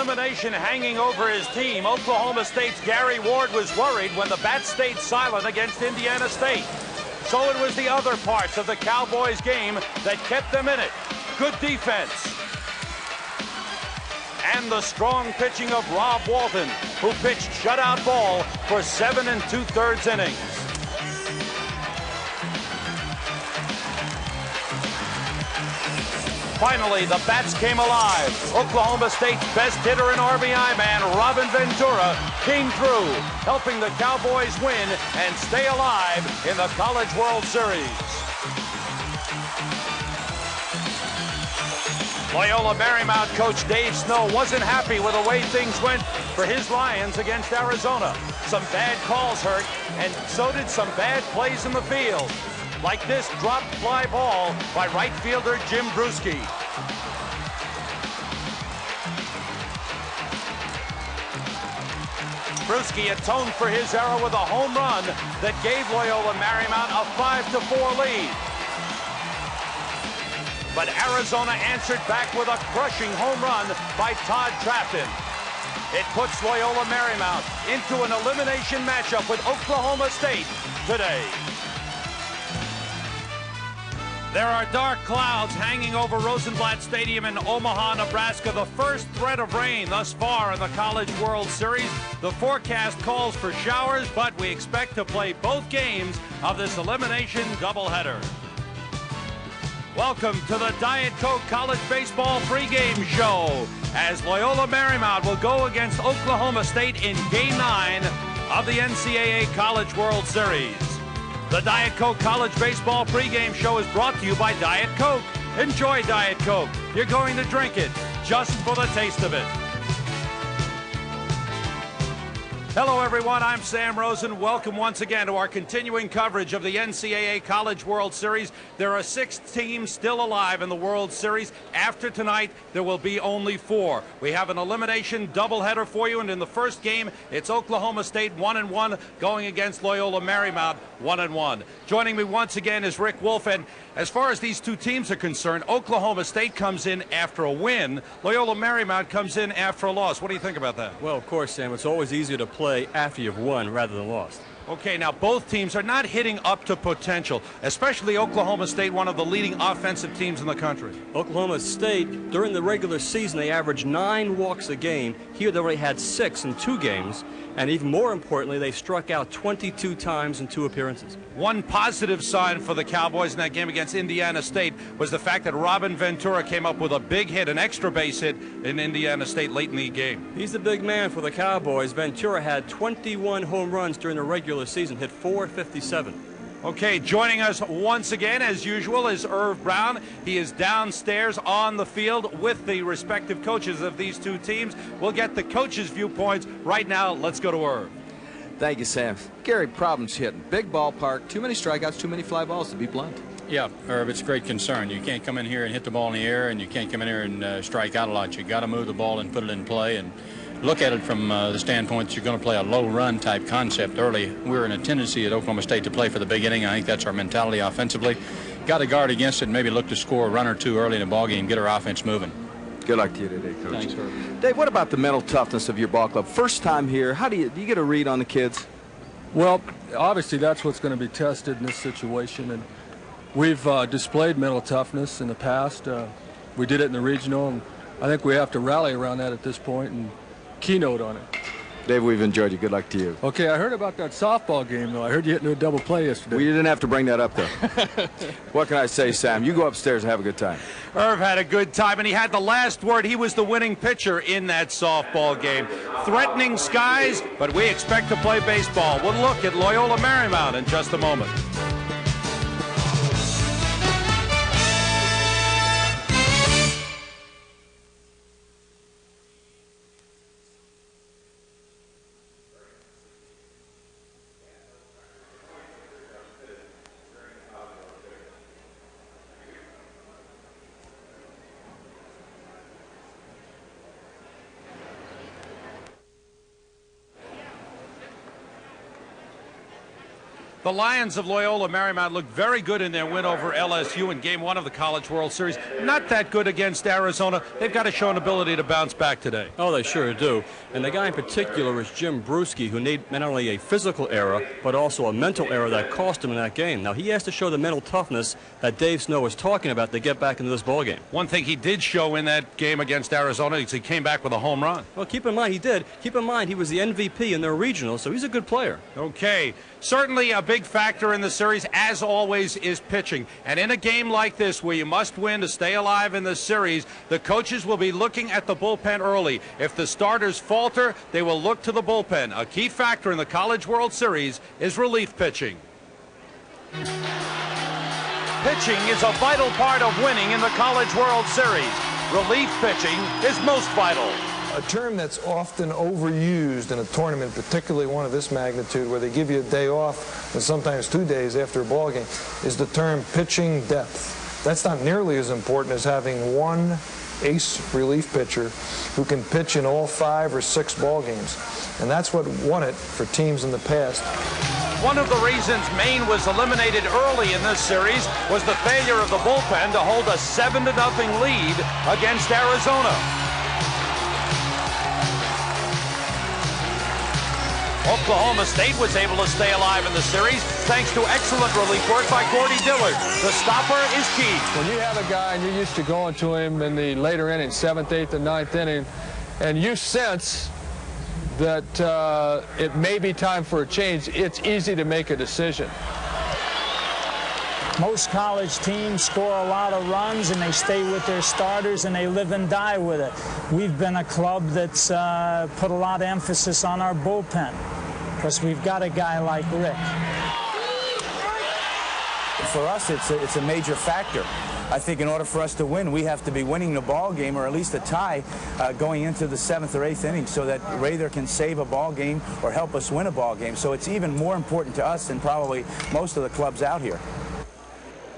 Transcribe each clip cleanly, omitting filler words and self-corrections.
elimination hanging over his team, Oklahoma State's Gary Ward was worried when the Bats stayed silent against Indiana State. So it was the other parts of the Cowboys game that kept them in it. Good defense. And the strong pitching of Rob Walton, who pitched shutout ball for 7 2/3 innings. Finally, the Bats came alive. Oklahoma State's best hitter and RBI man, Robin Ventura, came through, helping the Cowboys win and stay alive in the College World Series. Loyola Marymount coach Dave Snow wasn't happy with the way things went for his Lions against Arizona. Some bad calls hurt, and so did some bad plays in the field. Like this dropped fly ball by right fielder Jim Bruschi. Bruschi atoned for his error with a home run that gave Loyola Marymount a 5-4 lead. But Arizona answered back with a crushing home run by Todd Trafton. It puts Loyola Marymount into an elimination matchup with Oklahoma State today. There are dark clouds hanging over Rosenblatt Stadium in Omaha, Nebraska. The first threat of rain thus far in the College World Series. The forecast calls for showers, but we expect to play both games of this elimination doubleheader. Welcome to the Diet Coke College Baseball pregame show, as Loyola Marymount will go against Oklahoma State in Game 9 of the NCAA College World Series. The Diet Coke College Baseball pregame show is brought to you by Diet Coke. Enjoy Diet Coke. You're going to drink it just for the taste of it. Hello, everyone. I'm Sam Rosen. Welcome once again to our continuing coverage of the NCAA College World Series. There are 6 teams still alive in the World Series. After tonight, there will be only 4. We have an elimination doubleheader for you, and in the first game, it's Oklahoma State 1-1 going against Loyola Marymount 1-1. Joining me once again is Rick Wolf, and as far as these two teams are concerned, Oklahoma State comes in after a win. Loyola Marymount comes in after a loss. What do you think about that? Well, of course, Sam, it's always easier to play after you've won rather than lost. Okay, now both teams are not hitting up to potential, especially Oklahoma State, one of the leading offensive teams in the country. Oklahoma State, during the regular season, they averaged 9 walks a game. Here they already had 6 in 2 games. And even more importantly, they struck out 22 times in 2 appearances. One positive sign for the Cowboys in that game against Indiana State was the fact that Robin Ventura came up with a big hit, an extra base hit in Indiana State late in the game. He's the big man for the Cowboys. Ventura had 21 home runs during the regular season, hit .457. Okay, joining us once again, as usual, is Irv Brown. He is downstairs on the field with the respective coaches of these two teams. We'll get the coaches' viewpoints right now. Let's go to Irv. Thank you, Sam. Gary, problems hitting. Big ballpark, too many strikeouts, too many fly balls, to be blunt. Yeah, Irv, it's a great concern. You can't come in here and hit the ball in the air, and you can't come in here and strike out a lot. You got to move the ball and put it in play, and look at it from the standpoint that you're going to play a low-run type concept early. We're in a tendency at Oklahoma State to play for the big inning. I think that's our mentality offensively. Got to guard against it and maybe look to score a run or 2 early in the ballgame, get our offense moving. Good luck to you today, Coach. Thanks, Irv. Dave, what about the mental toughness of your ball club? First time here, do you get a read on the kids? Well, obviously that's what's going to be tested in this situation, and we've displayed mental toughness in the past. We did it in the regional, and I think we have to rally around that at this point and keynote on it. Dave, we've enjoyed you. Good luck to you. Okay, I heard about that softball game, though. I heard you hit into a double play yesterday. Well, you didn't have to bring that up, though. What can I say, Sam? You go upstairs and have a good time. Irv had a good time, and he had the last word. He was the winning pitcher in that softball game. Threatening skies, but we expect to play baseball. We'll look at Loyola Marymount in just a moment. The Lions of Loyola Marymount looked very good in their win over LSU in Game 1 of the College World Series. Not that good against Arizona. They've got to show an ability to bounce back today. Oh, they sure do. And the guy in particular is Jim Bruschi, who made not only a physical error, but also a mental error that cost him in that game. Now, he has to show the mental toughness that Dave Snow was talking about to get back into this ballgame. One thing he did show in that game against Arizona is he came back with a home run. Well, keep in mind, he did. Keep in mind, he was the MVP in their regional, so he's a good player. Okay. Certainly a big factor in the series, as always, is pitching. And in a game like this, where you must win to stay alive in the series, the coaches will be looking at the bullpen early. If the starters falter, they will look to the bullpen. A key factor in the College World Series is relief pitching. Pitching is a vital part of winning in the College World Series. Relief pitching is most vital. A term that's often overused in a tournament, particularly one of this magnitude, where they give you a day off and sometimes 2 days after a ball game, is the term pitching depth. That's not nearly as important as having one ace relief pitcher who can pitch in all 5 or 6 ball games. And that's what won it for teams in the past. One of the reasons Maine was eliminated early in this series was the failure of the bullpen to hold a 7-0 lead against Arizona. Oklahoma State was able to stay alive in the series thanks to excellent relief work by Gordy Dillard. The stopper is key. When you have a guy and you're used to going to him in the later innings, 7th, 8th, and 9th inning, and you sense that it may be time for a change, it's easy to make a decision. Most college teams score a lot of runs and they stay with their starters and they live and die with it. We've been a club that's put a lot of emphasis on our bullpen because we've got a guy like Rick. For us, it's a major factor. I think in order for us to win, we have to be winning the ball game or at least a tie going into the 7th or 8th inning so that Rather can save a ball game or help us win a ball game. So it's even more important to us than probably most of the clubs out here.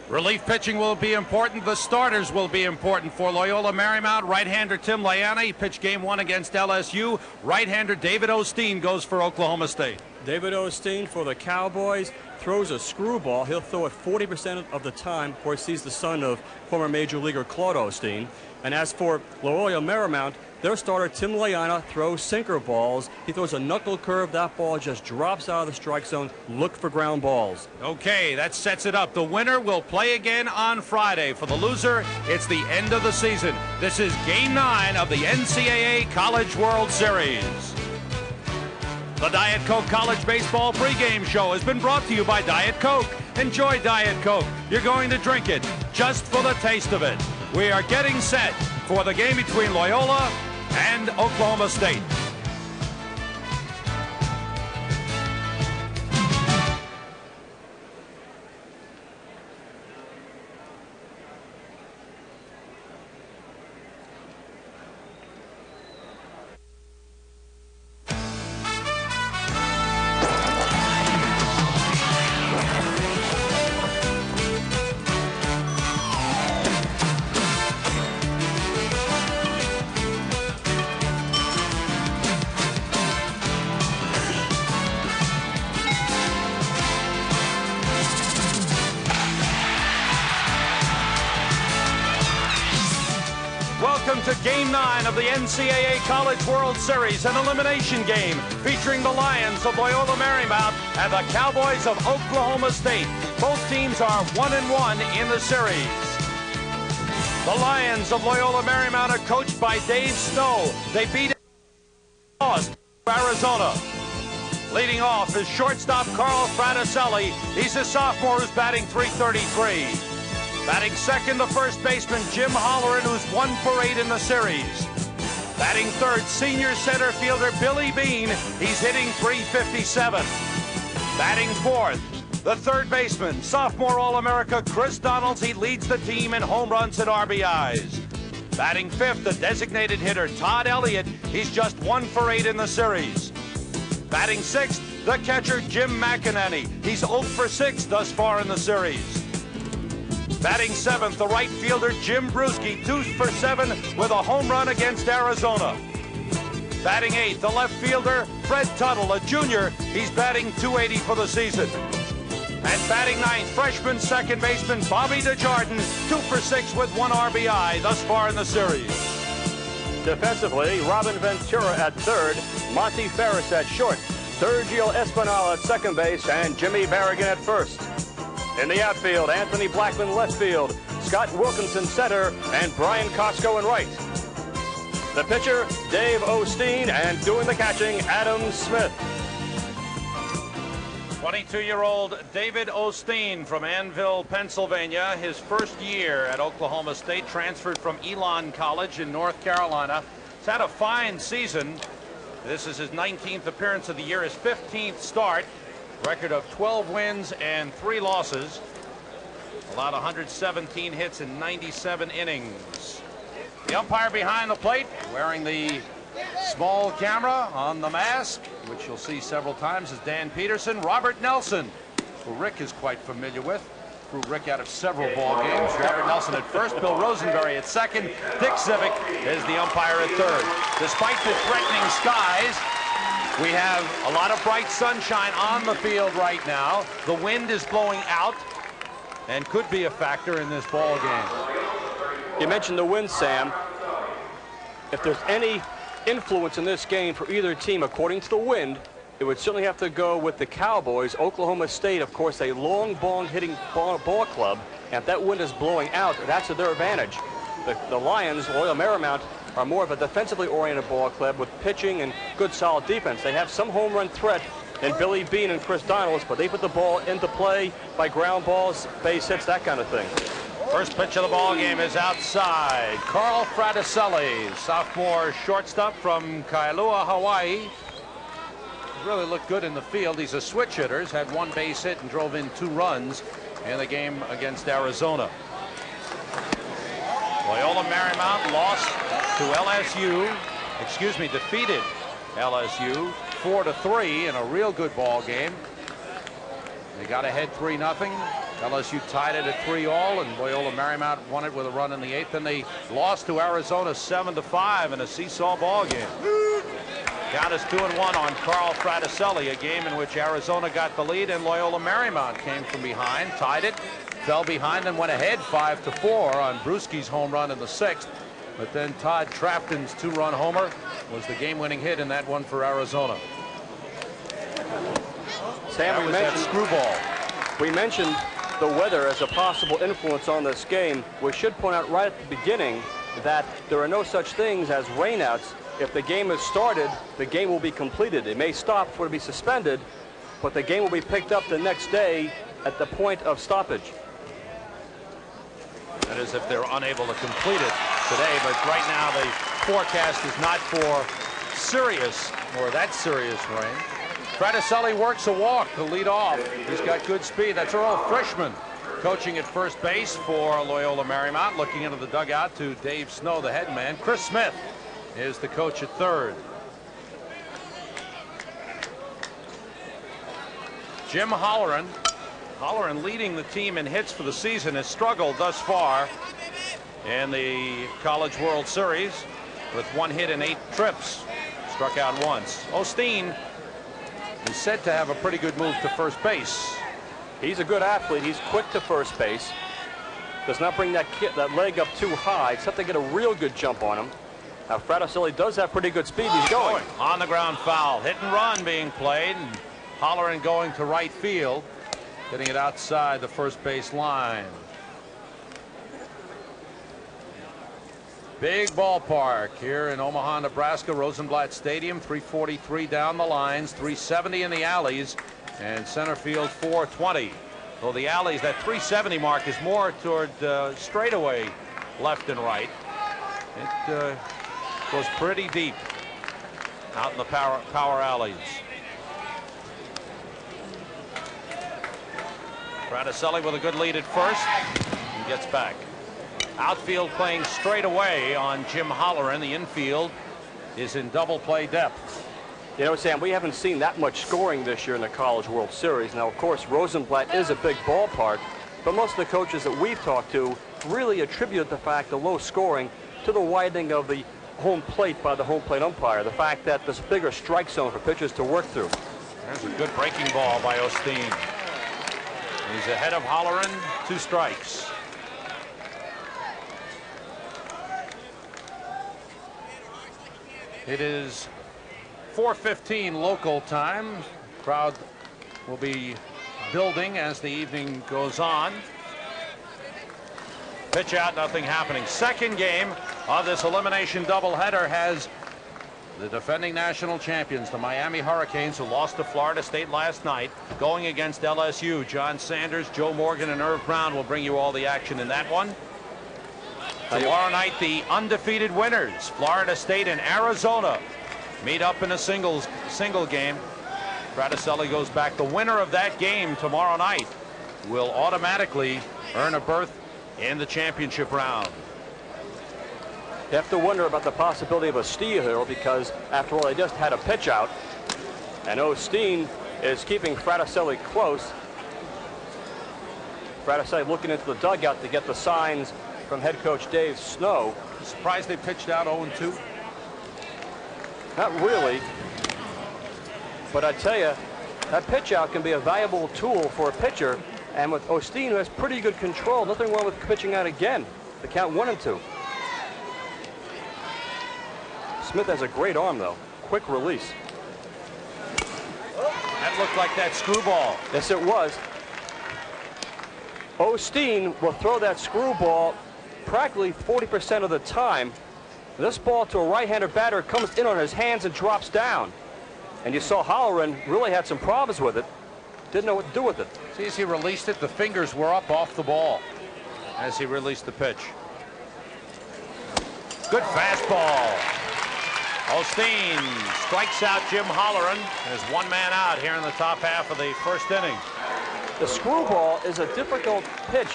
Relief pitching will be important. The starters will be important for Loyola Marymount. Right-hander Tim Layana, he pitched Game 1 against LSU. Right-hander David Osteen goes for Oklahoma State. David Osteen for the Cowboys throws a screwball. He'll throw it 40% of the time. Of course, he's the son of former Major Leaguer Claude Osteen. And as for Loyola Marymount, their starter Tim Layana throws sinker balls. He throws a knuckle curve. That ball just drops out of the strike zone. Look for ground balls. Okay, that sets it up. The winner will play again on Friday. For the loser, it's the end of the season. This is Game 9 of the NCAA College World Series. The Diet Coke College Baseball pregame show has been brought to you by Diet Coke. Enjoy Diet Coke. You're going to drink it just for the taste of it. We are getting set for the game between Loyola and Oklahoma State. Welcome to Game 9 of the NCAA College World Series, an elimination game featuring the Lions of Loyola Marymount and the Cowboys of Oklahoma State. Both teams are 1-1 in the series. The Lions of Loyola Marymount are coached by Dave Snow. They beat Arizona. Leading off is shortstop Carl Fraticelli. He's a sophomore who's batting .333. Batting second, the first baseman, Jim Holleran, who's 1 for 8 in the series. Batting third, senior center fielder Billy Bean. He's hitting .357. Batting fourth, the third baseman, sophomore All-America Chris Donalds. He leads the team in home runs and RBIs. Batting fifth, the designated hitter Todd Elliott. He's just 1 for 8 in the series. Batting sixth, the catcher Jim McEnany. He's 0 for 6 thus far in the series. Batting seventh, the right fielder Jim Bruschi, 2 for 7 with a home run against Arizona. Batting eighth, the left fielder Fred Tuttle, a junior. He's batting .280 for the season. And batting ninth, freshman second baseman Bobby DeJarden, 2 for 6 with 1 RBI thus far in the series. Defensively, Robin Ventura at third, Monty Ferris at short, Sergio Espinal at second base, and Jimmy Barrigan at first. In the outfield, Anthony Blackman left field, Scott Wilkinson center, and Brian Costco in right. The pitcher, Dave Osteen, and doing the catching, Adam Smith. 22-year-old David Osteen from Annville, Pennsylvania. His first year at Oklahoma State, transferred from Elon College in North Carolina. He's had a fine season. This is his 19th appearance of the year, his 15th start. Record of 12 wins and 3 losses. Allowed 117 hits in 97 innings. The umpire behind the plate, wearing the small camera on the mask, which you'll see several times, is Dan Peterson. Robert Nelson, who Rick is quite familiar with. Threw Rick out of several ball games. Robert Nelson at first, Bill Rosenberry at second. Dick Civic is the umpire at third. Despite the threatening skies, we have a lot of bright sunshine on the field right now. The wind is blowing out and could be a factor in this ball game. You mentioned the wind, Sam. If there's any influence in this game for either team, according to the wind, it would certainly have to go with the Cowboys. Oklahoma State, of course, a long ball hitting ball club, and if that wind is blowing out, that's to their advantage. The Lions, Loyola Marymount, are more of a defensively oriented ball club with pitching and good solid defense. They have some home run threat in Billy Bean and Chris Donalds, but they put the ball into play by ground balls, base hits, that kind of thing. First pitch of the ball game is outside. Carl Fraticelli, sophomore shortstop from Kailua, Hawaii. Really looked good in the field. He's a switch hitter. He's had 1 base hit and drove in 2 runs in the game against Arizona. Loyola Marymount lost to LSU. Defeated LSU 4-3 in a real good ball game. They got ahead 3-0. LSU tied it at 3-all, and Loyola Marymount won it with a run in the 8th. Then they lost to Arizona 7-5 in a seesaw ball game. Count is 2-1 on Carl Fraticelli, a game in which Arizona got the lead and Loyola Marymount came from behind, tied it, fell behind, and went ahead 5-4 on Brewski's home run in the 6th. But then Todd Trafton's 2-run homer was the game-winning hit in that one for Arizona. Sam, we mentioned the weather as a possible influence on this game. We should point out right at the beginning that there are no such things as rainouts. If the game is started, the game will be completed. It may stop for it to be suspended, but the game will be picked up the next day at the point of stoppage. That is if they're unable to complete it today, but right now the forecast is not for serious or that serious rain. Fraticelli works a walk to lead off. He's got good speed. That's Earl Frischman coaching at first base for Loyola Marymount. Looking into the dugout to Dave Snow, the head man. Chris Smith is the coach at third. Jim Holloran. Holloran leading the team in hits for the season, has struggled thus far in the College World Series with 1 hit in 8 trips. Struck out once. Osteen is said to have a pretty good move to first base. He's a good athlete. He's quick to first base. Does not bring that leg up too high, except to get a real good jump on him. Now, Fraticelli does have pretty good speed. He's going. On the ground foul. Hit and run being played. And Holloran going to right field. Getting it outside the first base line. Big ballpark here in Omaha, Nebraska. Rosenblatt Stadium. 343 down the lines. 370 in the alleys. And center field 420. So the alleys, that 370 mark is more toward straightaway left and right. It goes pretty deep out in the power alleys. Fraticelli with a good lead at first and gets back. Outfield playing straight away on Jim Holloran. The infield is in double play depth. You know, Sam, we haven't seen that much scoring this year in the College World Series. Now, of course, Rosenblatt is a big ballpark, but most of the coaches that we've talked to really attribute the fact of low scoring to the widening of the home plate by the home plate umpire, the fact that there's a bigger strike zone for pitchers to work through. There's a good breaking ball by Osteen. He's ahead of Holleran, 2 strikes. It is 4:15 local time. Crowd will be building as the evening goes on. Pitch out, nothing happening. Second game of this elimination doubleheader has the defending national champions, the Miami Hurricanes, who lost to Florida State last night, going against LSU. John Sanders, Joe Morgan, and Irv Brown will bring you all the action in that one. Tomorrow night, the undefeated winners, Florida State and Arizona, meet up in a single game. Fraticelli goes back. The winner of that game tomorrow night will automatically earn a berth in the championship round. You have to wonder about the possibility of a steal here, because after all, they just had a pitch out, and Osteen is keeping Fraticelli close. Fraticelli looking into the dugout to get the signs from head coach Dave Snow. Surprised they pitched out 0-2? Not really, but I tell you, that pitch out can be a valuable tool for a pitcher, and with Osteen, who has pretty good control, nothing wrong with pitching out again. The count 1-2. Smith has a great arm, though. Quick release. That looked like that screwball. Yes, it was. Osteen will throw that screwball practically 40% of the time. This ball to a right-hander batter comes in on his hands and drops down. And you saw Holleran really had some problems with it. Didn't know what to do with it. See, as he released it, the fingers were up off the ball as he released the pitch. Good fastball. Osteen strikes out Jim Holleran. There's 1 man out here in the top half of the first inning. The screwball is a difficult pitch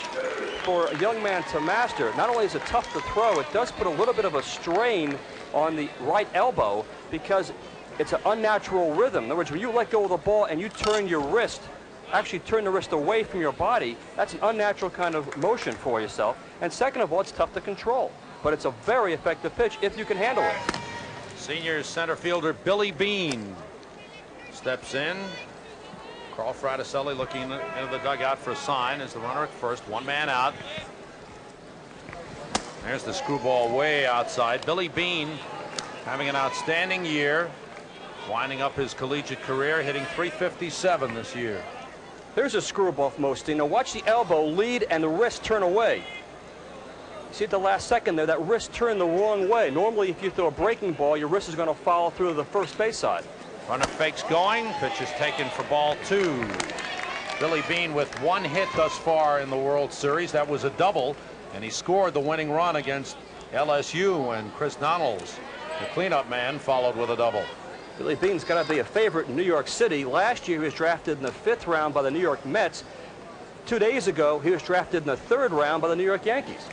for a young man to master. Not only is it tough to throw, it does put a little bit of a strain on the right elbow because it's an unnatural rhythm. In other words, when you let go of the ball and you turn your wrist, actually turn the wrist away from your body, that's an unnatural kind of motion for yourself. And second of all, it's tough to control. But it's a very effective pitch if you can handle it. Senior center fielder Billy Bean steps in. Carl Fraticelli looking into the dugout for a sign as the runner at first. 1 man out. There's the screwball way outside. Billy Bean having an outstanding year, winding up his collegiate career, hitting .357 this year. There's a screwball from Osteen. Now watch the elbow lead and the wrist turn away. See at the last second there, that wrist turned the wrong way. Normally, if you throw a breaking ball, your wrist is going to follow through to the first base side. Runner fakes going. Pitch is taken for ball 2. Billy Bean with 1 hit thus far in the World Series. That was a double, and he scored the winning run against LSU, and Chris Donalds, the cleanup man, followed with a double. Billy Bean's got to be a favorite in New York City. Last year, he was drafted in the 5th round by the New York Mets. 2 days ago, he was drafted in the 3rd round by the New York Yankees.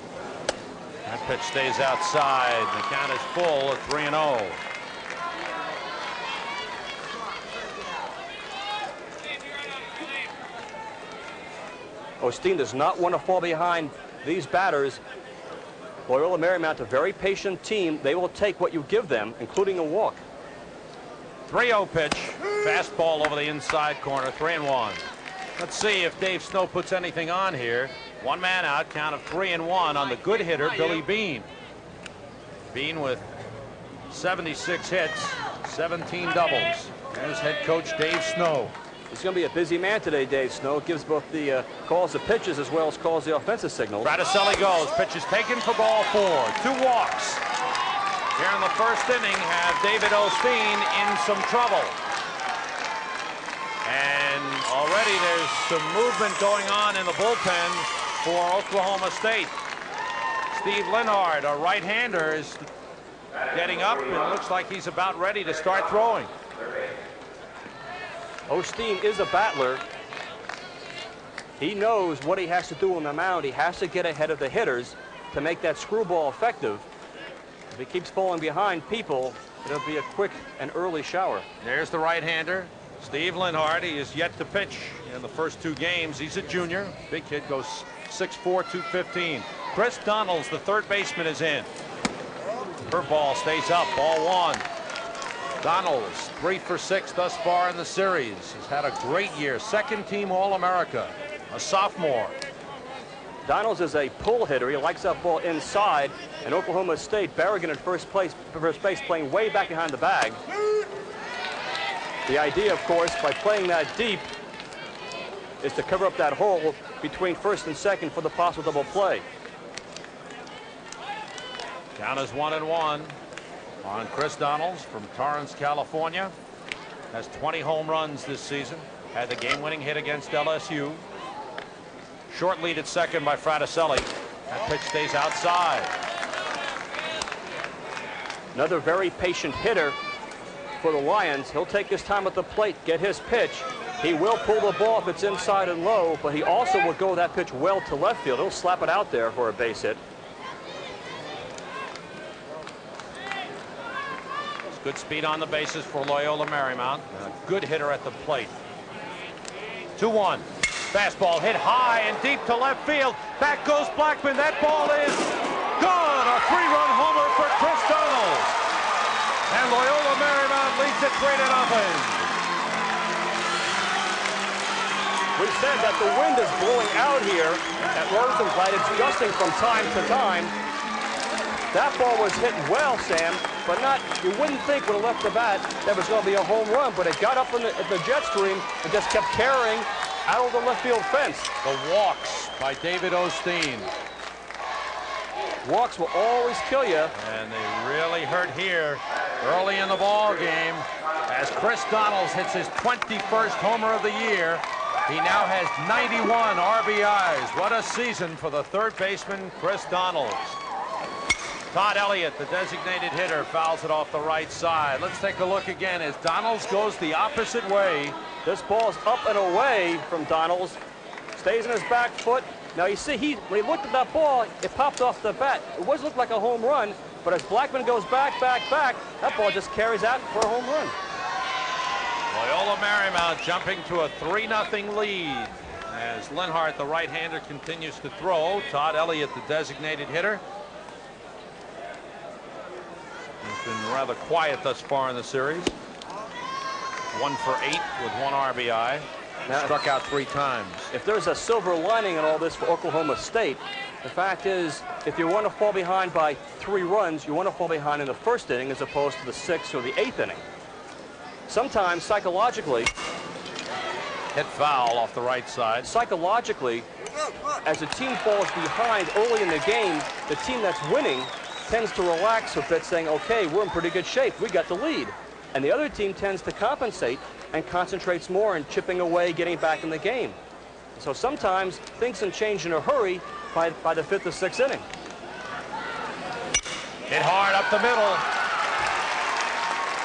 That pitch stays outside. The count is full at 3-0. Osteen does not want to fall behind these batters. Loyola Marymount, a very patient team. They will take what you give them, including a walk. 3-0 pitch. Fastball over the inside corner. 3-1. Let's see if Dave Snow puts anything on here. 1 man out. Count of 3-1 on the good hitter, Billy Bean. Bean with 76 hits, 17 doubles. There's head coach Dave Snow. He's going to be a busy man today, Dave Snow. Gives both the calls the pitches as well as calls the offensive signals. Fraticelli goes. Pitch is taken for ball 4. 2 walks. Here in the first inning have David Osteen in some trouble. And already there's some movement going on in the bullpen for Oklahoma State. Steve Linhart, a right-hander, is getting up, and it looks like he's about ready to start throwing. Osteen is a battler. He knows what he has to do on the mound. He has to get ahead of the hitters to make that screwball effective. If he keeps falling behind people, it'll be a quick and early shower. There's the right-hander, Steve Linhart. He is yet to pitch in the first 2 games. He's a junior. Big kid, goes 6'4", 215. Chris Donalds, the third baseman, is in. Curveball stays up. Ball 1. Donalds, 3 for 6 thus far in the series. Has had a great year. 2nd team All-America. a sophomore. Donalds is a pull hitter. He likes that ball inside. And Oklahoma State, Berrigan at first base playing way back behind the bag. The idea, of course, by playing that deep is to cover up that hole between first and second for the possible double play. Count is 1-1 on Chris Donalds from Torrance, California. Has 20 home runs this season. Had the game-winning hit against LSU. Short lead at second by Fraticelli. That pitch stays outside. Another very patient hitter for the Lions. He'll take his time at the plate, get his pitch. He will pull the ball if it's inside and low, but he also will go that pitch well to left field. He'll slap it out there for a base hit. Good speed on the bases for Loyola Marymount. A good hitter at the plate. 2-1. Fastball hit high and deep to left field. Back goes Blackman. That ball is gone. A 3-run homer for Chris Donalds. And Loyola Marymount leads it 3-0. We said that the wind is blowing out here at Rosenblatt. It's gusting from time to time. That ball was hit well, Sam, but not, you wouldn't think when it left the bat that was going to be a home run, but it got up in the jet stream and just kept carrying out of the left field fence. The walks by David Osteen. Walks will always kill you. And they really hurt here early in the ball game as Chris Donalds hits his 21st homer of the year. He now has 91 RBIs. What a season for the third baseman, Chris Donalds. Todd Elliott, the designated hitter, fouls it off the right side. Let's take a look again as Donalds goes the opposite way. This ball's up and away from Donalds. Stays in his back foot. Now you see, when he looked at that ball, it popped off the bat. It was looked like a home run, but as Blackman goes back, that ball just carries out for a home run. Loyola Marymount jumping to a 3-0 lead as Linhart, the right-hander, continues to throw. Todd Elliott, the designated hitter. He's been rather quiet thus far in the series. 1 for 8 with 1 RBI. Now, struck out 3 times. If there's a silver lining in all this for Oklahoma State, the fact is, if you want to fall behind by 3 runs, you want to fall behind in the first inning as opposed to the 6th or the 8th inning. Sometimes, psychologically, hit foul off the right side. Psychologically, as a team falls behind early in the game, the team that's winning tends to relax a bit, saying, okay, we're in pretty good shape. We got the lead. And the other team tends to compensate and concentrates more in chipping away, getting back in the game. So sometimes things can change in a hurry by the 5th or 6th inning. Hit hard up the middle.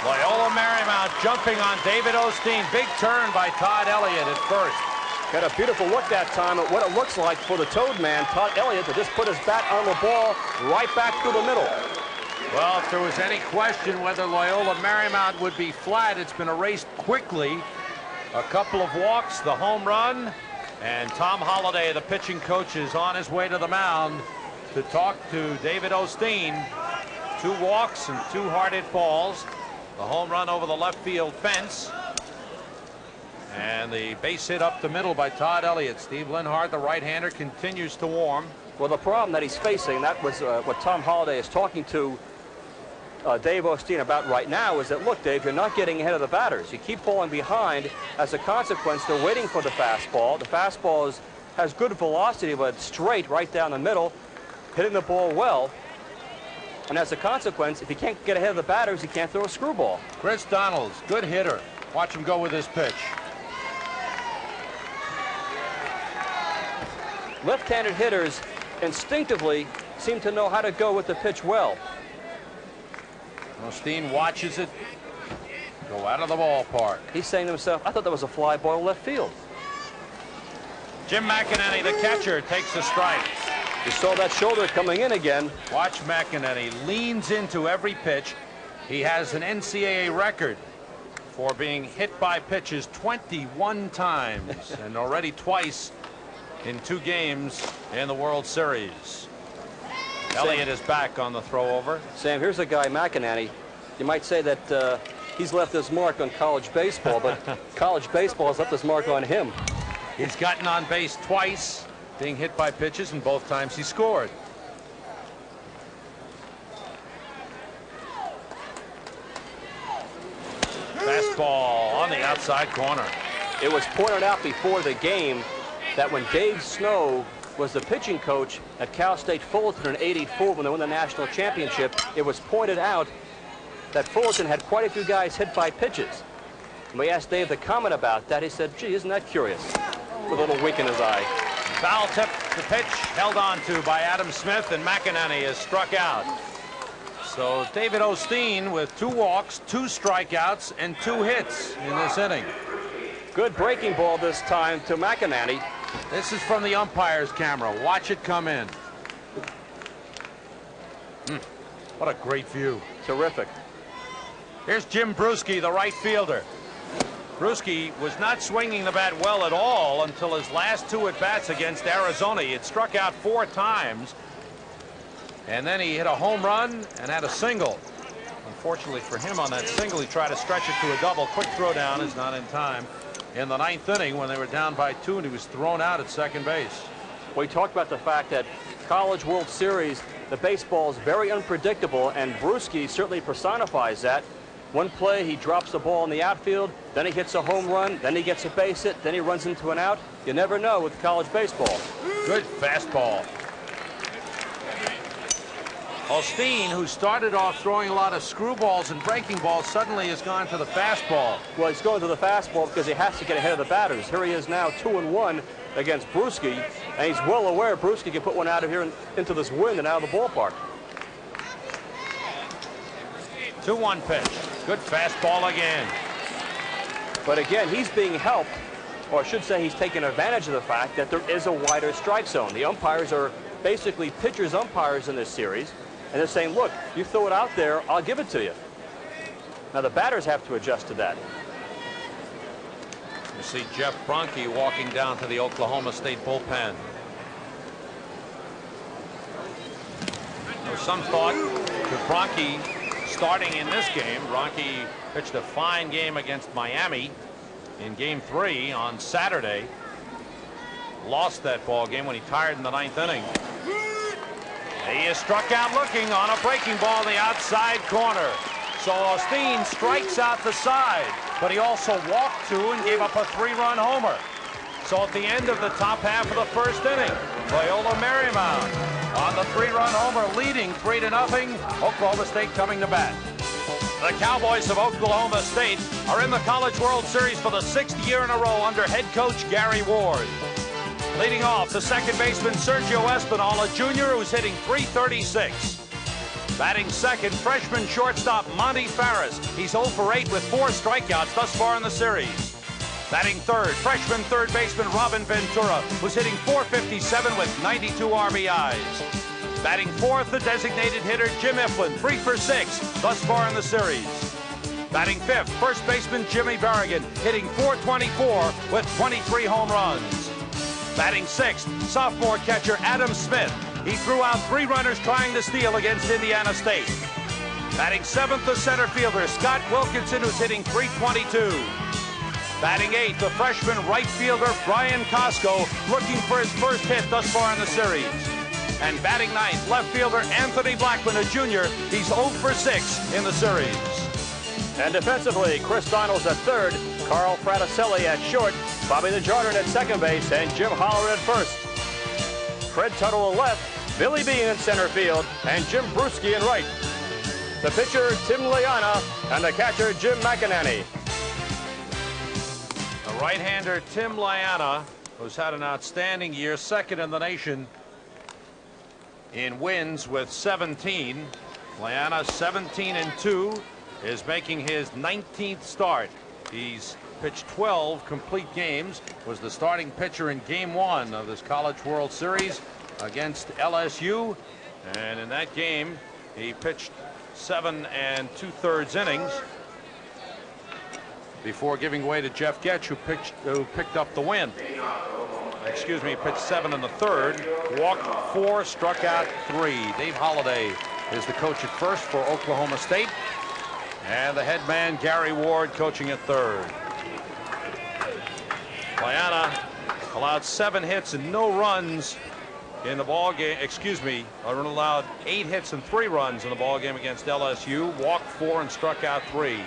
Loyola Marymount jumping on David Osteen. Big turn by Todd Elliott at first. Got a beautiful look that time at what it looks like for the Toad man, Todd Elliott, to just put his bat on the ball right back through the middle. Well, if there was any question whether Loyola Marymount would be flat, it's been erased quickly. A couple of walks, the home run, and Tom Holliday, the pitching coach, is on his way to the mound to talk to David Osteen. 2 walks and 2 hard hit balls. The home run over the left field fence. And the base hit up the middle by Todd Elliott. Steve Linhart, the right-hander, continues to warm. Well, the problem that he's facing, that was what Tom Holliday is talking to Dave Osteen about right now, is that, look, Dave, you're not getting ahead of the batters. You keep falling behind. As a consequence, they're waiting for the fastball. The fastball has good velocity, but straight right down the middle, hitting the ball well. And as a consequence, if you can't get ahead of the batters, you can't throw a screwball. Chris Donalds, good hitter. Watch him go with this pitch. Left-handed hitters instinctively seem to know how to go with the pitch well. Osteen watches it go out of the ballpark. He's saying to himself, I thought that was a fly ball left field. Jim McEnany, the catcher, takes the strike. You saw that shoulder coming in again. Watch McEnany, leans into every pitch. He has an NCAA record for being hit by pitches 21 times and already twice in 2 games in the World Series. Elliott is back on the throw over. Sam, here's a guy, McEnany. You might say that he's left his mark on college baseball, but college baseball has left his mark on him. He's gotten on base twice, being hit by pitches, and both times he scored. Fastball on the outside corner. It was pointed out before the game that when Dave Snow was the pitching coach at Cal State Fullerton in '84 when they won the national championship, it was pointed out that Fullerton had quite a few guys hit by pitches. And we asked Dave to comment about that. He said, gee, isn't that curious? With a little wink in his eye. Foul tip, the pitch held on to by Adam Smith, and McInerney is struck out. So David Osteen with 2 walks, 2 strikeouts, and 2 hits in this inning. Good breaking ball this time to McInerney. This is from the umpire's camera. Watch it come in. What a great view. Terrific. Here's Jim Bruschi, the right fielder. Bruschi was not swinging the bat well at all until his last 2 at-bats against Arizona. He had struck out 4 times, and then he hit a home run and had a single. Unfortunately for him, on that single, he tried to stretch it to a double. Quick throw down is not in time in the 9th inning when they were down by 2, and he was thrown out at second base. We talked about the fact that College World Series, the baseball is very unpredictable, and Bruschi certainly personifies that. One play, he drops the ball in the outfield, then he hits a home run, then he gets a base hit, then he runs into an out. You never know with college baseball. Good fastball. Osteen, who started off throwing a lot of screwballs and breaking balls, suddenly has gone to the fastball. Well, he's going to the fastball because he has to get ahead of the batters. Here he is now 2-1 against Bruschi, and he's well aware Bruschi can put one out of here and into this wind and out of the ballpark. 2-1 pitch. Good fastball again. But again, he's being helped, or I should say he's taking advantage of the fact that there is a wider strike zone. The umpires are basically pitchers umpires in this series, and they're saying, look, you throw it out there, I'll give it to you. Now the batters have to adjust to that. You see Jeff Bronke walking down to the Oklahoma State bullpen. There was some thought to Bronke starting in this game. Bronke pitched a fine game against Miami in Game 3 on Saturday. Lost that ball game when he tired in the 9th inning. He is struck out looking on a breaking ball in the outside corner. So Osteen strikes out the side, but he also walked 2 and gave up a 3-run homer. So at the end of the top half of the 1st inning, Loyola Marymount on the 3-run homer, leading 3-0. Oklahoma State coming to bat. The Cowboys of Oklahoma State are in the College World Series for the 6th year in a row under head coach Gary Ward. Leading off, the second baseman Sergio Espinola, Jr., who's hitting .336. Batting second, freshman shortstop Monty Farris. He's 0 for 8 with 4 strikeouts thus far in the series. Batting third, freshman third baseman Robin Ventura, who's hitting .457 with 92 RBIs. Batting fourth, the designated hitter Jim Iflin, 3 for 6 thus far in the series. Batting fifth, first baseman Jimmy Berrigan, hitting .424 with 23 home runs. Batting sixth, sophomore catcher Adam Smith. He threw out 3 runners trying to steal against Indiana State. Batting seventh, the center fielder Scott Wilkinson, who's hitting .322. Batting eighth, the freshman right fielder Brian Costco, looking for his first hit thus far in the series. And batting ninth, left fielder Anthony Blackman, a junior. He's 0 for 6 in the series. And defensively, Chris Donalds at third, Carl Fraticelli at short, Bobby DeJardin at second base, and Jim Holler at first. Fred Tuttle at left, Billy Bean in center field, and Jim Bruschi in right. The pitcher, Tim Leana, and the catcher, Jim McInerney. The right-hander, Tim Leana, who's had an outstanding year, second in the nation in wins with 17. Leana, 17-2, is making his 19th start. He's pitched 12 complete games, was the starting pitcher in Game 1 of this College World Series against LSU, and in that game he pitched 7 2/3 innings before giving way to Jeff Getch, who picked up the win. Excuse me, he pitched 7 1/3, walked 4, struck out 3. Dave Holliday is the coach at first for Oklahoma State, and the head man Gary Ward coaching at third. Leana allowed 7 hits and no runs in the ball game. Excuse me, allowed 8 hits and 3 runs in the ball game against LSU. Walked 4 and struck out 3.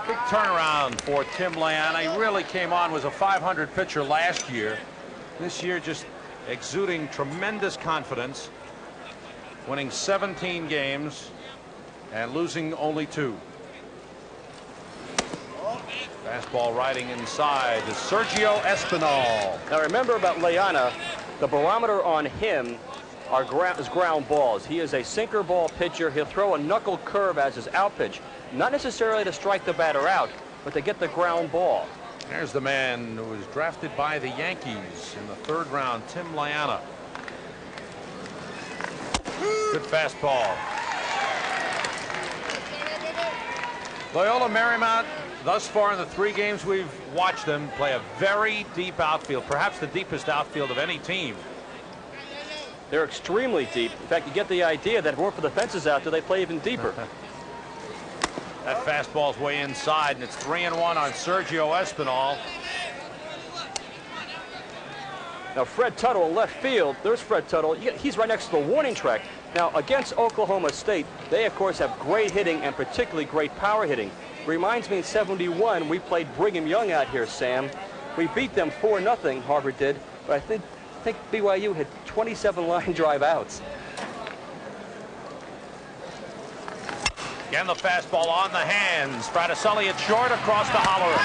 Big turnaround for Tim Loyola. He really came on, was a .500 pitcher last year. This year just exuding tremendous confidence, winning 17 games and losing only 2. Fastball riding inside to Sergio Espinal. Now remember about Loyola, the barometer on him is ground balls. He is a sinker ball pitcher. He'll throw a knuckle curve as his out pitch, not necessarily to strike the batter out, but to get the ground ball. There's the man who was drafted by the Yankees in the 3rd round, Tim Loyola. Good fastball. Loyola Marymount, thus far in the 3 games we've watched them, play a very deep outfield, perhaps the deepest outfield of any team. They're extremely deep. In fact, you get the idea that if it weren't for the fences out there, they play even deeper. That fastball's way inside, and it's 3-1 on Sergio Espinal. Now Fred Tuttle in left field. There's Fred Tuttle. He's right next to the warning track. Now against Oklahoma State, they of course have great hitting and particularly great power hitting. Reminds me in '71 we played Brigham Young out here, Sam. We beat them 4-0, Harvard did, but I think BYU had 27 line drive outs. Again, the fastball on the hands. Fraticelli at short across the Holleran.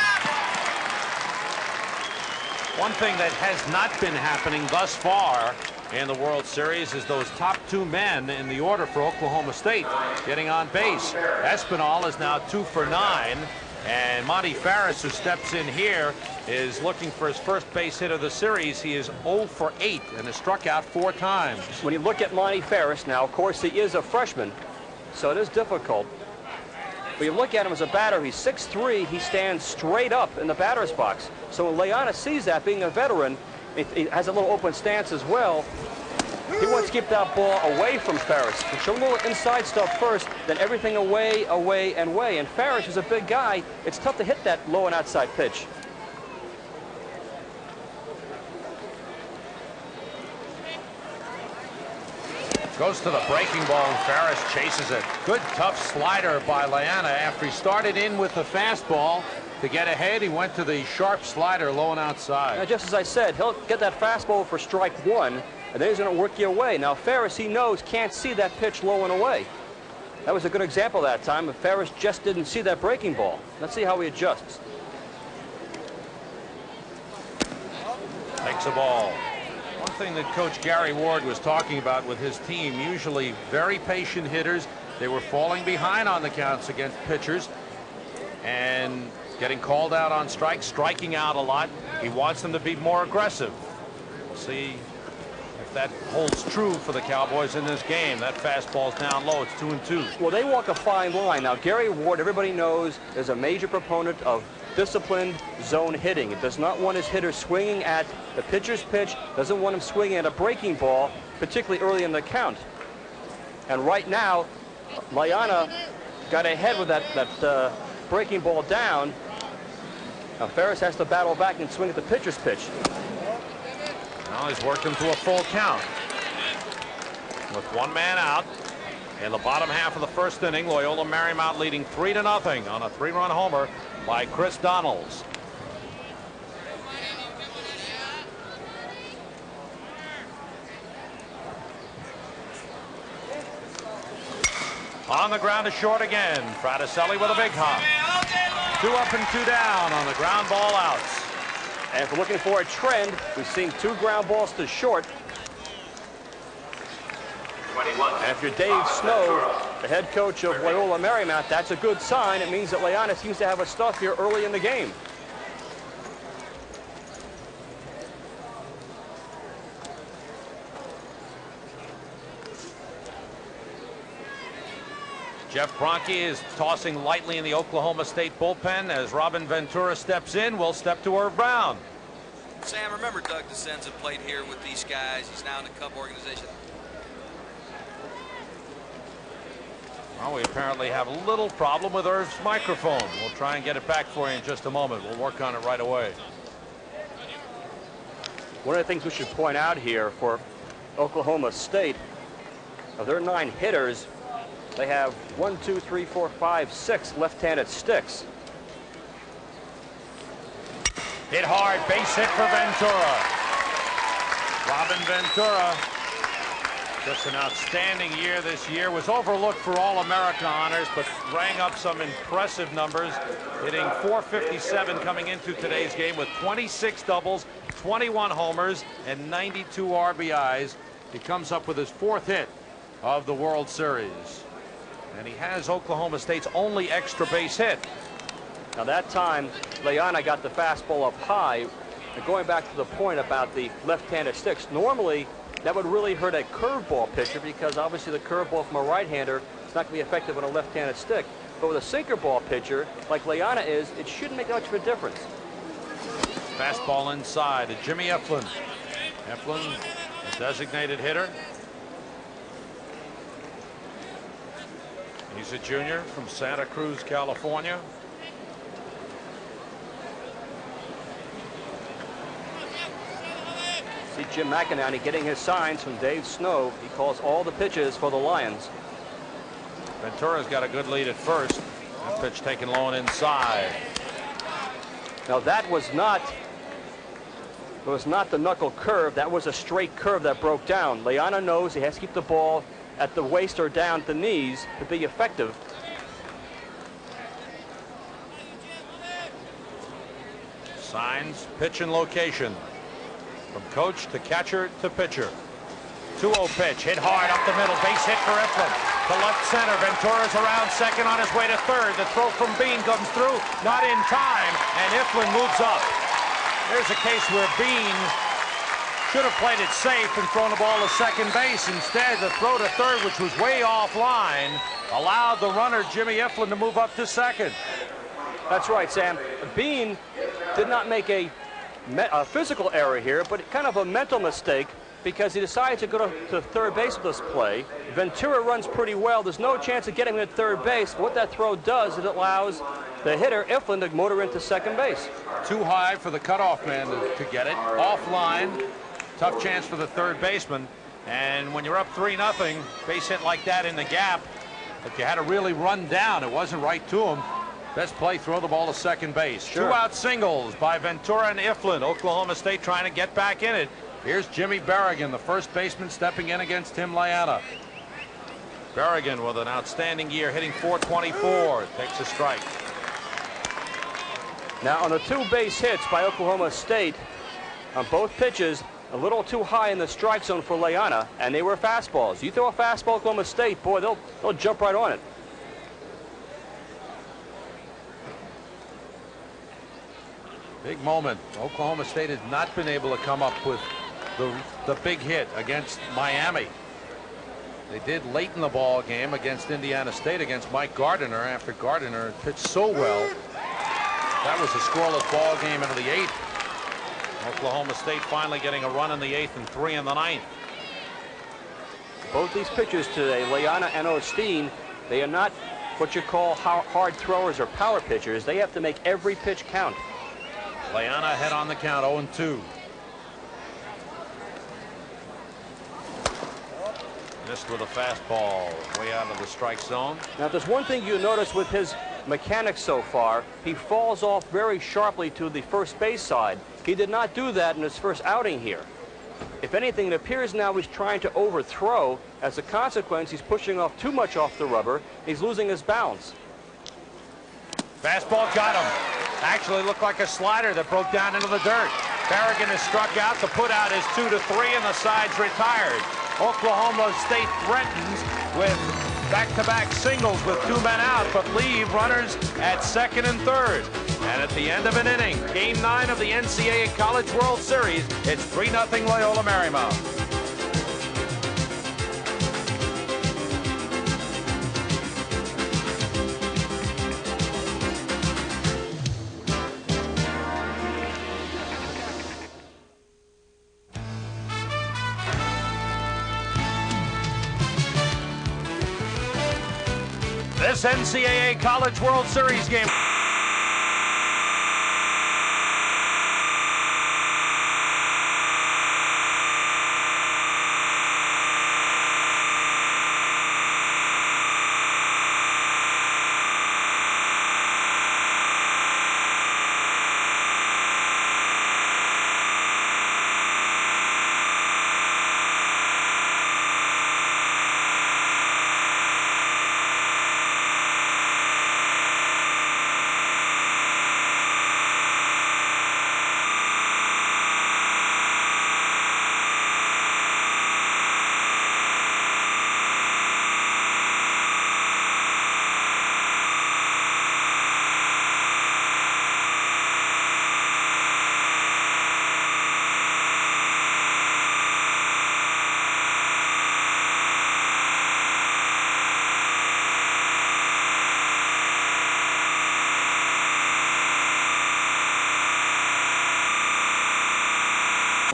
One thing that has not been happening thus far in the World Series is those top 2 men in the order for Oklahoma State getting on base. Espinal is now 2 for 9, and Monty Farris, who steps in here, is looking for his first base hit of the series. He is 0 for 8 and has struck out 4 times. When you look at Monty Farris now, of course, he is a freshman, so it is difficult. But you look at him as a batter, he's 6'3", he stands straight up in the batter's box. So when Loyola sees that, being a veteran, he has a little open stance as well. He wants to keep that ball away from Farris. Show a little inside stuff first, then everything away, away, and away. And Farris is a big guy. It's tough to hit that low and outside pitch. Goes to the breaking ball, and Farris chases it. Good tough slider by Loyola. After he started in with the fastball to get ahead, he went to the sharp slider low and outside. Now, just as I said, he'll get that fastball for strike 1, and then he's going to work you away. Now Farris, he knows, can't see that pitch low and away. That was a good example that time, but Farris just didn't see that breaking ball. Let's see how he adjusts. Takes a ball. One thing that Coach Gary Ward was talking about with his team, usually very patient hitters. They were falling behind on the counts against pitchers and getting called out on strikes, striking out a lot. He wants them to be more aggressive. We'll see if that holds true for the Cowboys in this game. That fastball's down low. It's 2-2. Well, they walk a fine line. Now, Gary Ward, everybody knows, is a major proponent of disciplined zone hitting. It does not want his hitters swinging at the pitcher's pitch, doesn't want him swinging at a breaking ball, particularly early in the count. And right now, Loyola got ahead with that breaking ball down. Now Farris has to battle back and swing at the pitcher's pitch. Now he's worked him to a full count. With 1 man out in the bottom half of the 1st inning, Loyola Marymount leading 3-0 on a 3-run homer by Chris Donalds. On the ground to short again. Fraticelli with a big hop. 2 up and 2 down on the ground ball outs. And if we're looking for a trend, we've seen 2 ground balls to short. And if you're Dave Snow, the head coach of Loyola Marymount, that's a good sign. It means that Loyola seems to have a stuff here early in the game. Jeff Bronke is tossing lightly in the Oklahoma State bullpen as Robin Ventura steps in. We'll step to Irv Brown. Sam, remember Doug DeCenza played here with these guys. He's now in the Cub organization. Well, we apparently have a little problem with Irv's microphone. We'll try and get it back for you in just a moment. We'll work on it right away. One of the things we should point out here for Oklahoma State, of their 9 hitters, they have 1, 2, 3, 4, 5, 6 left-handed sticks. Hit hard, base hit for Ventura. Robin Ventura, just an outstanding year this year, was overlooked for All-America honors, but rang up some impressive numbers, hitting .457 coming into today's game with 26 doubles, 21 homers, and 92 RBIs. He comes up with his 4th hit of the World Series. And he has Oklahoma State's only extra base hit. Now that time, Loyola got the fastball up high. And going back to the point about the left-handed sticks, normally that would really hurt a curveball pitcher because obviously the curveball from a right-hander is not going to be effective on a left-handed stick. But with a sinker ball pitcher, like Loyola is, it shouldn't make much of a difference. Fastball inside to Jimmy Eflin. Eflin, a designated hitter. He's a junior from Santa Cruz, California. See Jim McInerney getting his signs from Dave Snow. He calls all the pitches for the Lions. Ventura's got a good lead at first. That pitch taken low and inside. Now that was not the knuckle curve. That was a straight curve that broke down. Loyola knows he has to keep the ball at the waist or down at the knees to be effective. Signs, pitch and location. From coach to catcher to pitcher. 2-0 pitch, hit hard up the middle, base hit for Eflin. To left center, Ventura's around second on his way to third. The throw from Bean comes through, not in time, and Eflin moves up. There's a case where Bean should have played it safe and thrown the ball to second base. Instead, the throw to third, which was way offline, allowed the runner, Jimmy Eflin, to move up to second. That's right, Sam. Bean did not make a physical error here, but kind of a mental mistake because he decided to go to third base with this play. Ventura runs pretty well. There's no chance of getting him at third base. What that throw does is it allows the hitter, Eflin, to motor into second base. Too high for the cutoff man to get it. Offline. Tough chance for the third baseman. And when you're up 3-0, base hit like that in the gap, if you had to really run down, it wasn't right to him. Best play, throw the ball to second base. Sure. 2-out singles by Ventura and Eflin. Oklahoma State trying to get back in it. Here's Jimmy Berrigan, the first baseman, stepping in against Tim Loyola. Berrigan with an outstanding year, hitting .424. Takes a strike. Now on the 2 base hits by Oklahoma State, on both pitches, a little too high in the strike zone for Loyola, and they were fastballs. You throw a fastball Oklahoma State, boy, they'll jump right on it. Big moment. Oklahoma State has not been able to come up with the big hit against Miami. They did late in the ball game against Indiana State against Mike Gardiner after Gardiner pitched so well. That was a scoreless ball game into the 8th. Oklahoma State finally getting a run in the 8th and 3 in the 9th. Both these pitchers today, Loyola and Osteen, they are not what you call hard throwers or power pitchers. They have to make every pitch count. Loyola ahead on the count, 0-2. Missed with a fastball way out of the strike zone. Now, there's one thing you notice with his mechanics so far. He falls off very sharply to the first base side. He did not do that in his first outing here. If anything, it appears now he's trying to overthrow. As a consequence, he's pushing off too much off the rubber. He's losing his balance. Fastball got him. Actually looked like a slider that broke down into the dirt. Berrigan is struck out. The put out is 2-3 and the side's retired. Oklahoma State threatens with back-to-back singles with 2 men out, but leave runners at second and third. And at the end of an inning, Game 9 of the NCAA College World Series, it's 3-0 Loyola Marymount. this NCAA College World Series game.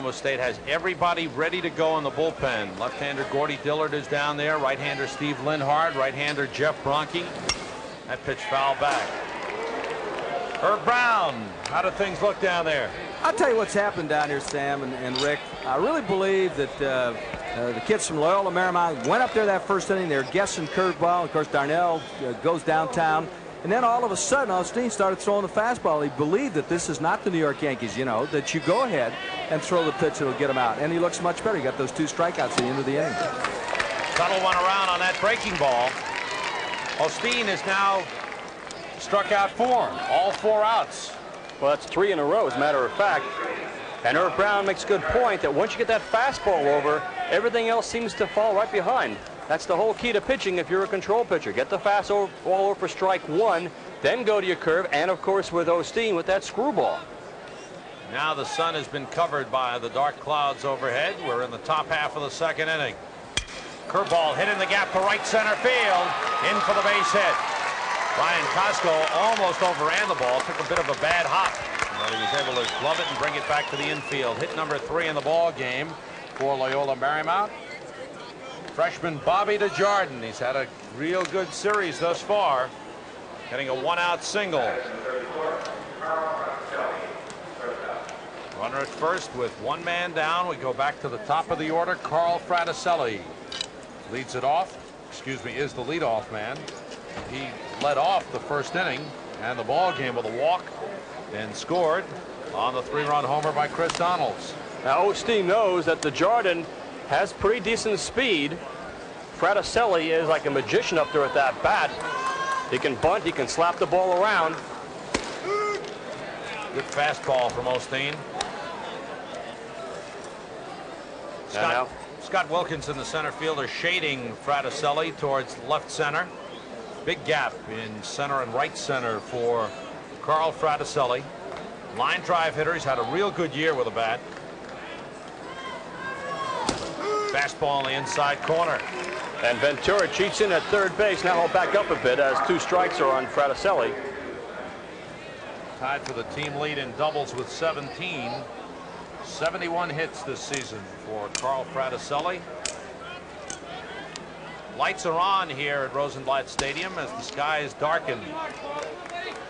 State has everybody ready to go in the bullpen. Left-hander Gordy Dillard is down there. Right-hander Steve Linhart. Right-hander Jeff Bronke. That pitch foul back. Herb Brown, how do things look down there? I'll tell you what's happened down here, Sam and Rick. I really believe that the kids from Loyola Marymount went up there that first inning. They're guessing curveball. Of course, Darnell goes downtown. And then all of a sudden, Osteen started throwing the fastball. He believed that this is not the New York Yankees, you know, that you go ahead and throw the pitch, it'll get him out. And he looks much better. He got those 2 strikeouts at the end of the inning. Tuttle went around on that breaking ball. Osteen has now struck out 4, all 4 outs. Well, that's 3 in a row, as a matter of fact. And Herb Brown makes a good point that once you get that fastball over, everything else seems to fall right behind. That's the whole key to pitching if you're a control pitcher. Get the fastball over for strike 1, then go to your curve, and of course with Osteen with that screwball. Now the sun has been covered by the dark clouds overhead. We're in the top half of the 2nd inning. Curveball hit in the gap to right center field. In for the base hit. Brian Costco almost overran the ball. Took a bit of a bad hop. But he was able to glove it and bring it back to the infield. Hit number 3 in the ball game for Loyola Marymount. Freshman Bobby DeJardin. He's had a real good series thus far. Getting a 1-out single. Runner at first with 1 man down. We go back to the top of the order. Carl Fraticelli leads it off. Excuse me, is the leadoff man. He led off the first inning and the ball game with a walk and scored on the 3-run homer by Chris Donalds. Now Osteen knows that DeJardin has pretty decent speed. Fraticelli is like a magician up there at that bat. He can bunt, he can slap the ball around. Good fastball from Osteen. Scott Wilkinson, the center fielder, shading Fraticelli towards left center. Big gap in center and right center for Carl Fraticelli. Line drive hitter. He's had a real good year with a bat. Fastball in the inside corner. And Ventura cheats in at third base. Now he'll back up a bit as 2 strikes are on Fraticelli. Tied for the team lead in doubles with 17. 71 hits this season for Carl Fraticelli. Lights are on here at Rosenblatt Stadium as the sky is darkened.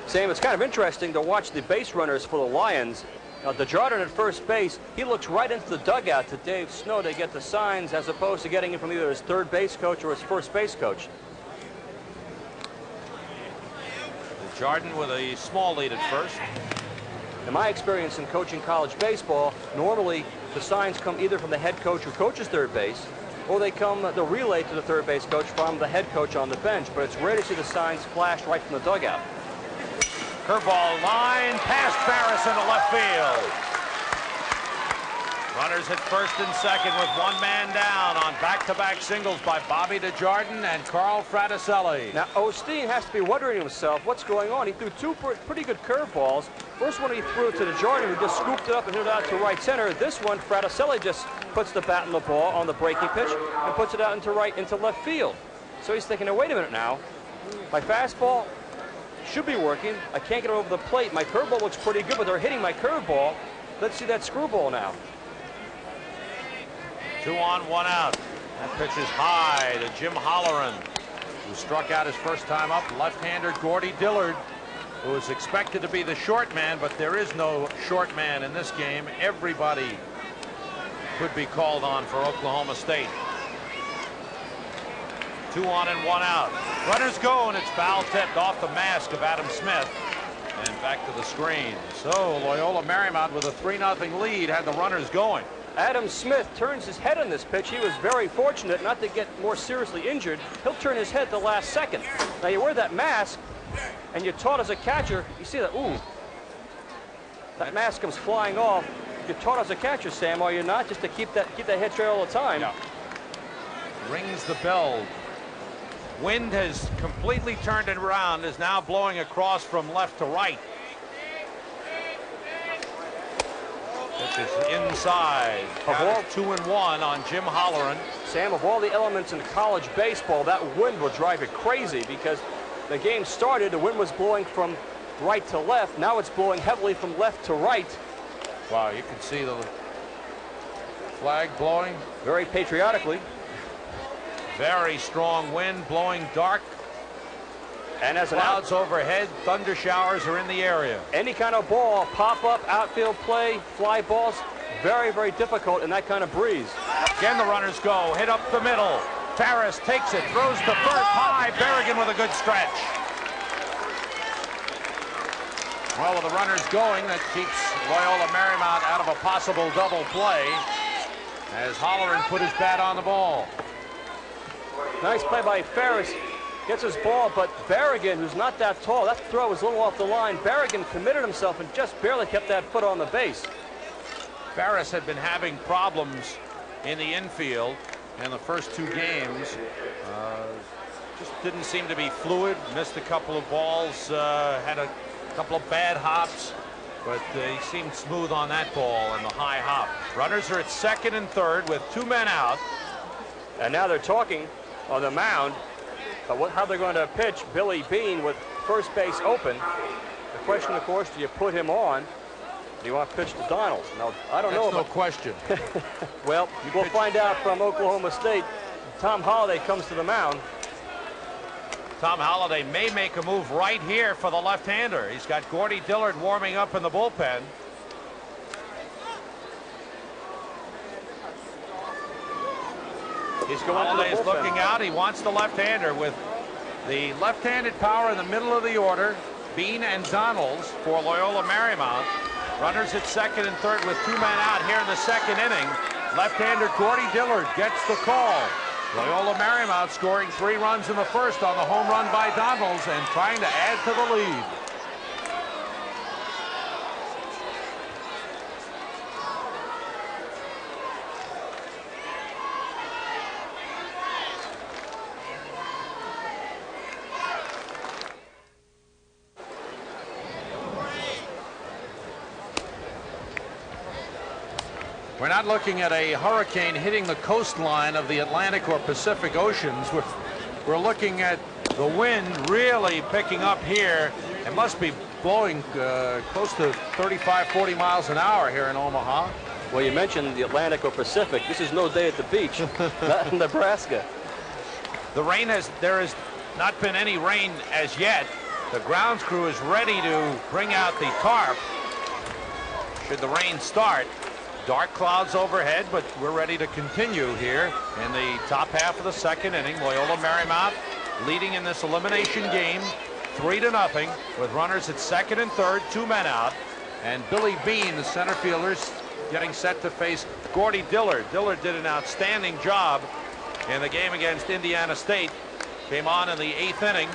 Sam, it's kind of interesting to watch the base runners for the Lions. DeJardin at first base, he looks right into the dugout to Dave Snow to get the signs as opposed to getting it from either his third base coach or his first base coach. DeJardin with a small lead at first. In my experience in coaching college baseball, normally the signs come either from the head coach who coaches third base, or they come the relay to the third base coach from the head coach on the bench, but it's rare to see the signs flashed right from the dugout. Curveball line past Ferris into left field. Runners at first and second with 1 man down on back-to-back singles by Bobby DeJardin and Carl Fraticelli. Now Osteen has to be wondering himself what's going on. He threw 2 pretty good curveballs. First one he threw to DeJardin, who just scooped it up and hit it out to right center. This one, Fraticelli just puts the bat in the ball on the breaking pitch and puts it out into left field. So he's thinking, wait a minute now. My fastball should be working. I can't get it over the plate. My curveball looks pretty good, but they're hitting my curveball. Let's see that screwball now. 2 on, 1 out. That pitch is high to Jim Holloran. who struck out his first time up. Left-hander Gordy Dillard, who is expected to be the short man, but there is no short man in this game. Everybody could be called on for Oklahoma State. 2 on and 1 out. Runners go, and it's foul tipped off the mask of Adam Smith. And back to the screen. So Loyola Marymount with a 3-0 lead had the runners going. Adam Smith turns his head on this pitch. He was very fortunate not to get more seriously injured. He'll turn his head the last second. Now you wear that mask and you're taught as a catcher, you see that, ooh, that mask comes flying off. You're taught as a catcher, Sam, are you not? Just to keep that head straight all the time. Yeah. Rings the bell. Wind has completely turned it around, is now blowing across from left to right. This is inside. Count is 2-1 on Jim Holleran. Sam, of all the elements in college baseball, that wind will drive you crazy because the game started, the wind was blowing from right to left. Now it's blowing heavily from left to right. Wow, you can see the flag blowing. Very patriotically. Very strong wind blowing dark. And as clouds overhead, thunder showers are in the area. Any kind of ball, pop-up, outfield play, fly balls, very, very difficult in that kind of breeze. Again, the runners go, hit up the middle. Farris takes it, throws to first high. Berrigan with a good stretch. Well, with the runners going, that keeps Loyola Marymount out of a possible double play as Holleran put his bat on the ball. Nice play by Farris. Gets his ball, but Berrigan, who's not that tall, that throw was a little off the line. Berrigan committed himself and just barely kept that foot on the base. Farris had been having problems in the infield in the first 2 games. Just didn't seem to be fluid. Missed a couple of balls, had a couple of bad hops, but he seemed smooth on that ball and the high hop. Runners are at second and third with 2 men out. And now they're talking on the mound about how they're going to pitch Billy Bean with first base open. The question, of course, do you put him on? Do you want to pitch to Donalds? Now, I don't know. That's no question. Well, we'll find out from Oklahoma State. Tom Holliday comes to the mound. Tom Holliday may make a move right here for the left-hander. He's got Gordy Dillard warming up in the bullpen. He's going Holliday's looking out. He wants the left-hander with the left-handed power in the middle of the order. Bean and Donalds for Loyola Marymount. Runners at second and third with 2 men out here in the second inning. Left-hander Gordy Dillard gets the call. Loyola Marymount scoring 3 runs in the first on the home run by Donalds and trying to add to the lead. We're not looking at a hurricane hitting the coastline of the Atlantic or Pacific Oceans. We're looking at the wind really picking up here. It must be blowing close to 35, 40 miles an hour here in Omaha. Well, you mentioned the Atlantic or Pacific. This is no day at the beach, not in Nebraska. The rain there has not been any rain as yet. The grounds crew is ready to bring out the tarp should the rain start. Dark clouds overhead, but we're ready to continue here in the top half of the second inning. Loyola Marymount leading in this elimination game 3-0 with runners at second and third, 2 men out. And Billy Bean, the center fielder's getting set to face Gordy Dillard. Dillard did an outstanding job in the game against Indiana State. Came on in the 8th inning,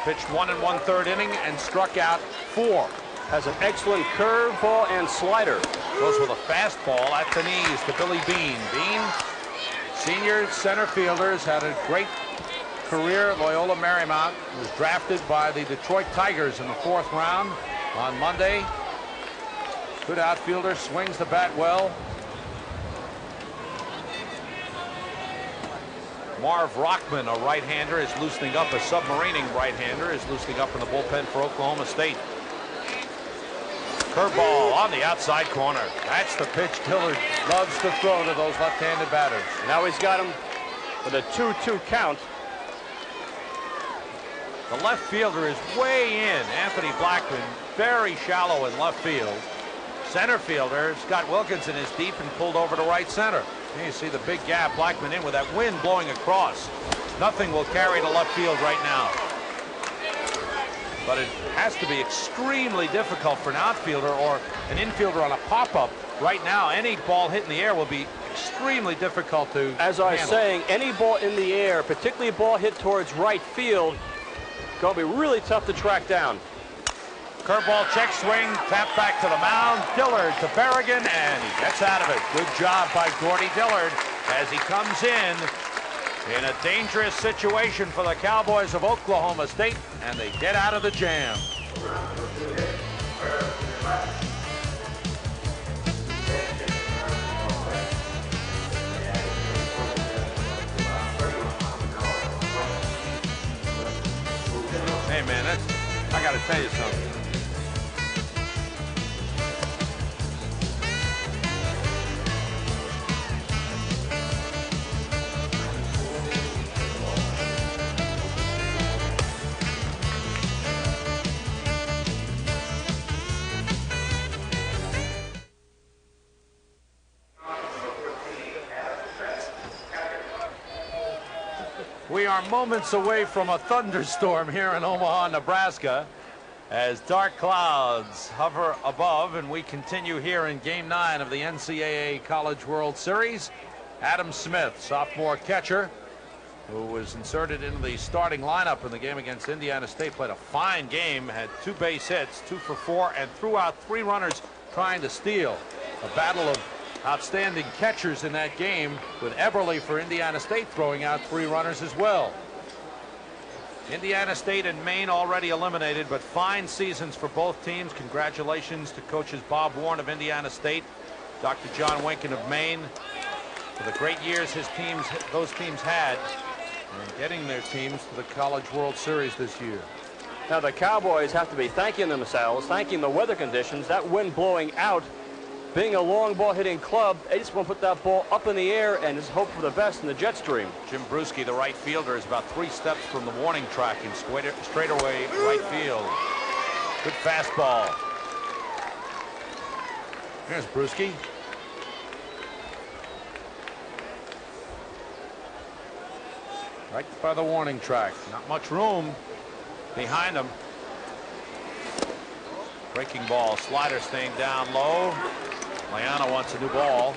pitched 1 1/3 inning and struck out 4. Has an excellent curveball and slider. Goes with a fastball at the knees to Billy Bean. Bean, senior center fielder, has had a great career at Loyola Marymount. Was drafted by the Detroit Tigers in the 4th round on Monday. Good outfielder, swings the bat well. Marv Rockman, a right-hander, is loosening up. A submarining right-hander is loosening up in the bullpen for Oklahoma State. Curveball on the outside corner. That's the pitch Dillard loves to throw to those left-handed batters. Now he's got him with a 2-2 count. The left fielder is way in. Anthony Blackman very shallow in left field. Center fielder Scott Wilkinson is deep and pulled over to right center. Here you see the big gap. Blackman in with that wind blowing across. Nothing will carry to left field right now. But it has to be extremely difficult for an outfielder or an infielder on a pop-up right now. Any ball hit in the air will be extremely difficult to As I was handle. saying, any ball in the air, particularly a ball hit towards right field, going to be really tough to track down. Curveball check swing, tap back to the mound. Dillard to Berrigan, and he gets out of it. Good job by Gordy Dillard as he comes in a dangerous situation for the Cowboys of Oklahoma State, and they get out of the jam. Hey man, I got to tell you something. We are moments away from a thunderstorm here in Omaha, Nebraska, as dark clouds hover above, and we continue here in Game 9 of the NCAA College World Series. Adam Smith, sophomore catcher, who was inserted into the starting lineup in the game against Indiana State, played a fine game, had 2 base hits, 2 for 4, and threw out 3 runners trying to steal. A battle of outstanding catchers in that game, with Eberle for Indiana State throwing out 3 runners as well. Indiana State and Maine already eliminated, but fine seasons for both teams. Congratulations to coaches Bob Warren of Indiana State, Dr. John Winkin of Maine, for the great years those teams had, and getting their teams to the College World Series this year. Now the Cowboys have to be thanking themselves, thanking the weather conditions, that wind blowing out. Being a long ball hitting club, they just want to put that ball up in the air and just hope for the best in the jet stream. Jim Bruschi, the right fielder, is about 3 steps from the warning track in straightaway right field. Good fastball. Here's Bruschi. Right by the warning track. Not much room behind him. Breaking ball, slider staying down low. Loyola wants a new ball.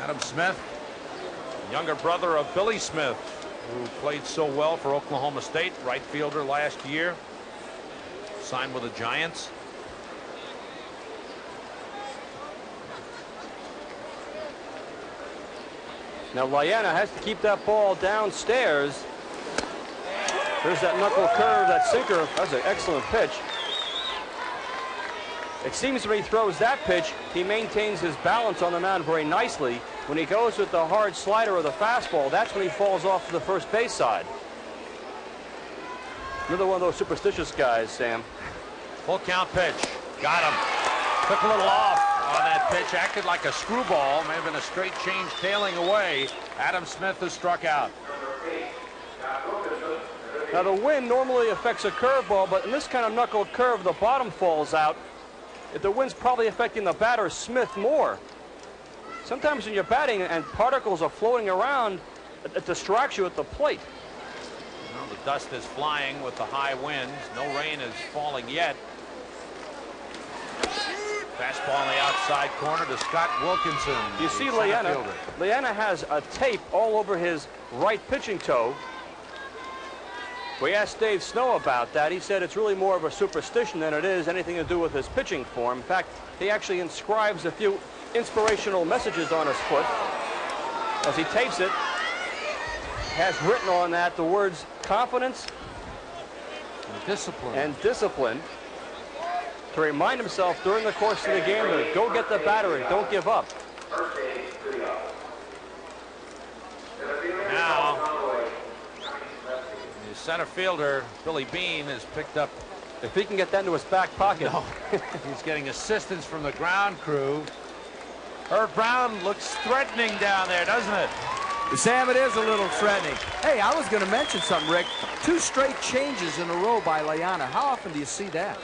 Adam Smith, younger brother of Billy Smith, who played so well for Oklahoma State, right fielder last year, signed with the Giants. Now Loyola has to keep that ball downstairs. There's that knuckle curve, that sinker. That's an excellent pitch. It seems when he throws that pitch, he maintains his balance on the mound very nicely. When he goes with the hard slider or the fastball, that's when he falls off to the first base side. Another one of those superstitious guys, Sam. Full count pitch. Got him. Took a little off on that pitch. Acted like a screwball. May have been a straight change tailing away. Adam Smith is struck out. Now the wind normally affects a curveball, but in this kind of knuckle curve, the bottom falls out. If the wind's probably affecting the batter, Smith, more. Sometimes when you're batting and particles are floating around, it distracts you at the plate. Well, the dust is flying with the high winds. No rain is falling yet. Fastball in the outside corner to Scott Wilkinson. You see Loyola has a tape all over his right pitching toe. We asked Dave Snow about that. He said it's really more of a superstition than it is anything to do with his pitching form. In fact, he actually inscribes a few inspirational messages on his foot. As he tapes it, has written on that the words confidence and discipline to remind himself during the course of the game to go get the batter and don't give up. Now, the center fielder, Billy Bean, has picked up. If he can get that into his back pocket. No. He's getting assistance from the ground crew. Herb Brown looks threatening down there, doesn't it? Sam, it is a little threatening. Hey, I was going to mention something, Rick. 2 straight changes in a row by Loyola. How often do you see that?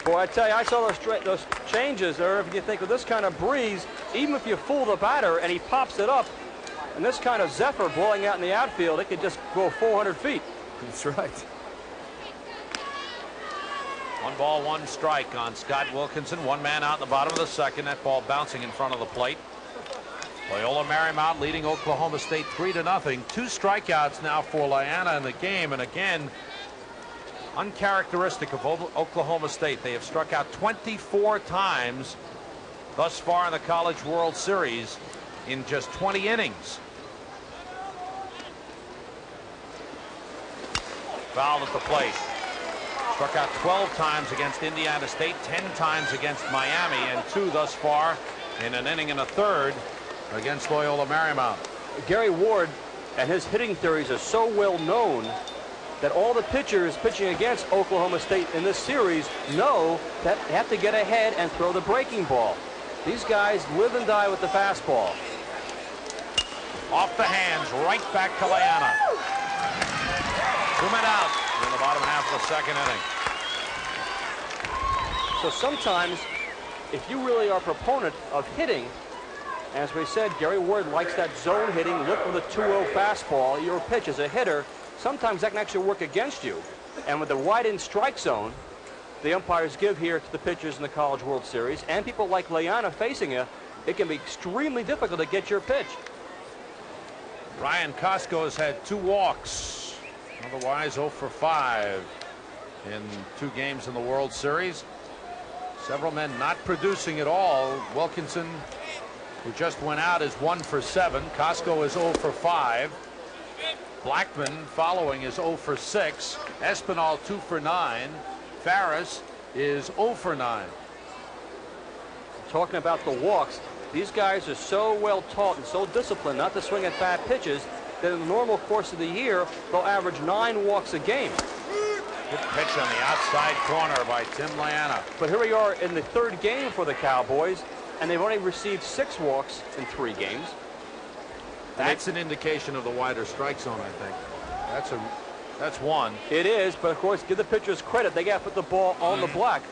Boy, I tell you, I saw those changes there. If you think with this kind of breeze, even if you fool the batter and he pops it up, and this kind of zephyr blowing out in the outfield, it could just go 400 feet. That's right. 1 ball, 1 strike on Scott Wilkinson. 1 man out in the bottom of the second. That ball bouncing in front of the plate. Loyola Marymount leading Oklahoma State 3-0. 2 strikeouts now for Loyola in the game, and again, uncharacteristic of Oklahoma State. They have struck out 24 times thus far in the College World Series in just 20 innings. Fouled at the plate. Struck out 12 times against Indiana State, 10 times against Miami, and 2 thus far in an inning and a third against Loyola Marymount. Gary Ward and his hitting theories are so well known that all the pitchers pitching against Oklahoma State in this series know that they have to get ahead and throw the breaking ball. These guys live and die with the fastball. Off the hands, right back to Loyola. 2 men out in the bottom half of the second inning. So sometimes, if you really are a proponent of hitting, as we said, Gary Ward likes that zone hitting, look for the 2-0 fastball. Your pitch as a hitter, sometimes that can actually work against you. And with the wide-in strike zone, the umpires give here to the pitchers in the College World Series, and people like Loyola facing you, it can be extremely difficult to get your pitch. Ryan Costco has had 2 walks, otherwise 0 for 5 in 2 games in the World Series. Several men not producing at all. Wilkinson, who just went out, is 1 for 7. Costco is 0 for 5. Blackman following is 0 for 6. Espinal 2 for 9. Farris is 0 for 9. Talking about the walks, these guys are so well taught and so disciplined not to swing at bad pitches that in the normal course of the year, they'll average 9 walks a game. Good pitch on the outside corner by Tim Loyola. But here we are in the 3rd game for the Cowboys, and they've only received 6 walks in 3 games. That's an indication of the wider strike zone, I think. That's one. It is, but of course, give the pitchers credit. They got to put the ball on the black.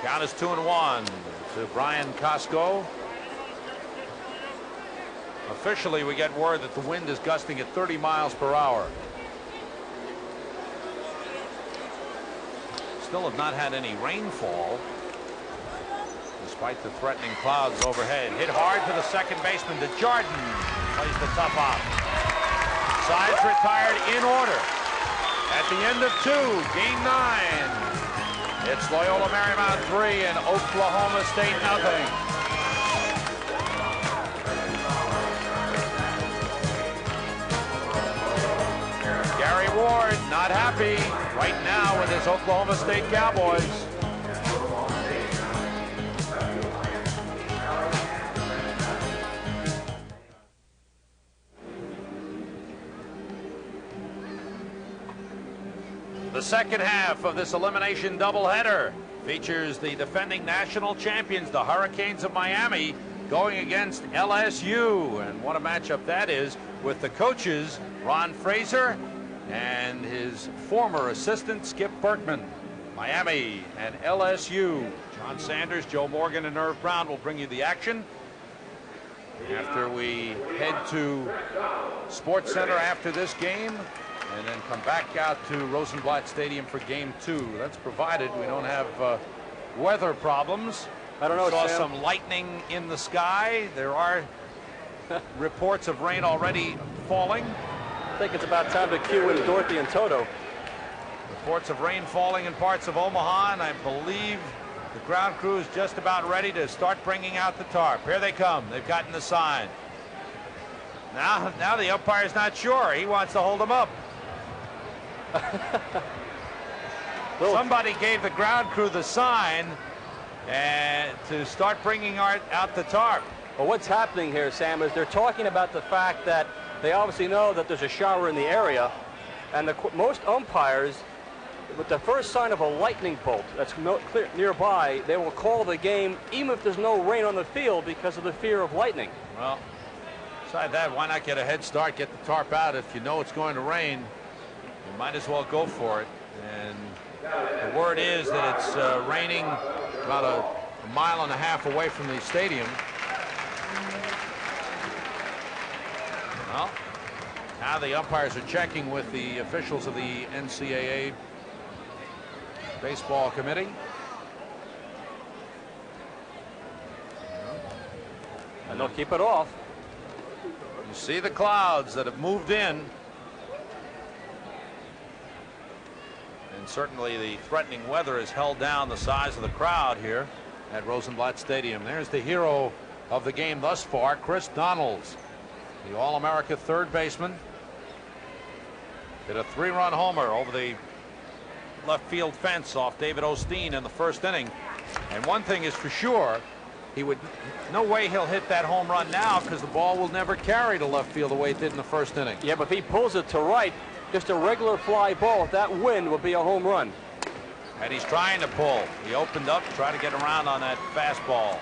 Count is 2-1 to Brian Costco. Officially, we get word that the wind is gusting at 30 miles per hour. Still have not had any rainfall, despite the threatening clouds overhead. Hit hard to the second baseman, to Jordan. Plays the tough out. Sides retired in order. At the end of 2, game 9. It's Loyola Marymount 3 and Oklahoma State 0. Gary Ward not happy right now with his Oklahoma State Cowboys. The second half of this elimination doubleheader features the defending national champions, the Hurricanes of Miami, going against LSU. And what a matchup that is with the coaches, Ron Fraser and his former assistant, Skip Berkman. Miami and LSU. John Sanders, Joe Morgan, and Irv Brown will bring you the action after we head to Sports Center after this game, and then come back out to Rosenblatt Stadium for game 2. That's provided we don't have weather problems. I don't know, Saw Sam. some lightning in the sky. There are reports of rain already falling. I think it's about time to cue in Dorothy and Toto. Reports of rain falling in parts of Omaha, and I believe the ground crew is just about ready to start bringing out the tarp. Here they come. They've gotten the sign. Now the umpire's not sure. He wants to hold them up. Somebody gave the ground crew the sign and to start bringing out the tarp. Well, what's happening here, Sam, is they're talking about the fact that they obviously know that there's a shower in the area, and most umpires with the first sign of a lightning bolt that's nearby, they will call the game even if there's no rain on the field because of the fear of lightning. Well, besides that, why not get a head start, get the tarp out? If you know it's going to rain, you might as well go for it. And the word is that it's raining about a mile and a half away from the stadium. Well, now the umpires are checking with the officials of the NCAA baseball committee. And they'll keep it off. You see the clouds that have moved in. And certainly the threatening weather has held down the size of the crowd here at Rosenblatt Stadium. There's the hero of the game thus far, Chris Donalds, the All-America third baseman. Hit a 3-run homer over the left field fence off David Osteen in the first inning. And one thing is for sure, no way he'll hit that home run now because the ball will never carry to left field the way it did in the first inning. Yeah, but if he pulls it to right, just a regular fly ball with that wind will be a home run. And he's trying to pull. He opened up, tried to get around on that fastball.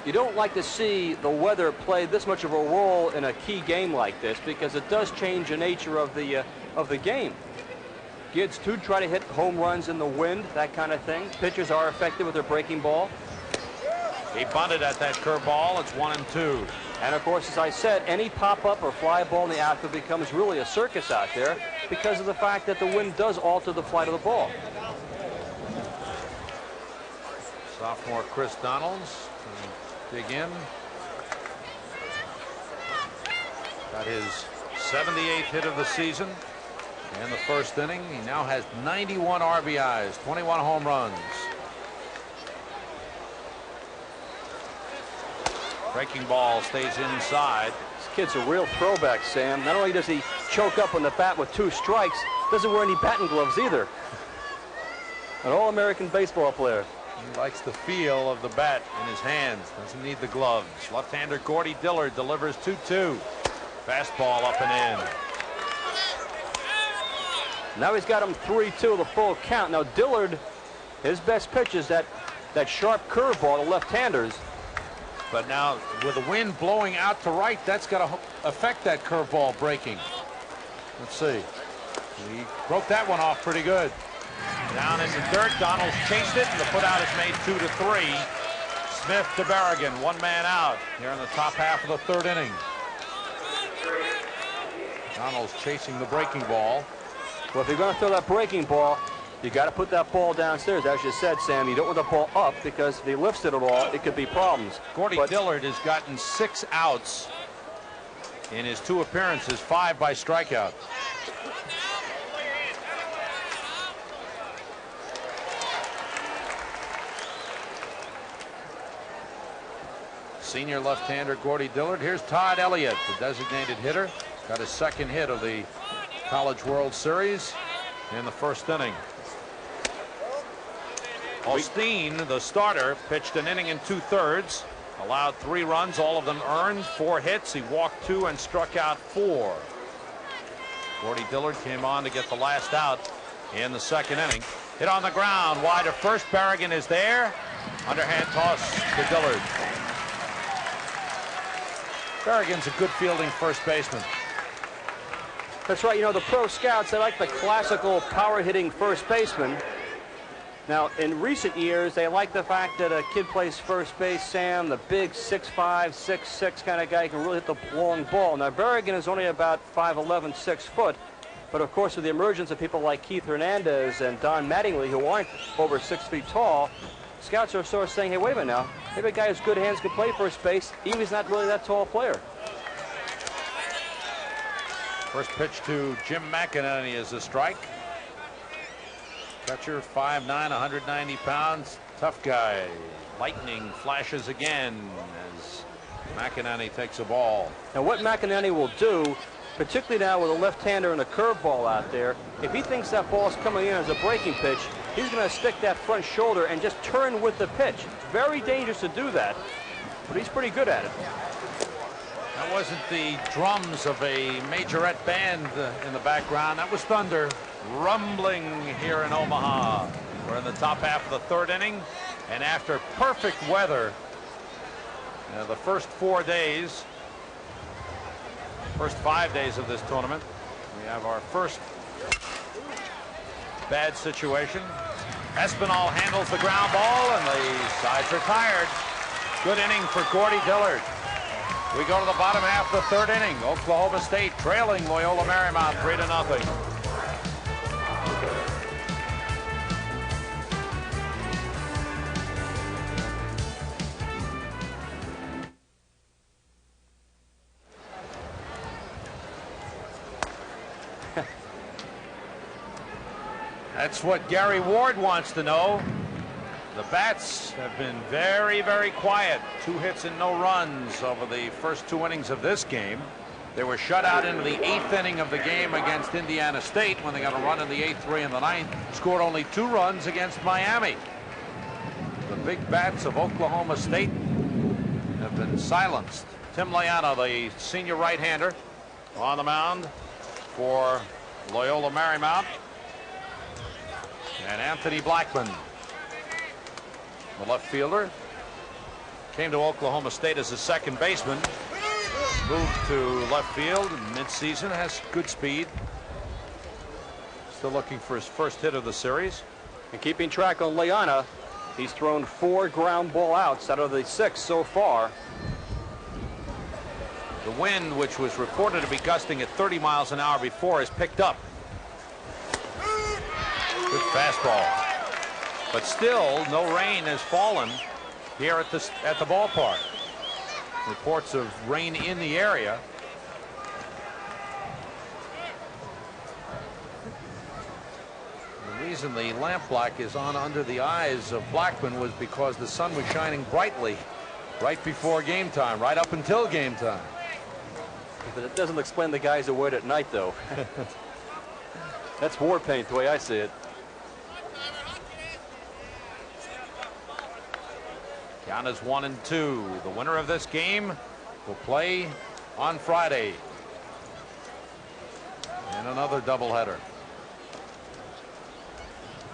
You don't like to see the weather play this much of a role in a key game like this because it does change the nature of the game. Kids too try to hit home runs in the wind, that kind of thing. Pitchers are effective with their breaking ball. He bunted at that curveball. It's 1-2. And of course, as I said, any pop-up or fly ball in the outfield becomes really a circus out there because of the fact that the wind does alter the flight of the ball. Sophomore Chris Donalds dig in. Got his 78th hit of the season in the first inning. He now has 91 RBIs, 21 home runs. Breaking ball stays inside. This kid's a real throwback, Sam. Not only does he choke up on the bat with 2 strikes, doesn't wear any batting gloves either. An All-American baseball player. He likes the feel of the bat in his hands. Doesn't need the gloves. Left-hander Gordy Dillard delivers 2-2. Fastball up and in. Now he's got him 3-2, the full count. Now Dillard, his best pitch is that sharp curveball to left-handers. But now with the wind blowing out to right, that's got to affect that curveball breaking. Let's see. He broke that one off pretty good. Down into dirt, Donalds chased it, and the put out is made 2-3. Smith to Berrigan, 1 man out here in the top half of the third inning. Donalds chasing the breaking ball. Well, if you're going to throw that breaking ball, you got to put that ball downstairs. As you said, Sam, you don't want the ball up because if he lifts it at all, it could be problems. Gordy Dillard has gotten 6 outs in his 2 appearances, 5 by strikeout. Senior left-hander Gordy Dillard. Here's Todd Elliott, the designated hitter. Got his 2nd hit of the College World Series in the first inning. Osteen, the starter, pitched an inning and 2/3, allowed 3 runs, all of them earned, 4 hits. He walked 2 and struck out 4. Gordy Dillard came on to get the last out in the 2nd inning. Hit on the ground, wide to first. Berrigan is there. Underhand toss to Dillard. Berrigan's a good fielding first baseman. That's right. You know, the pro scouts, they like the classical power-hitting first baseman. Now, in recent years, they like the fact that a kid plays first base, Sam, the big 6'5", 6'6" kind of guy can really hit the long ball. Now, Berrigan is only about 5'11", 6 foot. But, of course, with the emergence of people like Keith Hernandez and Don Mattingly, who aren't over 6 feet tall, scouts are sort of saying, hey, wait a minute now. Maybe a guy who's good hands can play first base, even if he's not really that tall player. First pitch to Jim McInerney is a strike. Catcher, 5'9", 190 pounds. Tough guy. Lightning flashes again as McInerney takes a ball. Now what McInerney will do, particularly now with a left-hander and a curveball out there, if he thinks that ball's coming in as a breaking pitch, he's going to stick that front shoulder and just turn with the pitch. It's very dangerous to do that, but he's pretty good at it. Now That wasn't the drums of a majorette band in the background. That was thunder rumbling here in Omaha. We're in the top half of the third inning, and after perfect weather, the first 4 days, first 5 days of this tournament, we have our first bad situation. Espinal handles the ground ball, and the side's retired. Good inning for Gordy Dillard. We go to the bottom half of the third inning. Oklahoma State trailing Loyola Marymount 3-0. That's what Gary Ward wants to know. The bats have been very, very quiet. 2 hits and no runs over the first 2 innings of this game. They were shut out into the 8th inning of the game against Indiana State when they got a run in the 8th, 3 in the 9th. Scored only 2 runs against Miami. The big bats of Oklahoma State have been silenced. Tim Loyola, the senior right-hander, on the mound for Loyola Marymount. And Anthony Blackman, the left fielder, came to Oklahoma State as a second baseman, moved to left field mid-season, has good speed. Still looking for his first hit of the series. And keeping track on Loyola, he's thrown 4 ground ball outs out of the 6 so far. The wind, which was reported to be gusting at 30 miles an hour before, is picked up. Good fastball. But still, no rain has fallen here at the ballpark. Reports of rain in the area. The reason the lampblack is on under the eyes of Blackman was because the sun was shining brightly right before game time, right up until game time. But it doesn't explain the guys who wait at night, though. That's war paint, the way I see it. Count is 1-2. The winner of this game will play on Friday in another doubleheader.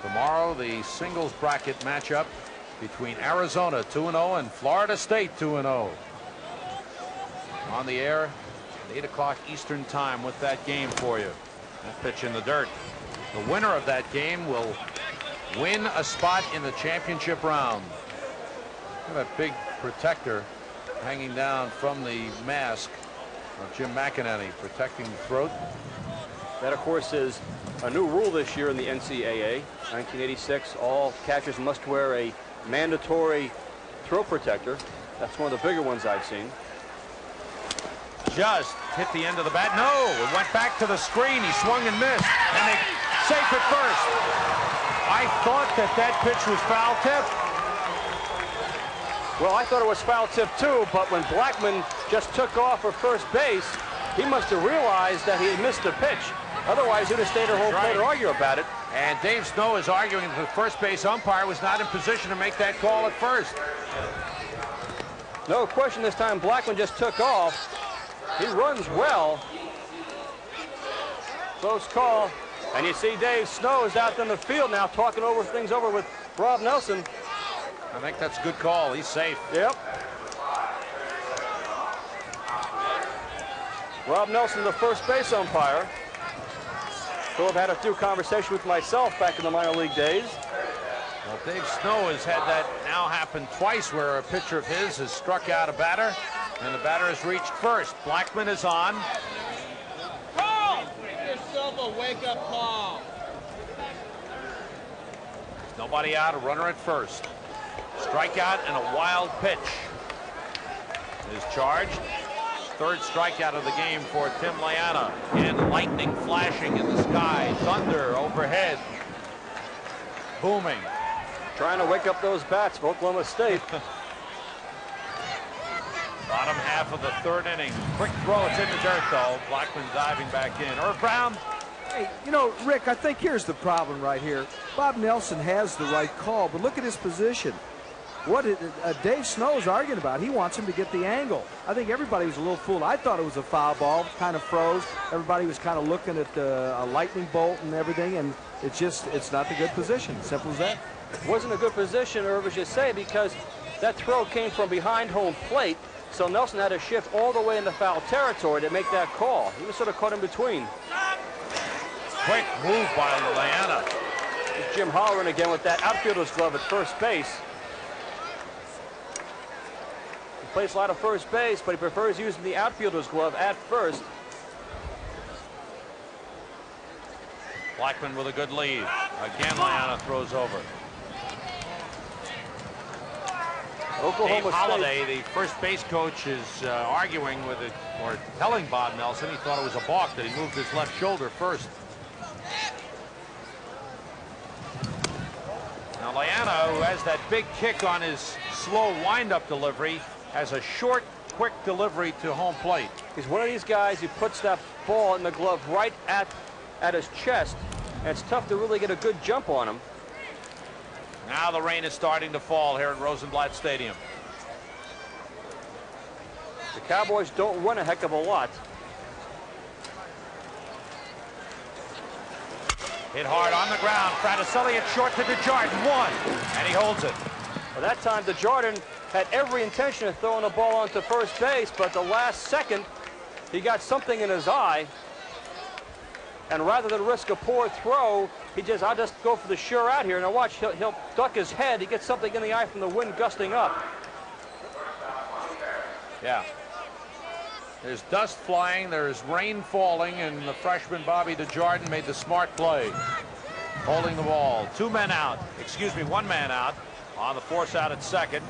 Tomorrow, the singles bracket matchup between Arizona 2-0 and Florida State 2-0. On the air at 8 o'clock Eastern time with that game for you. That pitch in the dirt. The winner of that game will win a spot in the championship round. Look at that big protector hanging down from the mask of Jim McInerney, protecting the throat. That, of course, is a new rule this year in the NCAA. 1986, all catchers must wear a mandatory throat protector. That's one of the bigger ones I've seen. Just hit the end of the bat. No, it went back to the screen. He swung and missed. And they safe at first. I thought that pitch was foul tip. Well, I thought it was foul tip too, but when Blackman just took off for first base, he must have realized that he had missed the pitch. Otherwise, he'd have stayed at home plate to argue about it. And Dave Snow is arguing that the first base umpire was not in position to make that call at first. No question this time, Blackman just took off. He runs well. Close call. And you see Dave Snow is out in the field now talking things over with Rob Nelson. I think that's a good call. He's safe. Yep. Rob Nelson, the first base umpire. So I've had a few conversations with myself back in the minor league days. Well, Dave Snow has had that now happen twice where a pitcher of his has struck out a batter and the batter has reached first. Blackman is on. Call! Give yourself a wake-up call. Nobody out, a runner at first. Strikeout and a wild pitch is charged. Third strikeout of the game for Tim Loyola. And lightning flashing in the sky. Thunder overhead. Booming. Trying to wake up those bats for Oklahoma State. Bottom half of the third inning. Quick throw. It's in the dirt, though. Blackman diving back in. Irv Brown. Hey, you know, Rick, I think here's the problem right here. Bob Nelson has the right call, but look at his position. what Dave Snow's arguing about. He wants him to get the angle. I think everybody was a little fooled. I thought it was a foul ball, kind of froze. Everybody was kind of looking at a lightning bolt and everything, and it's not the good position. Simple as that. Wasn't a good position, Irv, as you say, because that throw came from behind home plate, so Nelson had to shift all the way into foul territory to make that call. He was sort of caught in between. Quick move by Loyola. Jim Holleran again with that outfielder's glove at first base. He plays a lot of first base, but he prefers using the outfielder's glove at first. Blackman with a good lead. Again, Loyola throws over. Oklahoma Dave Holliday, State. the first base coach, is arguing with it, or telling Bob Nelson he thought it was a balk, that he moved his left shoulder first. Now Loyola, who has that big kick on his slow windup delivery, has a short, quick delivery to home plate. He's one of these guys who puts that ball in the glove right at his chest, and it's tough to really get a good jump on him. Now the rain is starting to fall here at Rosenblatt Stadium. The Cowboys don't run a heck of a lot. Hit hard on the ground. Fraticelli at short to DeJarden. One. And he holds it. Well, that time DeJarden had every intention of throwing the ball onto first base, but the last second he got something in his eye. And rather than risk a poor throw, I'll just go for the sure out here. Now watch, he'll duck his head. He gets something in the eye from the wind gusting up. Yeah. There's dust flying, there's rain falling, and the freshman Bobby DeJarden made the smart play. Holding the ball. One man out on the force out at second.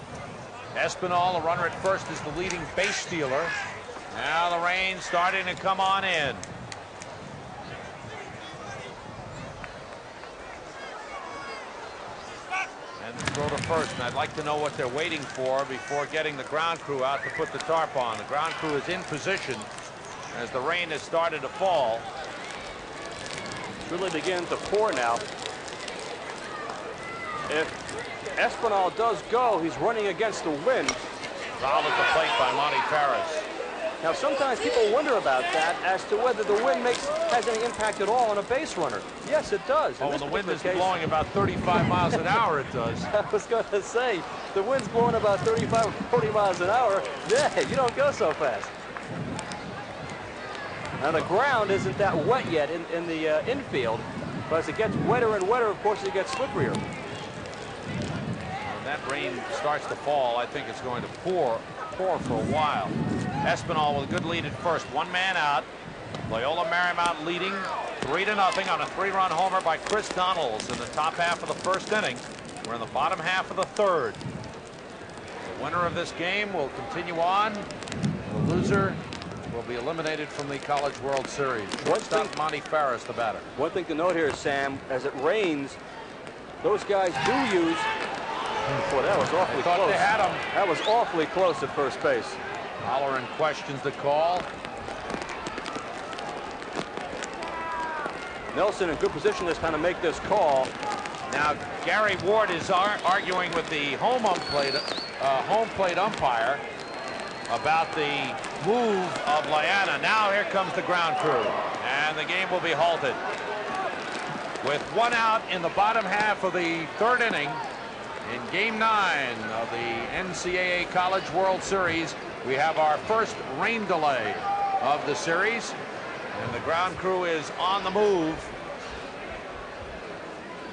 Espinal, the runner at first, is the leading base stealer. Now the rain starting to come on in. And throw to first, and I'd like to know what they're waiting for before getting the ground crew out to put the tarp on. The ground crew is in position as the rain has started to fall. It's really beginning to pour now. If Espinal does go, he's running against the wind. Fouled at the plate by Monty Ferris. Now, sometimes people wonder about that as to whether the wind has any impact at all on a base runner. Yes, it does. Oh, when the wind is blowing about 35 miles an hour, it does. I was going to say, the wind's blowing about 35 or 40 miles an hour. Yeah, you don't go so fast. Now, the ground isn't that wet yet in the infield, but as it gets wetter and wetter, of course, it gets slipperier. When that rain starts to fall, I think it's going to pour for a while. Espinal with a good lead at first. One man out. Loyola Marymount leading 3-0 on a 3-run homer by Chris Donalds in the top half of the first inning. We're in the bottom half of the third. The winner of this game will continue on. The loser will be eliminated from the College World Series. Shortstop Monty Ferris, the batter. One thing to note here, Sam, as it rains, those guys do use. Boy, that was awfully close. They had him. That was awfully close at first base. Holleran questions the call. Nelson in good position to kind of make this call. Now Gary Ward is arguing with the home plate umpire about the move of Loyola. Now here comes the ground crew, and the game will be halted. With one out in the bottom half of the third inning in Game 9 of the NCAA College World Series, we have our first rain delay of the series, and the ground crew is on the move,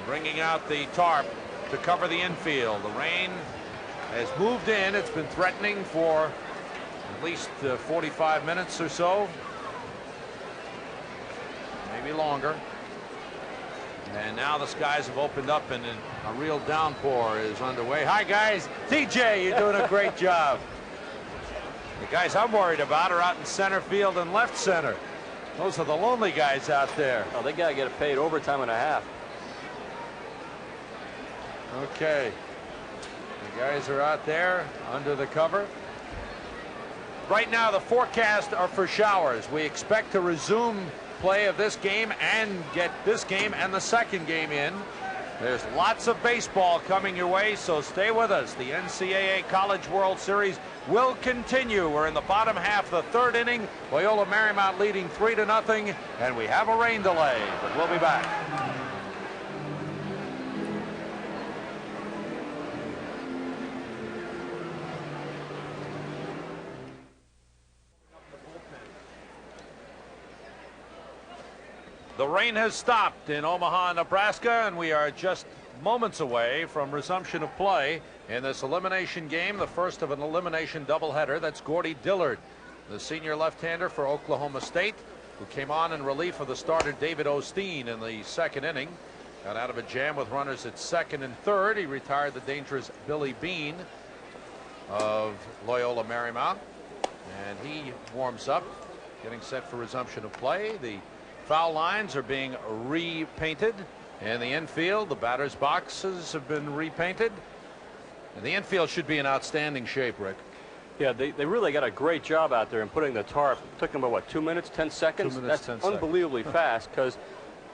bringing out the tarp to cover the infield. The rain has moved in. It's been threatening for at least 45 minutes or so, maybe longer. And now the skies have opened up and a real downpour is underway. Hi, guys. TJ, you're doing a great job. The guys I'm worried about are out in center field and left center. Those are the lonely guys out there. Oh, they got to get paid overtime and a half. Okay. The guys are out there under the cover. Right now, the forecasts are for showers. We expect to resume play of this game and get this game and the second game in There's lots of baseball coming your way, so stay with us. The NCAA College World Series will continue. We're in the bottom half of the third inning. Loyola Marymount leading 3-0, and we have a rain delay, but we'll be back. The rain has stopped in Omaha, Nebraska, and we are just moments away from resumption of play in this elimination game, the first of an elimination doubleheader. That's Gordy Dillard, the senior left-hander for Oklahoma State, who came on in relief of the starter David Osteen in the second inning. Got out of a jam with runners at second and third. He retired the dangerous Billy Bean of Loyola Marymount, and he warms up, getting set for resumption of play. The foul lines are being repainted in the infield. The batter's boxes have been repainted, and the infield should be in outstanding shape, Rick. Yeah, they really got a great job out there in putting the tarp. It took them about, what, 2 minutes, 10 seconds? 2 minutes, That's 10 unbelievably fast, because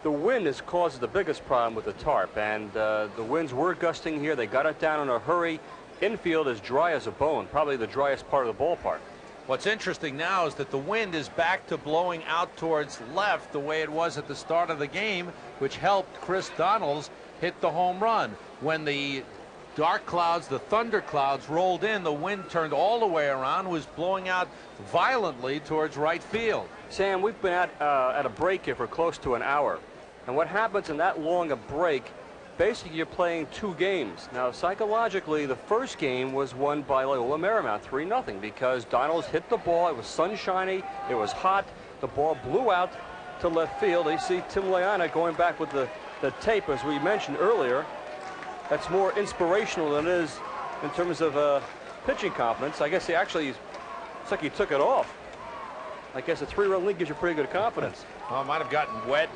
the wind has caused the biggest problem with the tarp, and the winds were gusting here. They got it down in a hurry. Infield is dry as a bone, probably the driest part of the ballpark. What's interesting now is that the wind is back to blowing out towards left the way it was at the start of the game, which helped Chris Donalds hit the home run. When the dark clouds, the thunder clouds, rolled in, the wind turned all the way around, was blowing out violently towards right field. Sam, we've been at a break here for close to an hour, and what happens in that long a break, basically you're playing 2 games. Now, psychologically, the first game was won by Loyola Marymount 3-0 because Donalds hit the ball. It was sunshiny. It was hot. The ball blew out to left field. You see Tim Leona going back with the tape, as we mentioned earlier. That's more inspirational than it is in terms of pitching confidence. I guess he actually, it's like he took it off. I guess a 3-run lead gives you pretty good confidence. Well, might have gotten wet.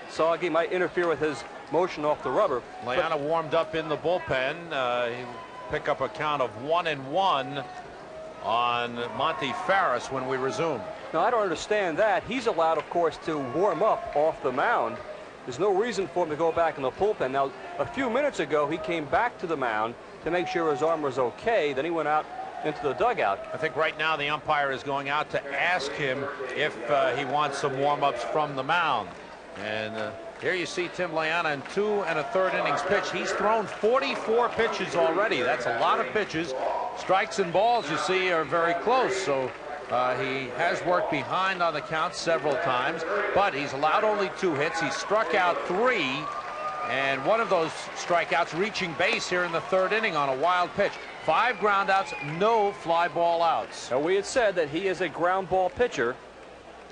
Soggy might interfere with his motion off the rubber. Leona warmed up in the bullpen. He picked up a count of 1-1 on Monty Ferris when we resume. Now, I don't understand that. He's allowed, of course, to warm up off the mound. There's no reason for him to go back in the bullpen. Now, a few minutes ago, he came back to the mound to make sure his arm was okay. Then he went out into the dugout. I think right now the umpire is going out to ask him if he wants some warm-ups from the mound. And here you see Tim Leona in 2 1/3 innings pitch. He's thrown 44 pitches already. That's a lot of pitches. Strikes and balls, you see, are very close. So he has worked behind on the count several times, but he's allowed only 2 hits. He struck out 3, and one of those strikeouts reaching base here in the 3rd inning on a wild pitch. 5 groundouts, no fly ball outs. Now, we had said that he is a ground ball pitcher.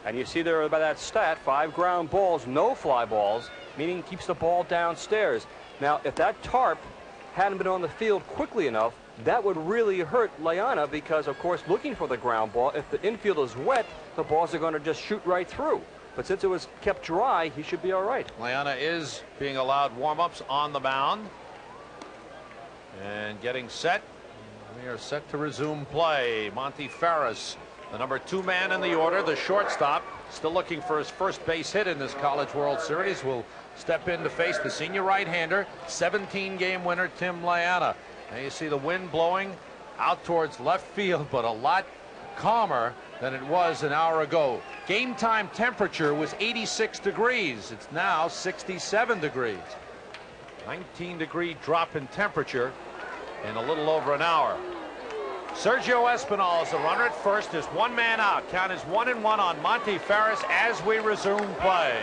And you see there by that stat, 5 ground balls, no fly balls, meaning he keeps the ball downstairs. Now, if that tarp hadn't been on the field quickly enough, that would really hurt Leona because, of course, looking for the ground ball, if the infield is wet, the balls are going to just shoot right through. But since it was kept dry, he should be all right. Leona is being allowed warm-ups on the mound. And getting set. We are set to resume play. Monty Ferris, the number 2 man in the order, the shortstop, still looking for his first base hit in this College World Series, will step in to face the senior right-hander, 17-game winner Tim Leona. Now you see the wind blowing out towards left field, but a lot calmer than it was an hour ago. Game time temperature was 86 degrees. It's now 67 degrees. 19-degree drop in temperature in a little over an hour. Sergio Espinal is the runner at first. There's 1 man out. Count is 1-1 on Monty Ferris as we resume play.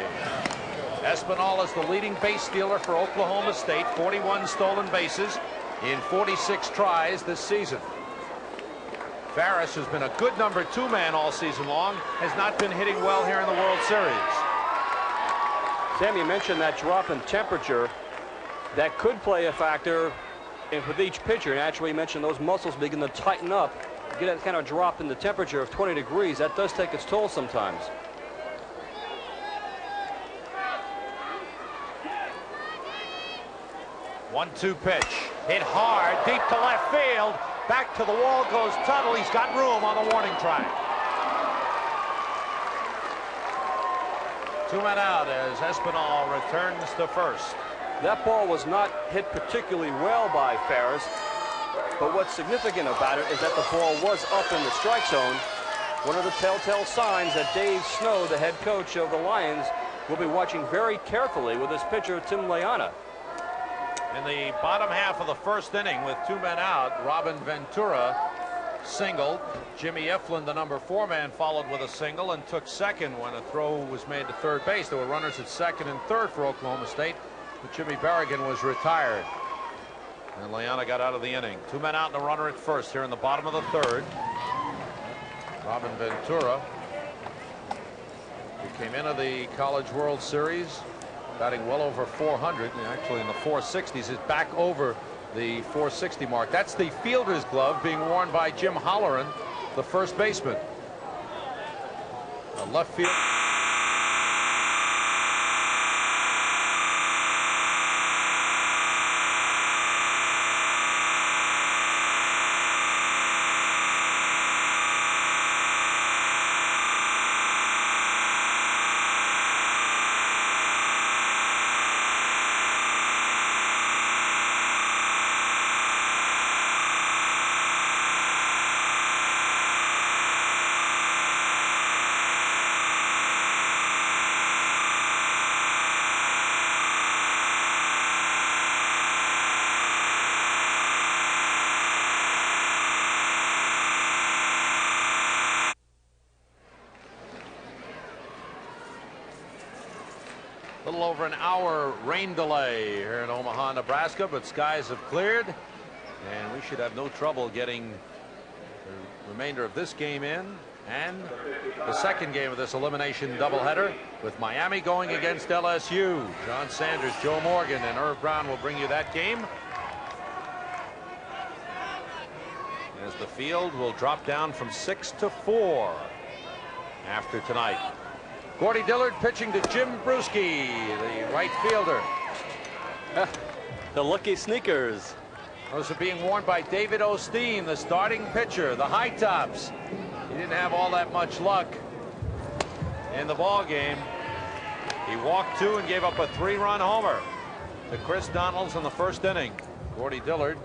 Espinal is the leading base stealer for Oklahoma State. 41 stolen bases in 46 tries this season. Ferris, who's been a good number 2 man all season long, has not been hitting well here in the World Series. Sam, you mentioned that drop in temperature. That could play a factor with each pitcher. Naturally, you mentioned those muscles begin to tighten up. You get that kind of drop in the temperature of 20 degrees. That does take its toll sometimes. One-two pitch. Hit hard, deep to left field. Back to the wall goes Tuttle. He's got room on the warning track. 2 men out as Espinal returns to first. That ball was not hit particularly well by Ferris, but what's significant about it is that the ball was up in the strike zone. One of the telltale signs that Dave Snow, the head coach of the Lions, will be watching very carefully with his pitcher, Tim Loyola. In the bottom half of the first inning with 2 men out, Robin Ventura singled. Jimmy Eflin, the number 4 man, followed with a single and took second when a throw was made to third base. There were runners at second and third for Oklahoma State, but Jimmy Berrigan was retired. And Loyola got out of the inning. 2 men out and a runner at first here in the bottom of the third. Robin Ventura, who came into the College World Series batting well over 400, actually in the 460s, is back over the 460 mark. That's the fielder's glove being worn by Jim Holloran, the first baseman. A left field. Little over an hour rain delay here in Omaha, Nebraska, but skies have cleared and we should have no trouble getting the remainder of this game in and the second game of this elimination doubleheader with Miami going against LSU. John Sanders, Joe Morgan, and Irv Brown will bring you that game as the field will drop down from 6 to 4 after tonight. Gordy Dillard pitching to Jim Bruschi, the right fielder. The lucky sneakers. Those are being worn by David Osteen, the starting pitcher, the high tops. He didn't have all that much luck in the ball game. He walked 2 and gave up a 3-run homer to Chris Donalds in the first inning. Gordy Dillard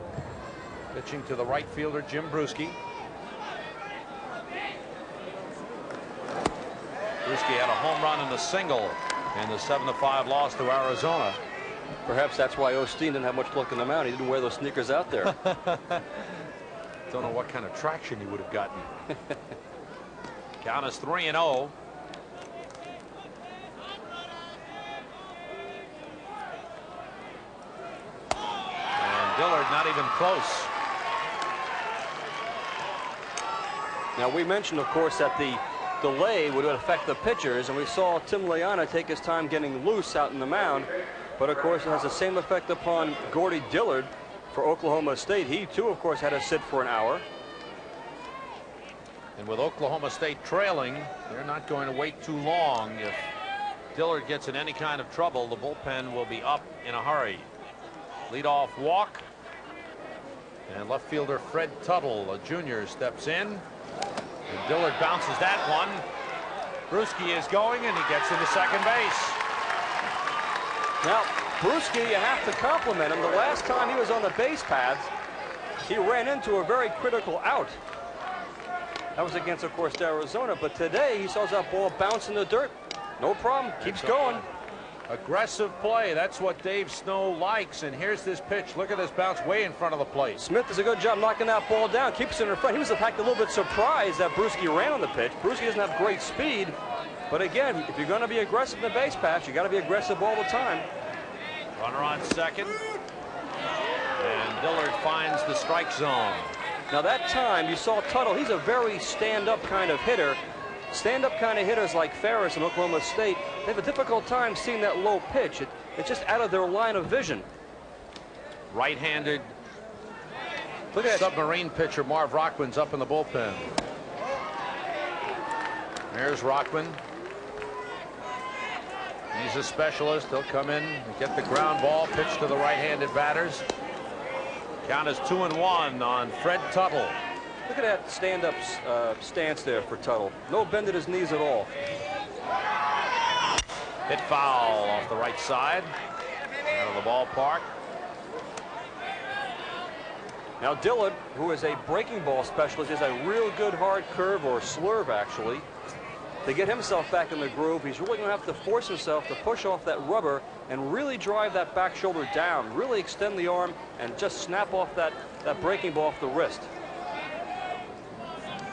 pitching to the right fielder, Jim Bruschi. Bruschi had a home run and a single in the 7-5 loss to Arizona. Perhaps that's why Osteen didn't have much luck in the mound. He didn't wear those sneakers out there. Don't know what kind of traction he would have gotten. Count is 3-0. And Dillard not even close. Now we mentioned, of course, that the delay would affect the pitchers, and we saw Tim Loyola take his time getting loose out in the mound, but of course it has the same effect upon Gordy Dillard for Oklahoma State. He too, of course, had to sit for an hour. And with Oklahoma State trailing, they're not going to wait too long. If Dillard gets in any kind of trouble, the bullpen will be up in a hurry. Leadoff walk, and left fielder Fred Tuttle, a junior, steps in. And Dillard bounces that one. Bruschi is going, and he gets into second base. Now, Bruschi, you have to compliment him. The last time he was on the base paths, he ran into a very critical out. That was against, of course, Arizona. But today, he saw that ball bounce in the dirt. No problem. Keeps going. Aggressive play. That's what Dave Snow likes. And here's this pitch. Look at this bounce way in front of the plate. Smith does a good job knocking that ball down. Keeps it in front. He was, in fact, a little bit surprised that Bruschi ran on the pitch. Bruschi doesn't have great speed. But again, if you're going to be aggressive in the base pass, you got to be aggressive all the time. Runner on second. And Dillard finds the strike zone. Now that time you saw Tuttle. He's a very stand-up kind of hitter. Stand-up kind of hitters like Ferris and Oklahoma State, they have a difficult time seeing that low pitch. It's just out of their line of vision. Right-handed Look at submarine pitcher Marv Rockman's up in the bullpen. There's Rockman. He's a specialist. He'll come in and get the ground ball, pitch to the right-handed batters. Count is 2-1 on Fred Tuttle. Look at that stand-up stance there for Tuttle. No bend at his knees at all. Hit foul off the right side. Out of the ballpark. Now Dillard, who is a breaking ball specialist, is a real good hard curve, or slurve actually. To get himself back in the groove, he's really going to have to force himself to push off that rubber and really drive that back shoulder down, really extend the arm and just snap off that breaking ball off the wrist.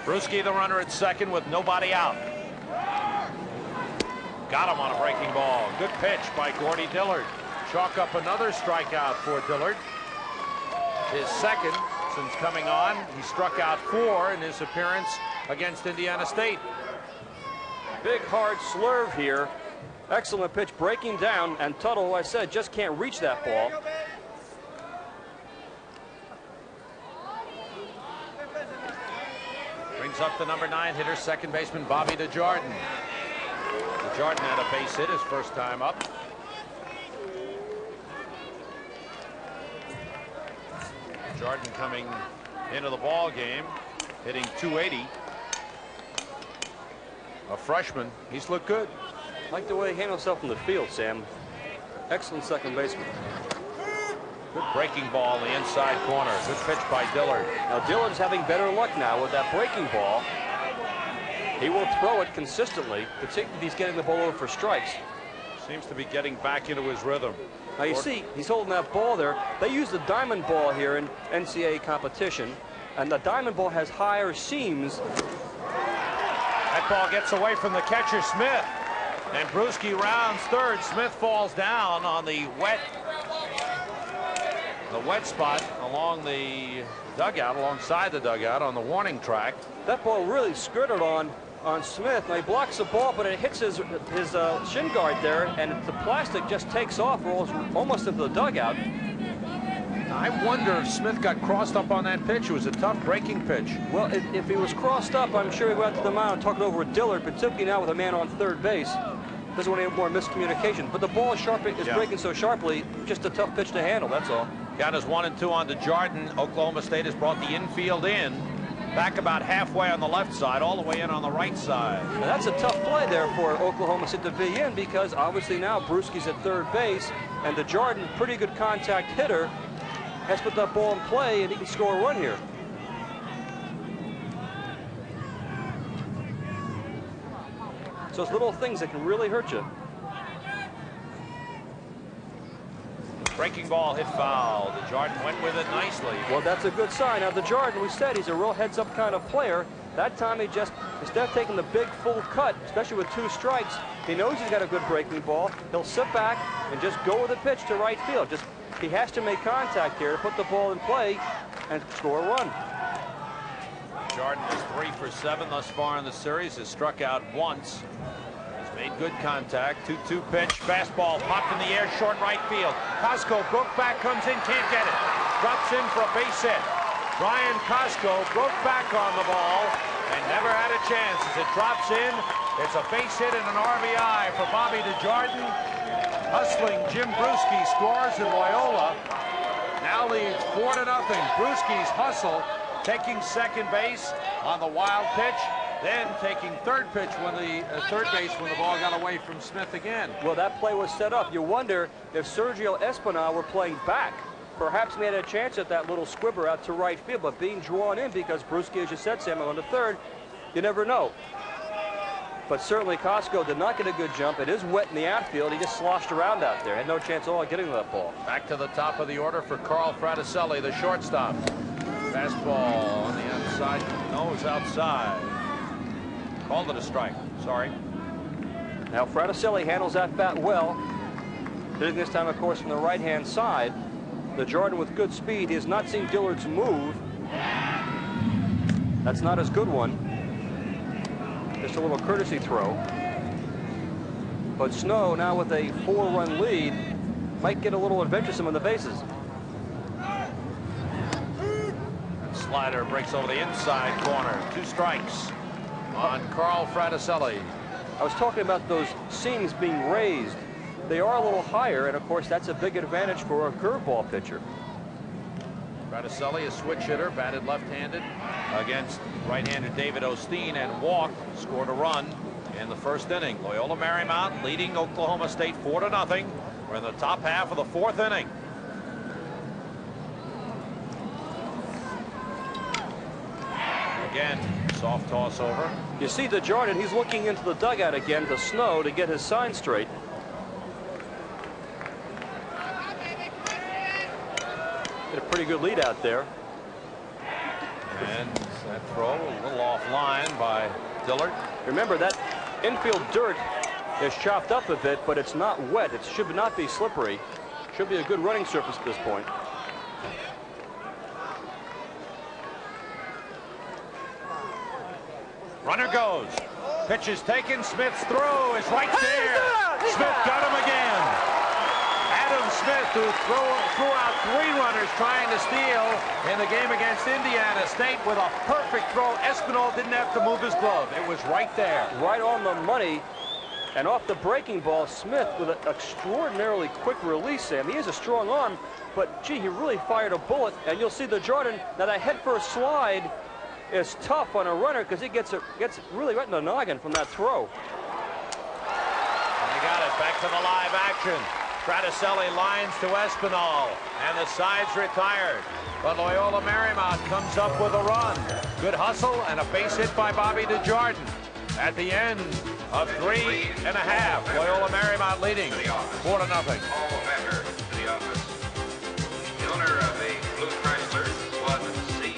Bruschi, the runner at second with nobody out. Got him on a breaking ball. Good pitch by Gordy Dillard. Chalk up another strikeout for Dillard. His second since coming on. He struck out 4 in his appearance against Indiana State. Big hard slurve here. Excellent pitch, breaking down, and Tuttle, who I said, just can't reach that ball. Brings up the number 9 hitter, second baseman Bobby DeJarden. DeJarden had a base hit his first time up. DeJarden coming into the ball game, hitting .280. A freshman. He's looked good. Like the way he handles himself in the field, Sam. Excellent second baseman. Good breaking ball in the inside corner. Good pitch by Dillard. Now Dillard's having better luck now with that breaking ball. He will throw it consistently, particularly if he's getting the ball over for strikes. Seems to be getting back into his rhythm. Now you see, he's holding that ball there. They use the diamond ball here in NCAA competition, and the diamond ball has higher seams. That ball gets away from the catcher, Smith. And Bruschi rounds third. Smith falls down on the wet spot along the dugout, alongside the dugout on the warning track. That ball really skirted on Smith. Now he blocks the ball, but it hits his shin guard there, and the plastic just takes off, rolls almost into the dugout. I wonder if Smith got crossed up on that pitch. It was a tough breaking pitch. Well, if he was crossed up, I'm sure he went to the mound and talked it over with Dillard, particularly now with a man on third base. Doesn't want any more miscommunication. But the ball is breaking so sharply, just a tough pitch to handle, that's all. Count is 1-2 on DeJarden. Oklahoma State has brought the infield in. Back about halfway on the left side, all the way in on the right side. Now that's a tough play there for Oklahoma State to be in, because obviously now Bruschi's at third base, and DeJarden, pretty good contact hitter, has to put that ball in play, and he can score a run here. So it's little things that can really hurt you. Breaking ball hit foul. DeJarden went with it nicely. Well, that's a good sign. Now, DeJarden, we said he's a real heads-up kind of player. That time he just, instead of taking the big full cut, especially with 2 strikes, he knows he's got a good breaking ball. He'll sit back and just go with the pitch to right field. He has to make contact here to put the ball in play and score a run. Jordan is 3 for 7 thus far in the series. Has struck out once. He's made good contact. 2-2 pitch. Fastball popped in the air, short right field. Costco broke back, comes in, can't get it. Drops in for a base hit. Brian Costco broke back on the ball and never had a chance as it drops in. It's a base hit and an RBI for Bobby DeJarden. Hustling Jim Bruschi scores, and Loyola now leads 4-0. Bruschi's hustle, taking second base on the wild pitch, then taking third base when the ball got away from Smith again. Well, that play was set up. You wonder if Sergio Espinal were playing back. Perhaps he had a chance at that little squibber out to right field, but being drawn in because Bruschi, as you said, Samuel, on the third, you never know. But certainly Costco did not get a good jump. It is wet in the outfield. He just sloshed around out there. Had no chance at all of getting to that ball. Back to the top of the order for Carl Fraticelli, the shortstop. Fastball on the outside. No, it's outside. Called it a strike. Sorry. Now Fraticelli handles that bat well. Hitting this time, of course, from the right-hand side. DeJarden with good speed. He has not seen Dillard's move. That's not his good one. Just a little courtesy throw. But Snow, now with a 4-run lead, might get a little adventuresome in the bases. Slider breaks over the inside corner. 2 strikes on Carl Fraticelli. I was talking about those seams being raised. They are a little higher, and of course that's a big advantage for a curveball pitcher. Fraticelli, a switch hitter, batted left-handed against right-hander David Osteen, and walked, scored a run in the first inning. Loyola Marymount leading Oklahoma State 4-0. We're in the top half of the fourth inning. Again, soft toss over. You see DeJarden, he's looking into the dugout again to Snow to get his sign straight. Get a pretty good lead out there. And that throw a little offline by Dillard. Remember, that infield dirt is chopped up a bit, but it's not wet. It should not be slippery. Should be a good running surface at this point. Runner goes. Pitch is taken. Smith's throw is right there. Smith got him again. Adam Smith, who threw out 3 runners trying to steal in the game against Indiana State with a perfect throw. Espinal didn't have to move his glove. It was right there. Right on the money. And off the breaking ball, Smith with an extraordinarily quick release, Sam. He has a strong arm, but gee, he really fired a bullet. And you'll see DeJarden, now that head first slide is tough on a runner because he gets really right in the noggin from that throw. And they got it back to the live action. Fraticelli lines to Espinal, and the side's retired. But Loyola Marymount comes up with a run. Good hustle and a base hit by Bobby DeJarden. At the end of 3.5, Loyola Marymount leading 4-0. The owner of the Blue Chrysler Squad C.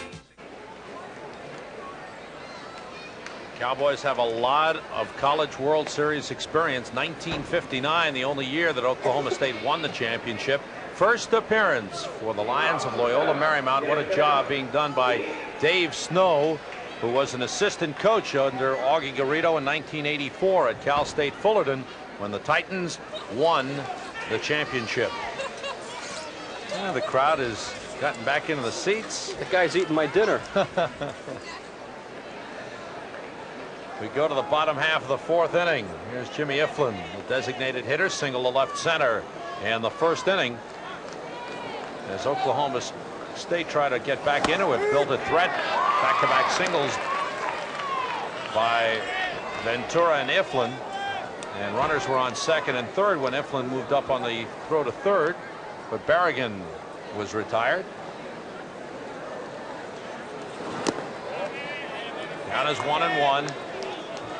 Cowboys have a lot of College World Series experience. 1959, the only year that Oklahoma State won the championship. First appearance for the Lions of Loyola Marymount. What a job being done by Dave Snow, who was an assistant coach under Augie Garrido in 1984 at Cal State Fullerton when the Titans won the championship. The crowd has gotten back into the seats. The guy's eating my dinner. We go to the bottom half of the fourth inning. Here's Jimmy Iflin, the designated hitter, single to left center. And the first inning, as Oklahoma State tried to get back into it, built a threat. Back-to-back singles by Ventura and Iflin. And runners were on second and third when Iflin moved up on the throw to third. But Berrigan was retired. Count is 1-1.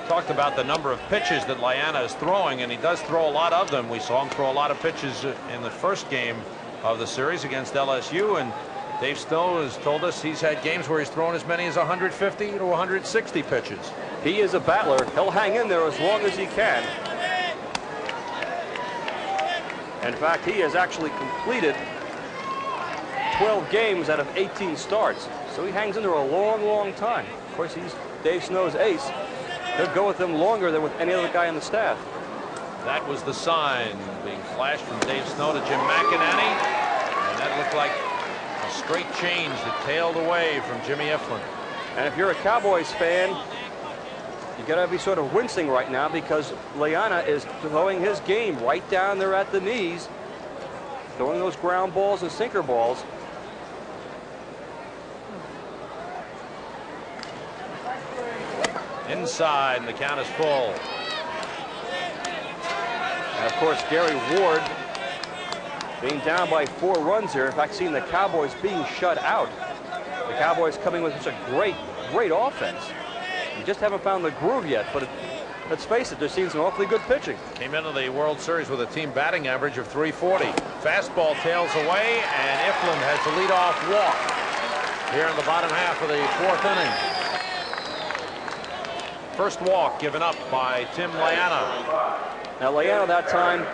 Talked about the number of pitches that Laiana is throwing, and he does throw a lot of them. We saw him throw a lot of pitches in the first game of the series against LSU, and Dave Snow has told us he's had games where he's thrown as many as 150 to 160 pitches. He is a battler. He'll hang in there as long as he can. In fact, he has actually completed 12 games out of 18 starts. So he hangs in there a long, long time. Of course, he's Dave Snow's ace. He'll go with him longer than with any other guy on the staff. That was the sign being flashed from Dave Snow to Jim McInerney. And that looked like a straight change that tailed away from Jimmy Iflin. And if you're a Cowboys fan, you got to be sort of wincing right now because Laiana is throwing his game right down there at the knees, throwing those ground balls and sinker balls. Inside, and the count is full. And of course, Gary Ward being down by 4 runs here. In fact, seeing the Cowboys being shut out. The Cowboys coming with such a great offense. You just haven't found the groove yet, but let's face it, they're seeing some awfully good pitching. Came into the World Series with a team batting average of .340. Fastball tails away, and Iflin has the leadoff walk here in the bottom half of the fourth inning. First walk given up by Tim Laiana. Now Laiana that time,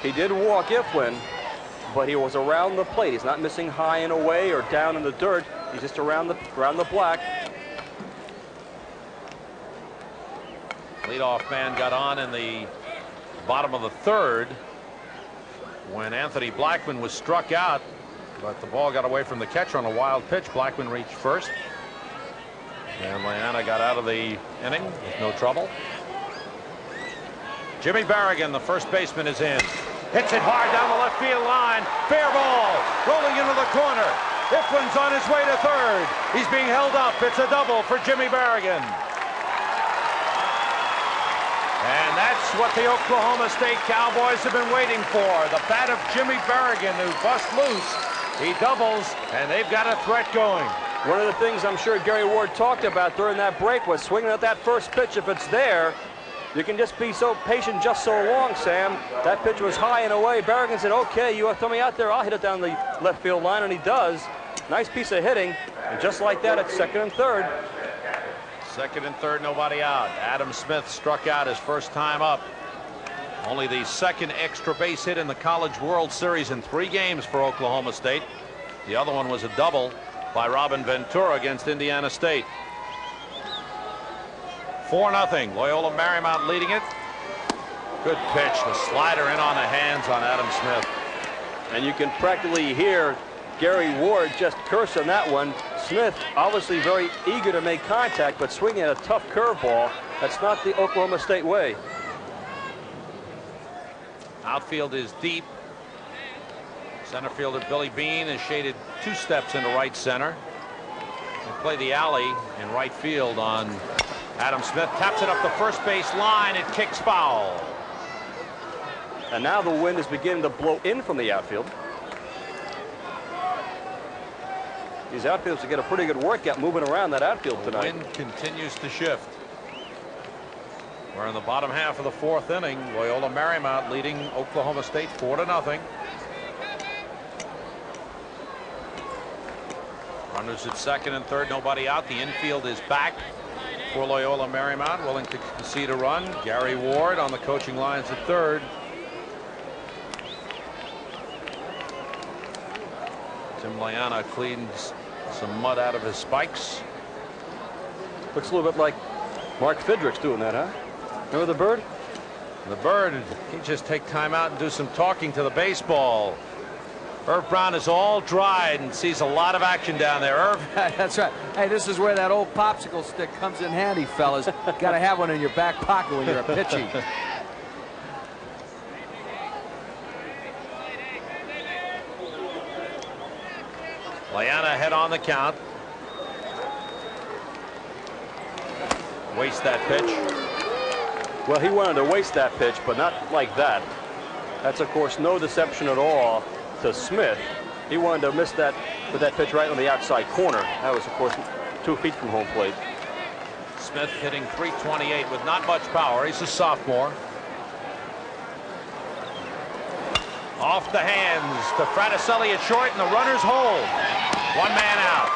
he did walk Iflin, but he was around the plate. He's not missing high and away or down in the dirt. He's just around the black. Leadoff man got on in the bottom of the third when Anthony Blackman was struck out, but the ball got away from the catcher on a wild pitch. Blackman reached first, and Laiana got out of the inning with no trouble. Jimmy Berrigan, the first baseman, is in. Hits it hard down the left field line. Fair ball, rolling into the corner. Iflin's on his way to third. He's being held up. It's a double for Jimmy Berrigan. And that's what the Oklahoma State Cowboys have been waiting for. The bat of Jimmy Berrigan, who busts loose. He doubles, and they've got a threat going. One of the things I'm sure Gary Ward talked about during that break was swinging at that first pitch. If it's there, you can just be so patient just so long, Sam. That pitch was high and away. Berrigan said, okay, you throw me out there, I'll hit it down the left field line, and he does. Nice piece of hitting, and just like that, it's second and third. Second and third, nobody out. Adam Smith struck out his first time up. Only the second extra base hit in the College World Series in 3 games for Oklahoma State. The other one was a double by Robin Ventura against Indiana State. 4-0. Loyola Marymount leading it. Good pitch. The slider in on the hands on Adam Smith. And you can practically hear Gary Ward just curse on that one. Smith obviously very eager to make contact, but swinging at a tough curveball. That's not the Oklahoma State way. Outfield is deep. Center fielder Billy Bean is shaded 2 steps into right center. They play the alley in right field on Adam Smith. Taps it up the first base line. It kicks foul. And now the wind is beginning to blow in from the outfield. These outfielders will get a pretty good workout moving around that outfield tonight. The wind continues to shift. We're in the bottom half of the 4th inning. Loyola Marymount leading Oklahoma State 4-0. Runners at second and third, nobody out. The infield is back for Loyola Marymount, willing to concede a run. Gary Ward on the coaching lines at third. Tim Layana cleans some mud out of his spikes. Looks a little bit like Mark Fidrick's doing that, huh? Remember the Bird? The Bird, he just take time out and do some talking to the baseball. Irv Brown is all dried and sees a lot of action down there. Irv? That's right. Hey, this is where that old popsicle stick comes in handy, fellas. Got to have one in your back pocket when you're a pitching. Layana head on the count. Waste that pitch. Well, he wanted to waste that pitch, but not like that. That's, of course, no deception at all to Smith. He wanted to miss that with that pitch right on the outside corner. That was, of course, 2 feet from home plate. Smith hitting .328 with not much power. He's a sophomore. Off the hands to Fraticelli at short, and the runners hold. 1 man out.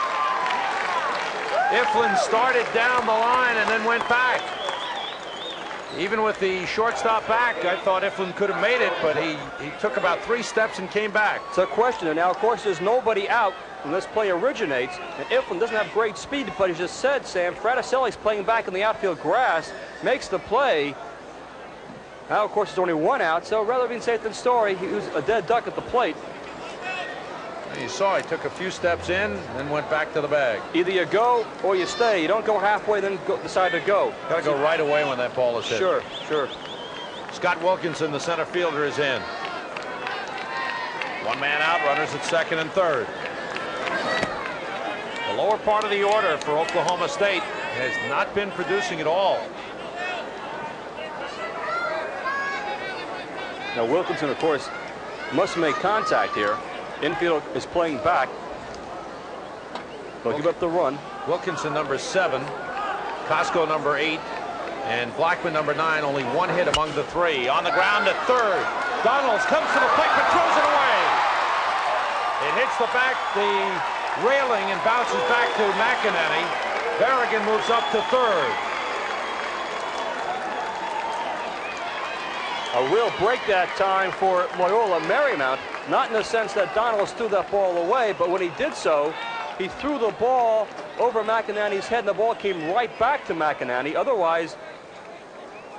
Iflin started down the line and then went back. Even with the shortstop back, I thought Iflin could have made it, but he took about 3 steps and came back. It's a question, and now, of course, there's nobody out when this play originates, and Iflin doesn't have great speed, but he just said, Sam, Fraticelli's playing back in the outfield grass, makes the play. Now, of course, there's only 1 out, so rather being safe than sorry, he was a dead duck at the plate. You saw he took a few steps in, then went back to the bag. Either you go or you stay. You don't go halfway, then decide to go. Got to go right away when that ball is hit. Sure, sure. Scott Wilkinson, the center fielder, is in. 1 man out, runners at second and third. The lower part of the order for Oklahoma State has not been producing at all. Now, Wilkinson, of course, must make contact here. Infield is playing back. They'll give up the run. Wilkinson, number 7. Costco, number 8. And Blackman, number 9. Only 1 hit among the 3. On the ground at third. Donalds comes to the plate but throws it away. It hits the railing and bounces back to McInerney. Berrigan moves up to third. A real break that time for Loyola Marymount. Not in the sense that Donalds threw that ball away, but when he did so, he threw the ball over McInerney's head, and the ball came right back to McInerney. Otherwise,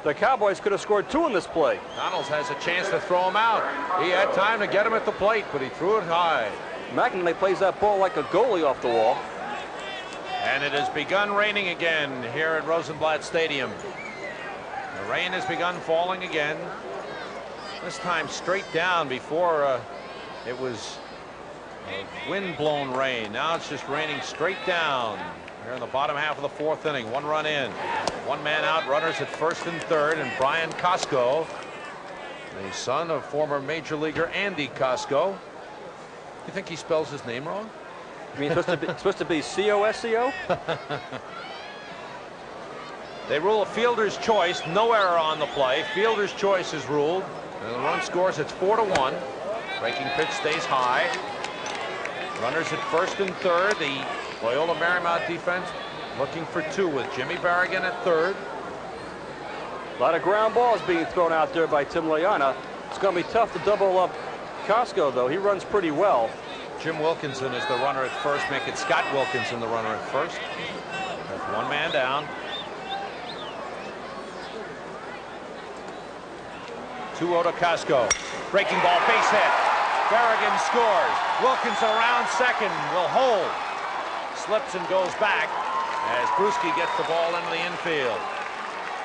the Cowboys could have scored 2 in this play. Donalds has a chance to throw him out. He had time to get him at the plate, but he threw it high. McInerney plays that ball like a goalie off the wall. And it has begun raining again here at Rosenblatt Stadium. The rain has begun falling again. This time straight down. Before it was wind-blown rain. Now it's just raining straight down. Here in the bottom half of the 4th inning. 1 run in. One man out, runners at first and third, and Brian Costco, the son of former major leaguer Andy Costco. You think he spells his name wrong? I mean, it's supposed to be C-O-S-C-O? They rule a fielder's choice. No error on the play. Fielder's choice is ruled. And the run scores. It's 4-1. Breaking pitch stays high. Runners at first and third. The Loyola Marymount defense looking for two with Jimmy Barrigan at third. A lot of ground balls being thrown out there by Tim Loyola. It's going to be tough to double up Costco, though. He runs pretty well. Jim Wilkinson is the runner at first. Make it Scott Wilkinson the runner at first. There's one man down. 2-0 to Costco. Breaking ball, base hit. Barrigan scores. Wilkinson around second, will hold. Slips and goes back as Bruschi gets the ball into the infield.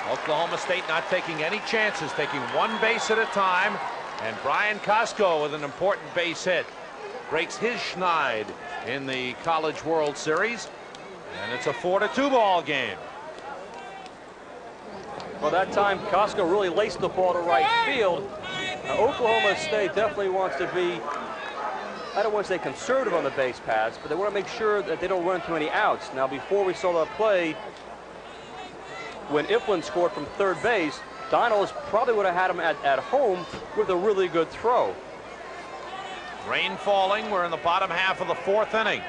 Oklahoma State not taking any chances, taking one base at a time. And Brian Costco with an important base hit. Breaks his schneid in the College World Series. And it's a 4-2 ball game. Well, that time Costco really laced the ball to right field. Now, Oklahoma State definitely wants to be, I don't want to say conservative on the base paths, but they want to make sure that they don't run too many outs. Now, before we saw that play, when Iflin scored from third base, Donalds probably would have had him at home with a really good throw. Rain falling. We're in the bottom half of the fourth inning.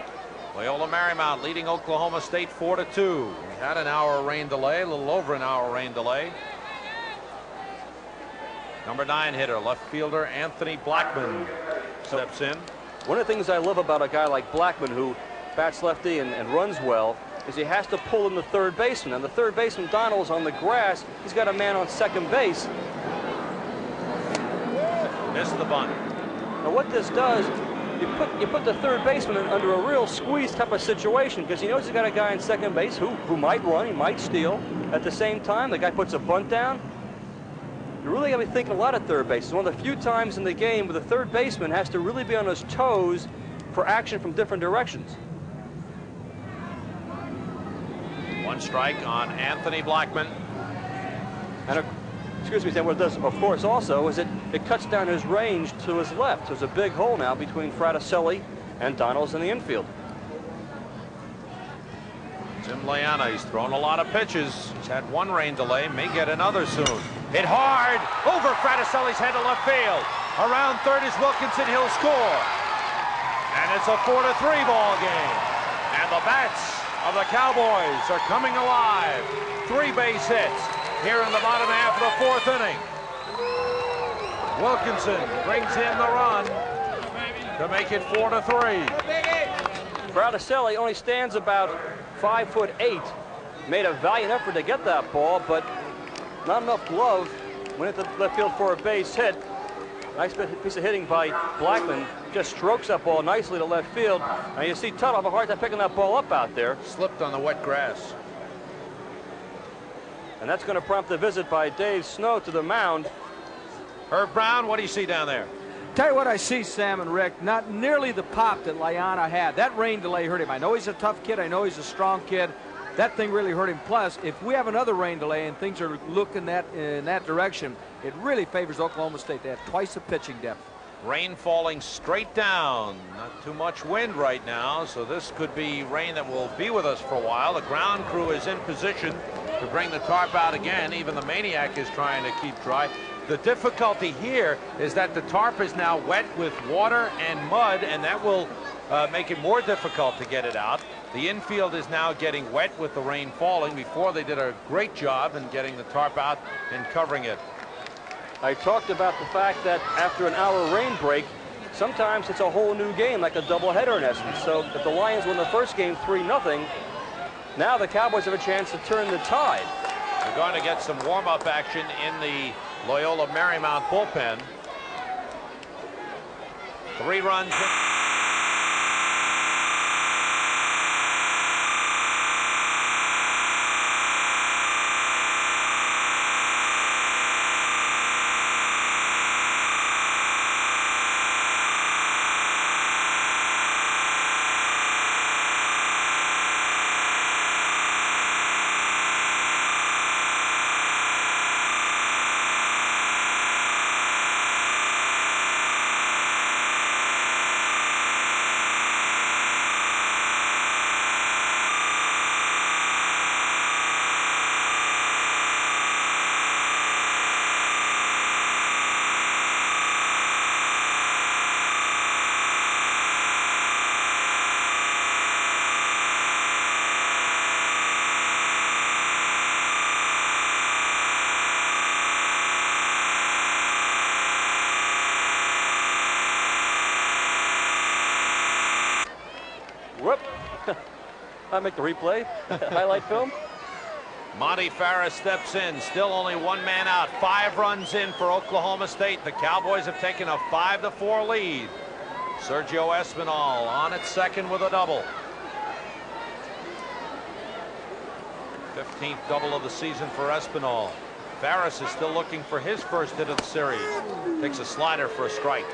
Loyola Marymount leading Oklahoma State 4-2. We had an hour rain delay, a little over an hour rain delay. Number 9 hitter, left fielder Anthony Blackman steps in. One of the things I love about a guy like Blackman, who bats lefty and runs well, is he has to pull in the third baseman. And the third baseman, Donald's on the grass. He's got a man on second base. Missed the bunt. Now what this does, you put the third baseman under a real squeeze type of situation, because he knows he's got a guy on second base who might run, he might steal. At the same time, the guy puts a bunt down. You really got to be thinking a lot of third base. It's one of the few times in the game where the third baseman has to really be on his toes for action from different directions. One strike on Anthony Blackman. And excuse me, Sam, what it does, of course, also is it cuts down his range to his left. There's a big hole now between Fraticelli and Donalds in the infield. Tim Loyola, he's thrown a lot of pitches. He's had one rain delay, may get another soon. Hit hard over Fraticelli's head to left field. Around third is Wilkinson, he'll score. And it's a 4-3 ball game. And the bats of the Cowboys are coming alive. 3 base hits here in the bottom half of the fourth inning. Wilkinson brings in the run to make it 4-3. Fraticelli only stands about 5'8". Made a valiant effort to get that ball, but not enough glove. Went into left field for a base hit. Nice piece of hitting by Blackman. Just strokes that ball nicely to left field. And you see Tuttle have a hard time picking that ball up out there. Slipped on the wet grass. And that's going to prompt the visit by Dave Snow to the mound. Herb Brown, what do you see down there? Tell you what I see, Sam and Rick, not nearly the pop that Loyola had. That rain delay hurt him. I know he's a tough kid. I know he's a strong kid. That thing really hurt him. Plus, if we have another rain delay and things are looking in that direction, it really favors Oklahoma State. They have twice the pitching depth. Rain falling straight down. Not too much wind right now, so this could be rain that will be with us for a while. The ground crew is in position to bring the tarp out again. Even the Maniac is trying to keep dry. The difficulty here is that the tarp is now wet with water and mud, and that will make it more difficult to get it out. The infield is now getting wet with the rain falling. Before, they did a great job in getting the tarp out and covering it. I talked about the fact that after an hour rain break, sometimes it's a whole new game, like a doubleheader in essence. So if the Lions win the first game 3-0, now the Cowboys have a chance to turn the tide. We're going to get some warm-up action in the Loyola Marymount bullpen. 3 runs. I make the replay, highlight film. Monty Farris steps in, still only one man out. 5 runs in for Oklahoma State. The Cowboys have taken a 5-4 lead. Sergio Espinal on at second with a double. 15th double of the season for Espinal. Farris is still looking for his first hit of the series. Takes a slider for a strike.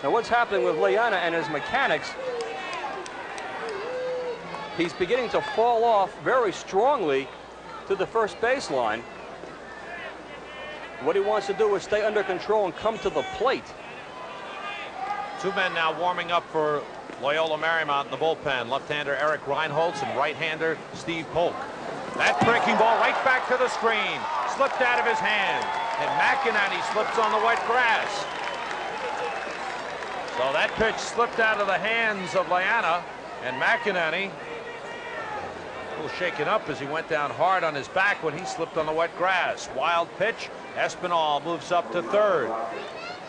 Now what's happening with Loyola and his mechanics, he's beginning to fall off very strongly to the first baseline. What he wants to do is stay under control and come to the plate. 2 men now warming up for Loyola Marymount in the bullpen. Left-hander Eric Reinholtz and right-hander Steve Polk. That breaking ball right back to the screen. Slipped out of his hand. And McInerney slips on the wet grass. So that pitch slipped out of the hands of Loyola, and McInerney a little shaken up as he went down hard on his back when he slipped on the wet grass. Wild pitch. Espinal moves up to third.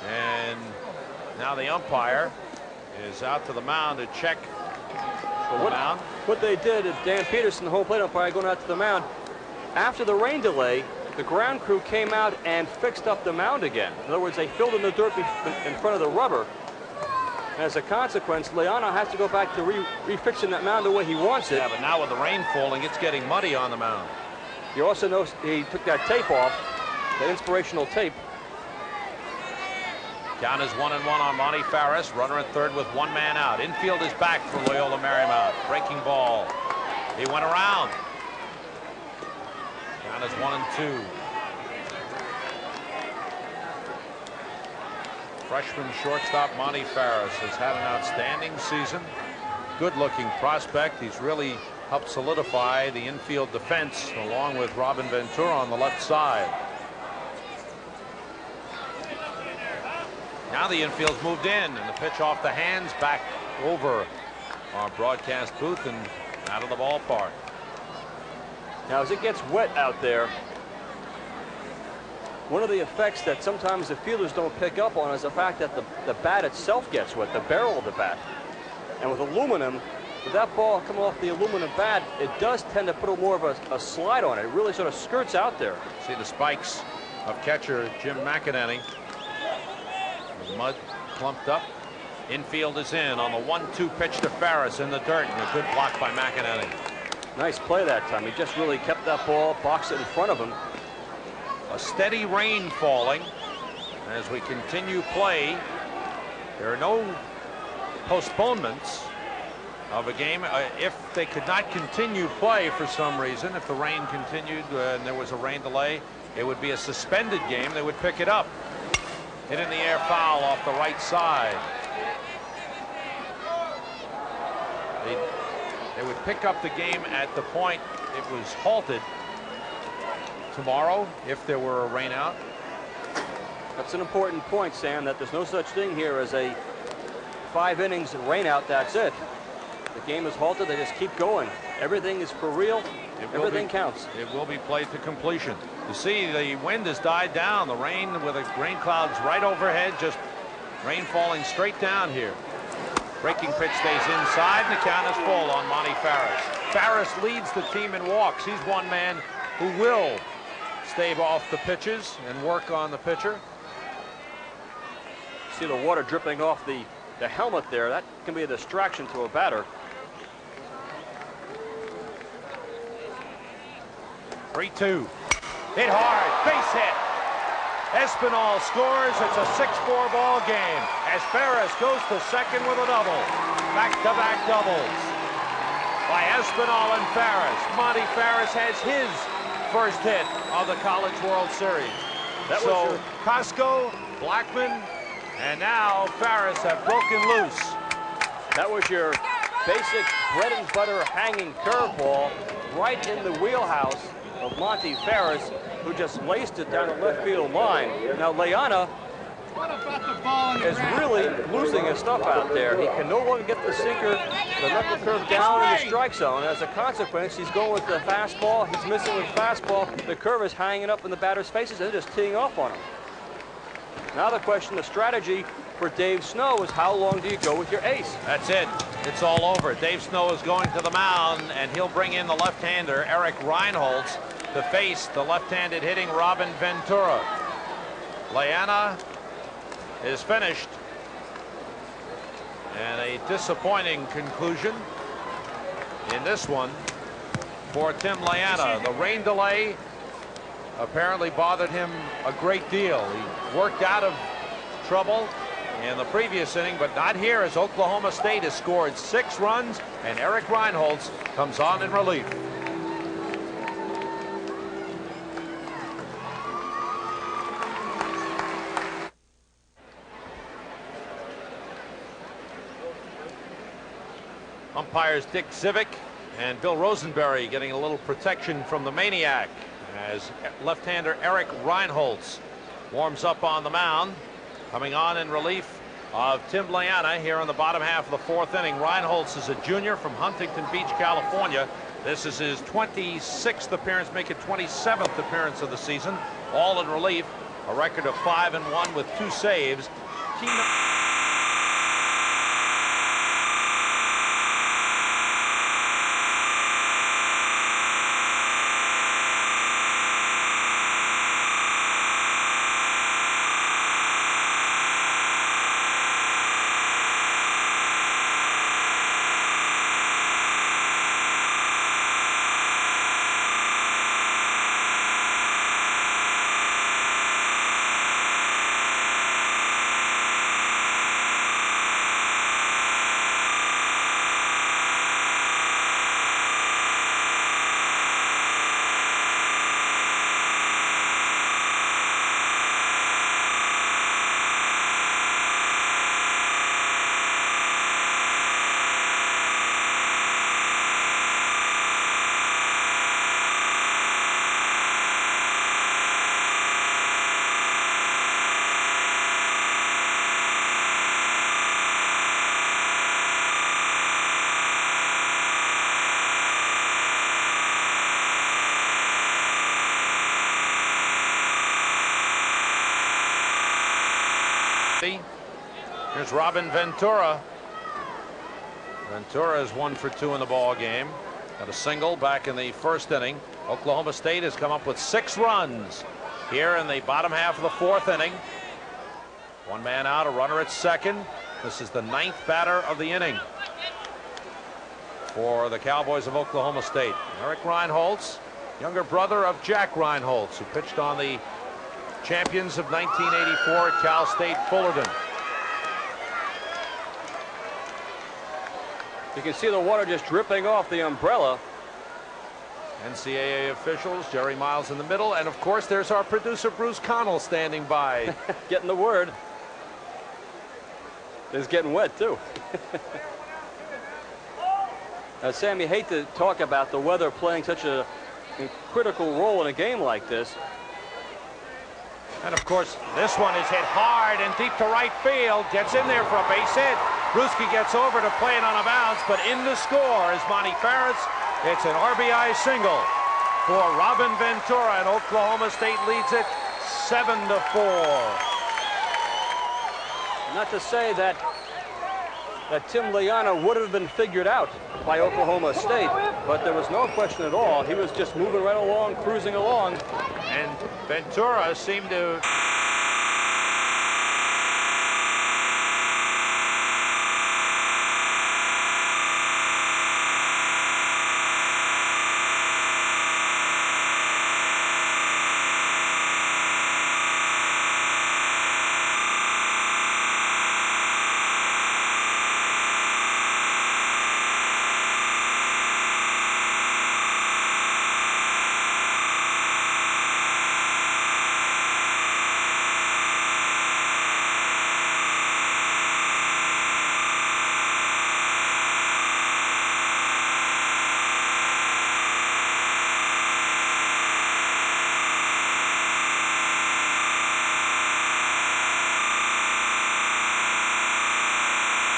And now the umpire is out to the mound to check the mound. What they did, Dan Peterson, the home plate umpire, going out to the mound, after the rain delay, the ground crew came out and fixed up the mound again. In other words, they filled in the dirt in front of the rubber. As a consequence, Loyola has to go back to refixing that mound the way he wants it. Yeah, but now with the rain falling, it's getting muddy on the mound. You also notice he took that tape off, that inspirational tape. Count is 1-1 on Monty Farris. Runner at third with 1 man out. Infield is back for Loyola Marymount. Breaking ball. He went around. Count is 1-2. Freshman shortstop Monty Farris has had an outstanding season. Good-looking prospect. He's really helped solidify the infield defense along with Robin Ventura on the left side. Now the infield's moved in, and the pitch off the hands back over our broadcast booth and out of the ballpark. Now as it gets wet out there, one of the effects that sometimes the fielders don't pick up on is the fact that the bat itself gets wet, the barrel of the bat. And with aluminum, with that ball coming off the aluminum bat, it does tend to put more of a slide on it. It really sort of skirts out there. See the spikes of catcher Jim McInerney. The mud clumped up. Infield is in on the 1-2 pitch to Farris in the dirt, and a good block by McInerney. Nice play that time. He just really kept that ball, boxed it in front of him. A steady rain falling as we continue play. There are no postponements of a game. If they could not continue play for some reason, if the rain continued and there was a rain delay, it would be a suspended game. They would pick it up. Hit in the air foul off the right side. They would pick up the game at the point it was halted tomorrow if there were a rain out. That's an important point, Sam, that there's no such thing here as a 5 innings rain out. That's it. The game is halted. They just keep going. Everything is for real. Everything counts. It will be played to completion. You see, the wind has died down. The rain with the rain clouds right overhead, just rain falling straight down here. Breaking pitch stays inside, and the count is full on Monty Farris. Farris leads the team in walks. He's one man who will stave off the pitches and work on the pitcher. See the water dripping off the helmet there. That can be a distraction to a batter. 3-2. Hit hard, base hit. Espinal scores. It's a 6-4 ball game as Farris goes to second with a double. Back-to-back doubles by Espinal and Farris. Monty Farris has his first hit of the College World Series. So Costco, Blackman, and now Farris have broken loose. That was your basic bread and butter hanging curveball right in the wheelhouse of Monty Farris, who just laced it down the left field line. Now Loyola is really losing his stuff out there. He can no longer get the sinker, the knuckle curve down in the strike zone. As a consequence, he's going with the fastball. He's missing with fastball. The curve is hanging up in the batter's faces and just teeing off on him. Now the question, the strategy for Dave Snow is how long do you go with your ace? That's it. It's all over. Dave Snow is going to the mound, and he'll bring in the left-hander, Eric Reinholz, to face the left-handed hitting Robin Ventura. Loyola is finished. And a disappointing conclusion in this one for Tim Loyola. The rain delay apparently bothered him a great deal. He worked out of trouble in the previous inning, but not here, as Oklahoma State has scored 6 runs, and Eric Reinholz comes on in relief. Umpires Dick Zivick and Bill Rosenberry getting a little protection from the maniac as left-hander Eric Reinholz warms up on the mound, coming on in relief of Tim Loyola here in the bottom half of the 4th inning. Reinholz is a junior from Huntington Beach, California. This is his 26th appearance, making 27th appearance of the season, all in relief. A record of 5-1 with 2 saves. Here's Robin Ventura. Ventura is 1 for 2 in the ball game. Got a single back in the 1st inning. Oklahoma State has come up with 6 runs here in the bottom half of the 4th inning. 1 man out, a runner at second. This is the 9th batter of the inning for the Cowboys of Oklahoma State. Eric Reinholz, younger brother of Jack Reinholz, who pitched on the champions of 1984 at Cal State Fullerton. You can see the water just dripping off the umbrella. NCAA officials, Jerry Miles in the middle, and of course there's our producer Bruce Connell standing by. Getting the word. It's getting wet too. Now, Sam, you hate to talk about the weather playing such a critical role in a game like this. And of course, this one is hit hard and deep to right field. Gets in there for a base hit. Bruschi gets over to play it on a bounce, but in to score is Monty Farris. It's an RBI single for Robin Ventura, and Oklahoma State leads it 7-4. Not to say that Tim Loyola would have been figured out by Oklahoma State, but there was no question at all. He was just moving right along, cruising along. And Ventura seemed to...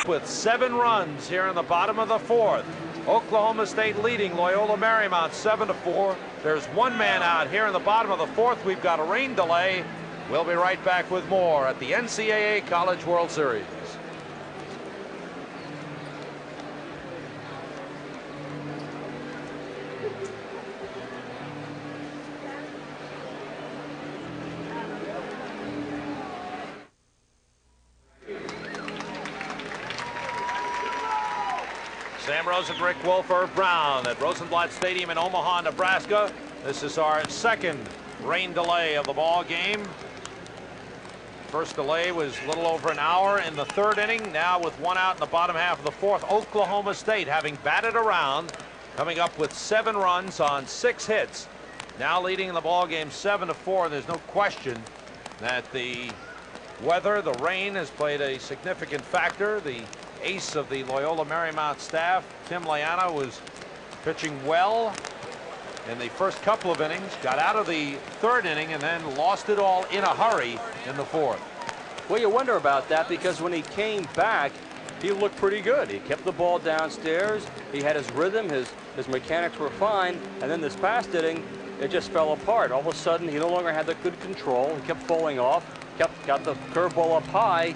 with 7 runs here in the bottom of the 4th. Oklahoma State leading Loyola Marymount 7-4. There's 1 man out here in the bottom of the 4th. We've got a rain delay, We'll be right back with more at the NCAA College World Series. Sam Rosen, Rick Wolf, Irv Brown at Rosenblatt Stadium in Omaha, Nebraska. This is our second rain delay of the ball game. First delay was a little over an hour in the third inning. Now with one out in the bottom half of the fourth, Oklahoma State, having batted around, coming up with 7 runs on 6 hits. Now leading in the ball game 7-4. There's no question that the weather, the rain, has played a significant factor. The ace of the Loyola Marymount staff, Tim Layana, was pitching well in the first couple of innings, got out of the third inning, and then lost it all in a hurry in the fourth. Well, you wonder about that, because when he came back, he looked pretty good. He kept the ball downstairs. He had his rhythm. His mechanics were fine. And then this past inning, it just fell apart. All of a sudden, he no longer had the good control. He kept falling off, got the curveball up high.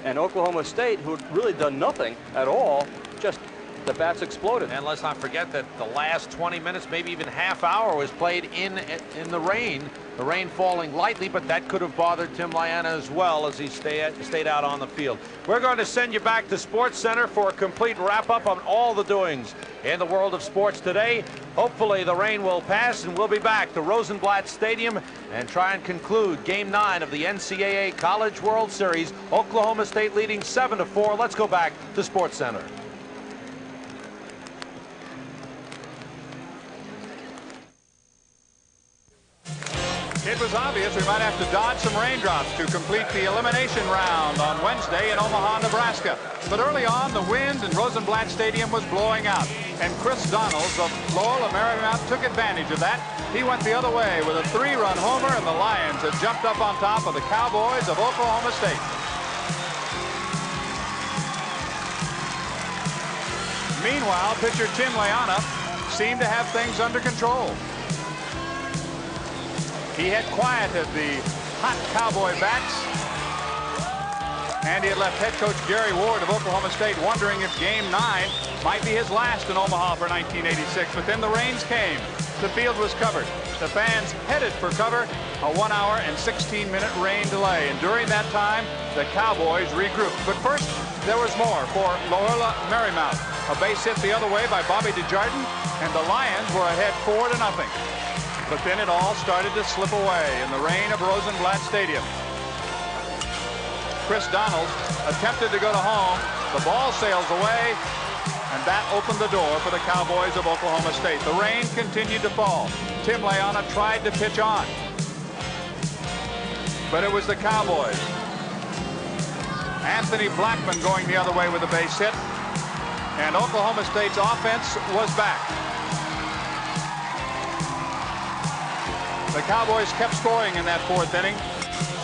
And Oklahoma State, who had really done nothing at all, just the bats exploded. And let's not forget that the last 20 minutes, maybe even half hour, was played in the rain. The rain falling lightly, but that could have bothered Tim Layana as well as he stayed out on the field. We're going to send you back to Sports Center for a complete wrap-up on all the doings in the world of sports today. Hopefully the rain will pass, and we'll be back to Rosenblatt Stadium and try and conclude Game 9 of the NCAA College World Series. Oklahoma State leading 7-4. Let's go back to Sports Center. It was obvious we might have to dodge some raindrops to complete the elimination round on Wednesday in Omaha, Nebraska. But early on, the wind in Rosenblatt Stadium was blowing out, and Chris Donalds of Loyola Marymount took advantage of that. He went the other way with a 3-run homer, and the Lions had jumped up on top of the Cowboys of Oklahoma State. Meanwhile, pitcher Tim Layana seemed to have things under control. He had quieted the hot Cowboy bats, and he had left head coach Gary Ward of Oklahoma State wondering if Game 9 might be his last in Omaha for 1986. But then the rains came. The field was covered. The fans headed for cover. A 1 hour and 16-minute rain delay. And during that time, the Cowboys regrouped. But first, there was more for Loyola Marymount. A base hit the other way by Bobby DeJardin, and the Lions were ahead 4-0. But then it all started to slip away in the rain of Rosenblatt Stadium. Chris Donalds attempted to go to home. The ball sails away, and that opened the door for the Cowboys of Oklahoma State. The rain continued to fall. Tim Layana tried to pitch on, but it was the Cowboys. Anthony Blackman going the other way with a base hit, and Oklahoma State's offense was back. The Cowboys kept scoring in that fourth inning.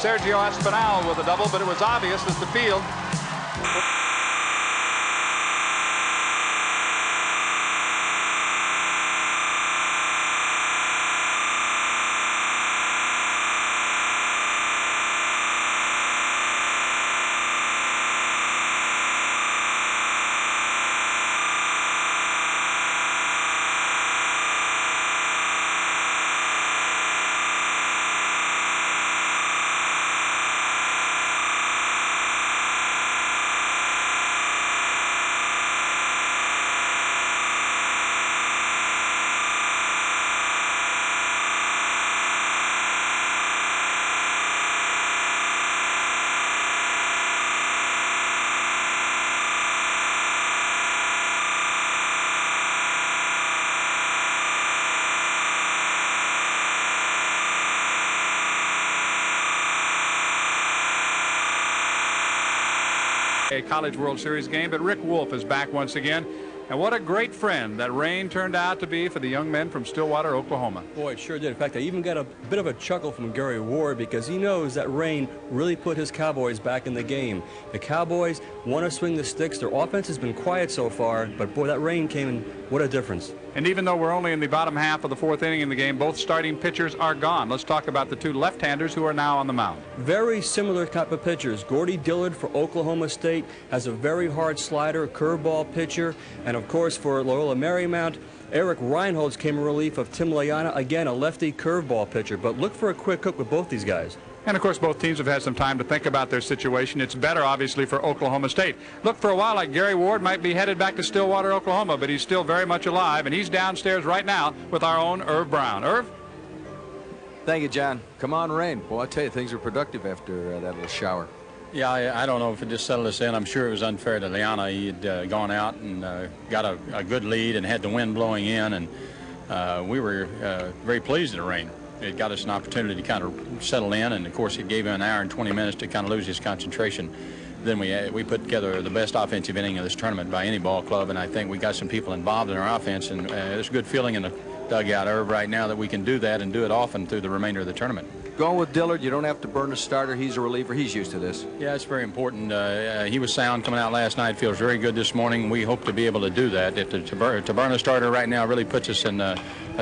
Sergio Espinal with a double, but it was obvious that the field a College World Series game, but Rick Wolf is back once again. And what a great friend that rain turned out to be for the young men from Stillwater, Oklahoma. Boy, it sure did. In fact, I even got a bit of a chuckle from Gary Ward because he knows that rain really put his Cowboys back in the game. The Cowboys want to swing the sticks. Their offense has been quiet so far, but boy, that rain came in. What a difference. And even though we're only in the bottom half of the fourth inning in the game, both starting pitchers are gone. Let's talk about the two left-handers who are now on the mound. Very similar type of pitchers. Gordy Dillard for Oklahoma State has a very hard slider, curveball pitcher. And of course for Loyola Marymount, Eric Reinholds came in relief of Tim Layana, again a lefty curveball pitcher. But look for a quick hook with both these guys. And of course both teams have had some time to think about their situation. It's better obviously for Oklahoma State. Looked for a while like Gary Ward might be headed back to Stillwater, Oklahoma, but he's still very much alive, and he's downstairs right now with our own Irv Brown. Irv? Thank you, John. Come on, rain. Boy, I tell you, things were productive after that little shower. Yeah, I don't know if it just settled us in. I'm sure it was unfair to Liana. He had gone out and got a good lead and had the wind blowing in, and we were very pleased at the rain. It got us an opportunity to kind of settle in, and of course it gave him an hour and 20 minutes to kind of lose his concentration. Then we put together the best offensive inning of this tournament by any ball club, and I think we got some people involved in our offense, and there's a good feeling in the dugout, Irv, right now that we can do that and do it often through the remainder of the tournament. Going with Dillard, you don't have to burn a starter. He's a reliever. He's used to this. Yeah, it's very important. He was sound coming out last night. Feels very good this morning. We hope to be able to do that. To burn a starter right now really puts us in a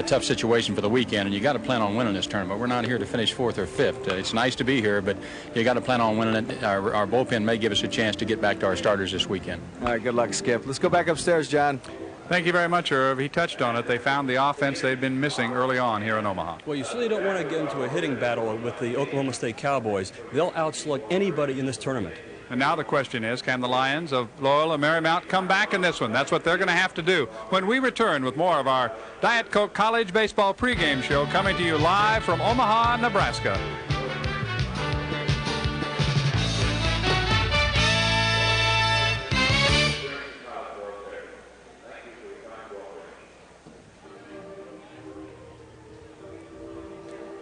tough situation for the weekend, and you got to plan on winning this tournament. We're not here to finish 4th or 5th. It's nice to be here, but you got to plan on winning it. Our bullpen may give us a chance to get back to our starters this weekend. All right, good luck, Skip. Let's go back upstairs, John. Thank you very much, Irv. He touched on it. They found the offense they'd been missing early on here in Omaha. Well, you certainly don't want to get into a hitting battle with the Oklahoma State Cowboys. They'll outslug anybody in this tournament. And now the question is, can the Lions of Loyola Marymount come back in this one? That's what they're going to have to do when we return with more of our Diet Coke College Baseball pregame show coming to you live from Omaha, Nebraska.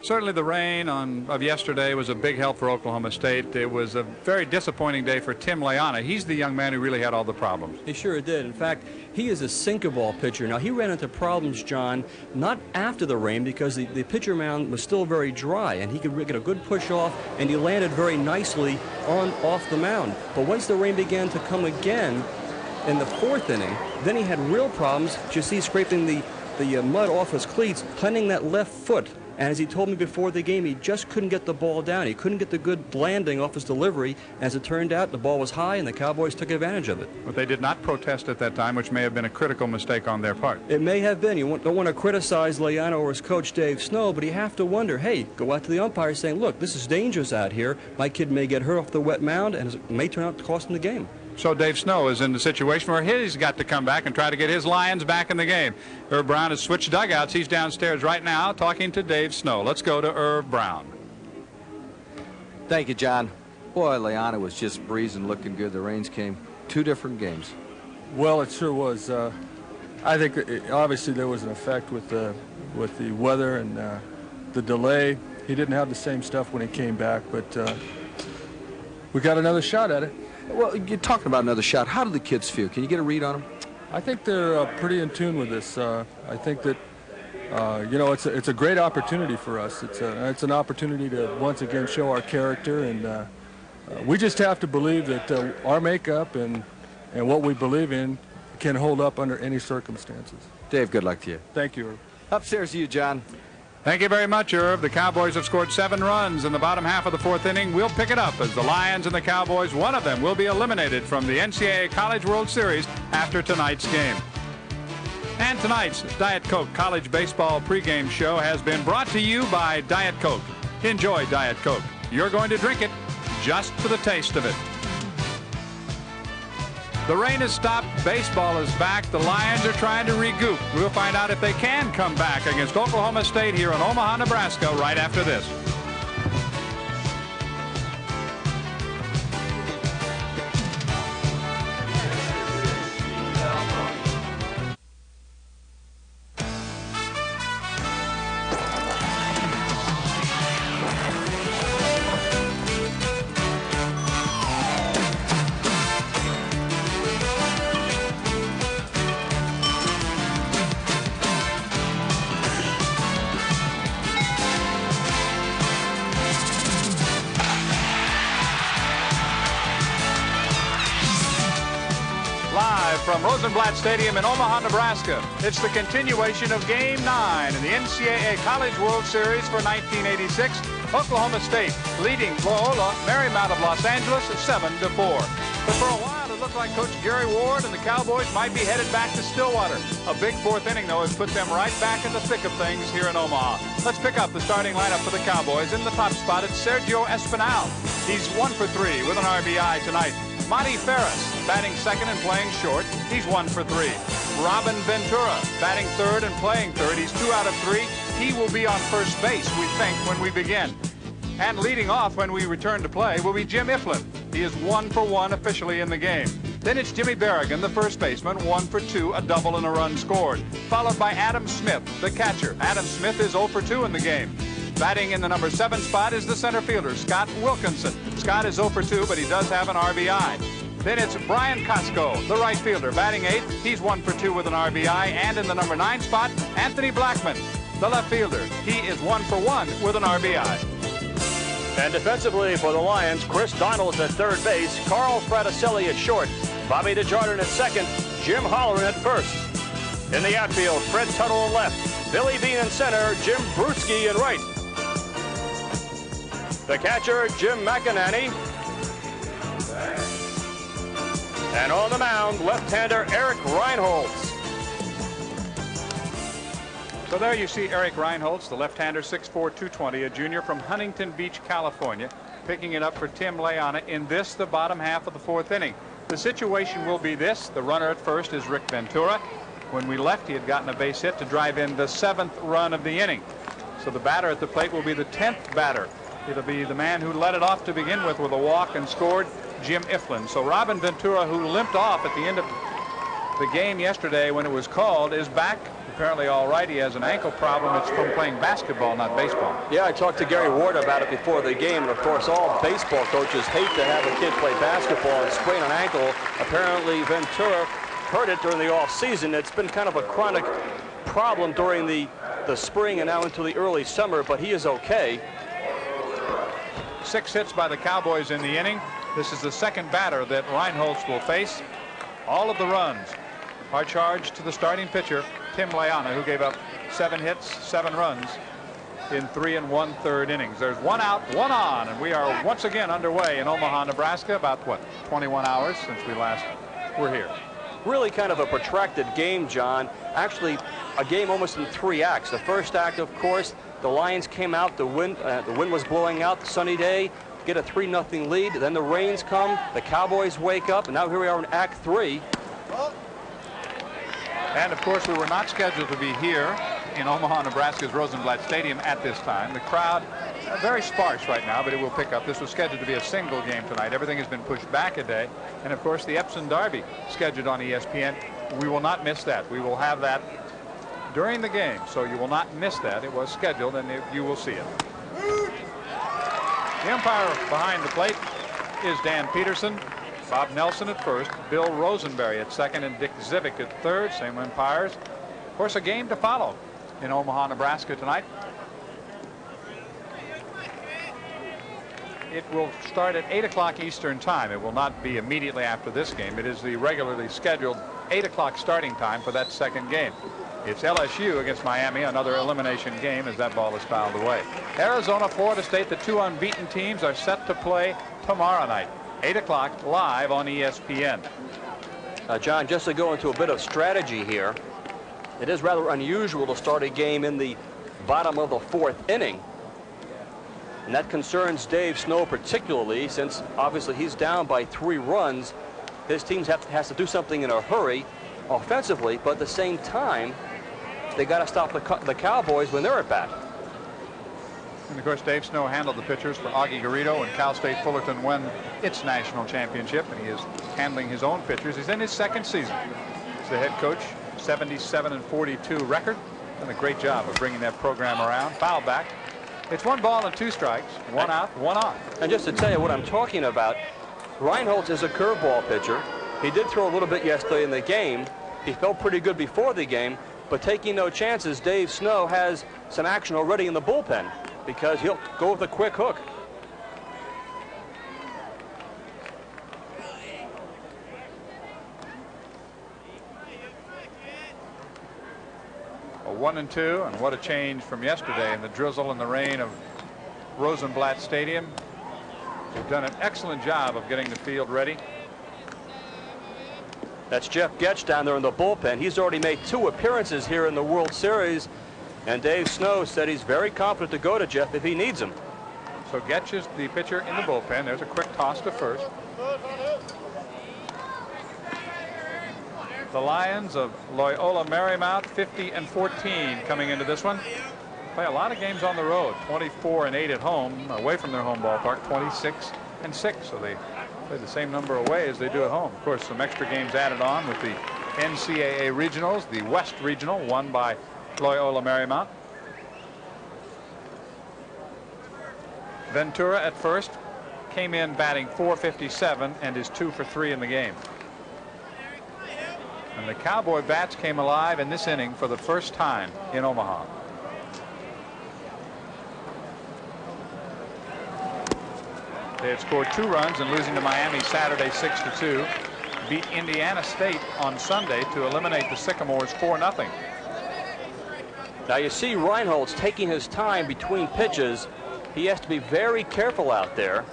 Certainly the rain of yesterday was a big help for Oklahoma State. It was a very disappointing day for Tim Layana. He's the young man who really had all the problems. He sure did. In fact, he is a sinker ball pitcher. Now, he ran into problems, John, not after the rain because the pitcher mound was still very dry, and he could get a good push off, and he landed very nicely off the mound. But once the rain began to come again in the 4th inning, then he had real problems. You see, scraping the mud off his cleats, hunting that left foot. And as he told me before the game, he just couldn't get the ball down. He couldn't get the good landing off his delivery. As it turned out, the ball was high, and the Cowboys took advantage of it. But they did not protest at that time, which may have been a critical mistake on their part. It may have been. You don't want to criticize Layana or his coach, Dave Snow, but you have to wonder, hey, go out to the umpire saying, look, this is dangerous out here. My kid may get hurt off the wet mound, and it may turn out to cost him the game. So Dave Snow is in the situation where he's got to come back and try to get his Lions back in the game. Irv Brown has switched dugouts. He's downstairs right now talking to Dave Snow. Let's go to Irv Brown. Thank you, John. Boy, Layana was just breezing, looking good. The rains came. 2 different games. Well, it sure was. I think obviously there was an effect with the weather and the delay. He didn't have the same stuff when he came back, but we got another shot at it. Well, you're talking about another shot. How do the kids feel? Can you get a read on them? I think they're pretty in tune with this. I think that you know, it's a great opportunity for us. It's an opportunity to once again show our character, and we just have to believe that our makeup and what we believe in can hold up under any circumstances. Dave, good luck to you. Thank you, Irv. Upstairs to you, John. Thank you very much, Irv. The Cowboys have scored 7 runs in the bottom half of the 4th inning. We'll pick it up as the Lions and the Cowboys, one of them will be eliminated from the NCAA College World Series after tonight's game. And tonight's Diet Coke College Baseball pregame show has been brought to you by Diet Coke. Enjoy Diet Coke. You're going to drink it just for the taste of it. The rain has stopped. Baseball is back. The Lions are trying to regroup. We'll find out if they can come back against Oklahoma State here in Omaha, Nebraska, right after this. live from Rosenblatt Stadium in Omaha, Nebraska. It's the continuation of Game 9 in the NCAA College World Series for 1986. Oklahoma State leading Loyola Marymount of Los Angeles 7-4. But for a while, it looked like Coach Gary Ward and the Cowboys might be headed back to Stillwater. A big fourth inning, though, has put them right back in the thick of things here in Omaha. Let's pick up the starting lineup for the Cowboys. In the top spot, it's Sergio Espinal. He's 1 for 3 with an RBI tonight. Monty Ferris batting second and playing short. He's 1 for 3. Robin Ventura batting third and playing third. He's 2 out of 3. He will be on first base, we think, when we begin. And leading off when we return to play will be Jim Iflin. He is 1 for 1 officially in the game. Then it's Jimmy Berrigan, the first baseman, 1 for 2, a double and a run scored. Followed by Adam Smith, the catcher. Adam Smith is 0 for 2 in the game. Batting in the number 7 spot is the center fielder, Scott Wilkinson. Scott is 0 for 2, but he does have an RBI. Then it's Brian Costco, the right fielder, batting 8th. He's 1 for 2 with an RBI. And in the number 9 spot, Anthony Blackman, the left fielder. He is 1 for 1 with an RBI. And defensively for the Lions, Chris Donalds at third base, Carl Fraticelli at short, Bobby DeJardin at second, Jim Holleran at first. In the outfield, Fred Tuttle at left, Billy Bean in center, Jim Brudski at right. The catcher, Jim McInerney. And on the mound, left-hander Eric Reinholz. So there you see Eric Reinholz, the left-hander, 6'4", 220, a junior from Huntington Beach, California, picking it up for Tim Layana in this, the bottom half of the fourth inning. The situation will be this. The runner at first is Rick Ventura. When we left, he had gotten a base hit to drive in the 7th run of the inning. So the batter at the plate will be the 10th batter. It'll be the man who led it off to begin with a walk and scored, Jim Iflin. So Robin Ventura, who limped off at the end of the game yesterday when it was called, is back. Apparently all right. He has an ankle problem. It's from playing basketball, not baseball. Yeah, I talked to Gary Ward about it before the game, and of course all baseball coaches hate to have a kid play basketball and sprain an ankle. Apparently Ventura hurt it during the off season. It's been kind of a chronic problem during the spring and now into the early summer, but he is okay. 6 hits by the Cowboys in the inning. This is the second batter that Reinholz will face. All of the runs are charged to the starting pitcher, Tim Layana, who gave up 7 hits, 7 runs in 3 1/3 innings. There's 1 out, 1 on, and we are once again underway in Omaha, Nebraska. About, what, 21 hours since we last were here. Really kind of a protracted game, John. Actually, a game almost in 3 acts. The first act, of course, the Lions came out, the wind was blowing out, the sunny day, get a 3-0 lead. Then the rains come, the Cowboys wake up, and now here we are in Act 3. And of course, we were not scheduled to be here in Omaha, Nebraska's Rosenblatt Stadium at this time. The crowd very sparse right now, but it will pick up. This was scheduled to be a single game tonight. Everything has been pushed back a day. And of course, the Epsom Derby scheduled on ESPN. We will not miss that. We will have that during the game, so you will not miss that. It was scheduled, and you will see it. The umpire behind the plate is Dan Peterson. Bob Nelson at first, Bill Rosenberry at second, and Dick Zivick at third. Same umpires. Of course, a game to follow in Omaha, Nebraska tonight. It will start at 8 o'clock Eastern time. It will not be immediately after this game. It is the regularly scheduled 8 o'clock starting time for that second game. It's LSU against Miami, another elimination game as that ball is fouled away. Arizona, Florida State, the 2 unbeaten teams are set to play tomorrow night. 8 o'clock live on ESPN. John, just to go into a bit of strategy here, it is rather unusual to start a game in the bottom of the 4th inning. And that concerns Dave Snow particularly, since obviously he's down by 3 runs. His team has to do something in a hurry offensively, but at the same time, they got to stop the Cowboys when they're at bat. And of course, Dave Snow handled the pitchers for Augie Garrido, and Cal State Fullerton won its national championship, and he is handling his own pitchers. He's in his 2nd season. He's the head coach, 77-42 record. Done a great job of bringing that program around. Foul back. It's 1 ball and 2 strikes, 1 out, 1 on. And just to tell you what I'm talking about, Reinholz is a curveball pitcher. He did throw a little bit yesterday in the game. He felt pretty good before the game, but taking no chances, Dave Snow has some action already in the bullpen, because he'll go with a quick hook. 1-2, and what a change from yesterday in the drizzle and the rain of Rosenblatt Stadium. They've done an excellent job of getting the field ready. That's Jeff Getch down there in the bullpen. He's already made 2 appearances here in the World Series, and Dave Snow said he's very confident to go to Jeff if he needs him. So Getch is the pitcher in the bullpen. There's a quick toss to first. The Lions of Loyola Marymount 50-14 coming into this one. Play a lot of games on the road, 24-8 at home, away from their home ballpark, 26-6. So they play the same number away as they do at home. Of course, some extra games added on with the NCAA regionals, the West Regional won by Loyola Marymount. Ventura at first came in batting .457 and is 2 for 3 in the game. And the Cowboy bats came alive in this inning for the first time in Omaha. They had scored 2 runs and losing to Miami Saturday 6-2. Beat Indiana State on Sunday to eliminate the Sycamores 4-0. Now you see Reinhold's taking his time between pitches. He has to be very careful out there.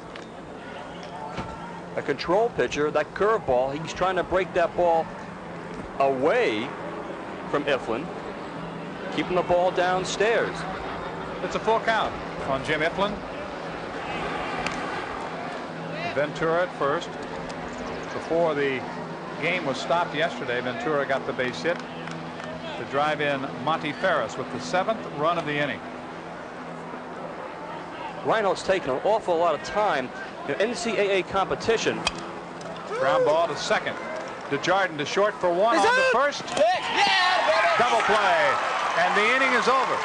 A control pitcher, that curveball, he's trying to break that ball away from Iflin, keeping the ball downstairs. It's a full count on Jim Iflin. Ventura at first. Before the game was stopped yesterday, Ventura got the base hit to drive in Monty Ferris with the 7th run of the inning. Reinhold's taken an awful lot of time in NCAA competition. Ground ball to second. DeJardin to short for 1 on the first. Double play, and the inning is over.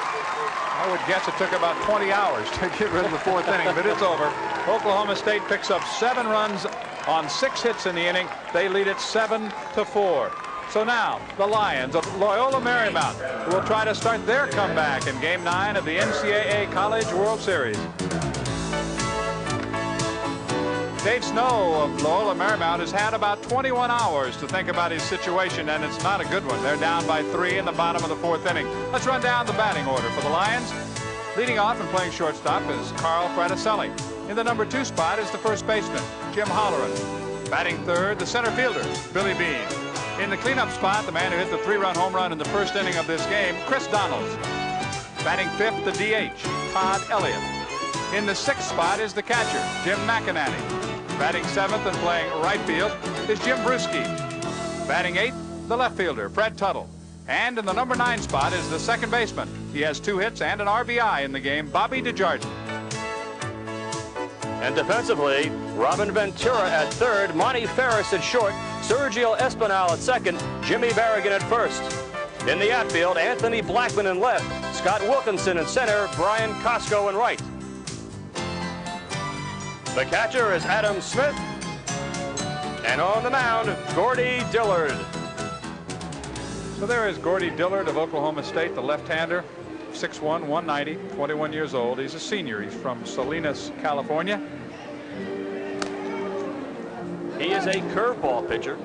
I would guess it took about 20 hours to get rid of the 4th inning, but it's over. Oklahoma State picks up 7 runs on 6 hits in the inning. They lead it 7-4. So now the Lions of Loyola Marymount will try to start their comeback in Game 9 of the NCAA College World Series. Dave Snow of Loyola Marymount has had about 21 hours to think about his situation, and it's not a good one. They're down by 3 in the bottom of the 4th inning. Let's run down the batting order for the Lions. Leading off and playing shortstop is Carl Fraticelli. In the number 2 spot is the first baseman, Jim Holleran. Batting third, the center fielder, Billy Bean. In the cleanup spot, the man who hit the 3-run home run in the first inning of this game, Chris Donalds. Batting 5th, the DH, Todd Elliott. In the 6th spot is the catcher, Jim McInerney. Batting 7th and playing right field is Jim Bruschi. Batting 8th, the left fielder, Fred Tuttle. And in the number 9 spot is the second baseman. He has 2 hits and an RBI in the game, Bobby DeJardin. And defensively, Robin Ventura at third, Monty Ferris at short, Sergio Espinal at second, Jimmy Barrigan at first. In the outfield, Anthony Blackman in left, Scott Wilkinson in center, Brian Costco in right. The catcher is Adam Smith. And on the mound, Gordy Dillard. So there is Gordy Dillard of Oklahoma State, the left-hander, 6'1", 190, 21 years old. He's a senior. He's from Salinas, California. He is a curveball pitcher.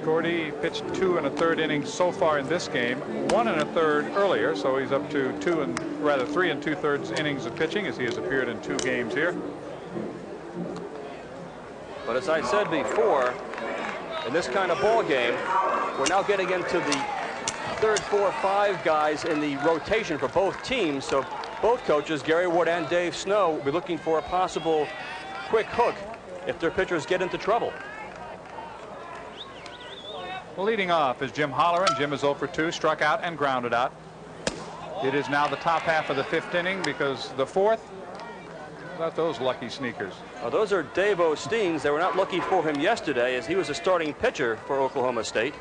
Gordy pitched 2 1/3 innings so far in this game, 1 1/3 earlier, so he's up to 3 2/3 innings of pitching as he has appeared in 2 games here. But as I said before, in this kind of ball game, we're now getting into the 3rd, 4th, 5 guys in the rotation for both teams. So both coaches, Gary Ward and Dave Snow, will be looking for a possible quick hook if their pitchers get into trouble. Leading off is Jim Holleran. Jim is 0 for 2, struck out and grounded out. It is now the top half of the 5th inning because the 4th, about those lucky sneakers. Well, those are Dave Osteen's. They were not lucky for him yesterday as he was a starting pitcher for Oklahoma State.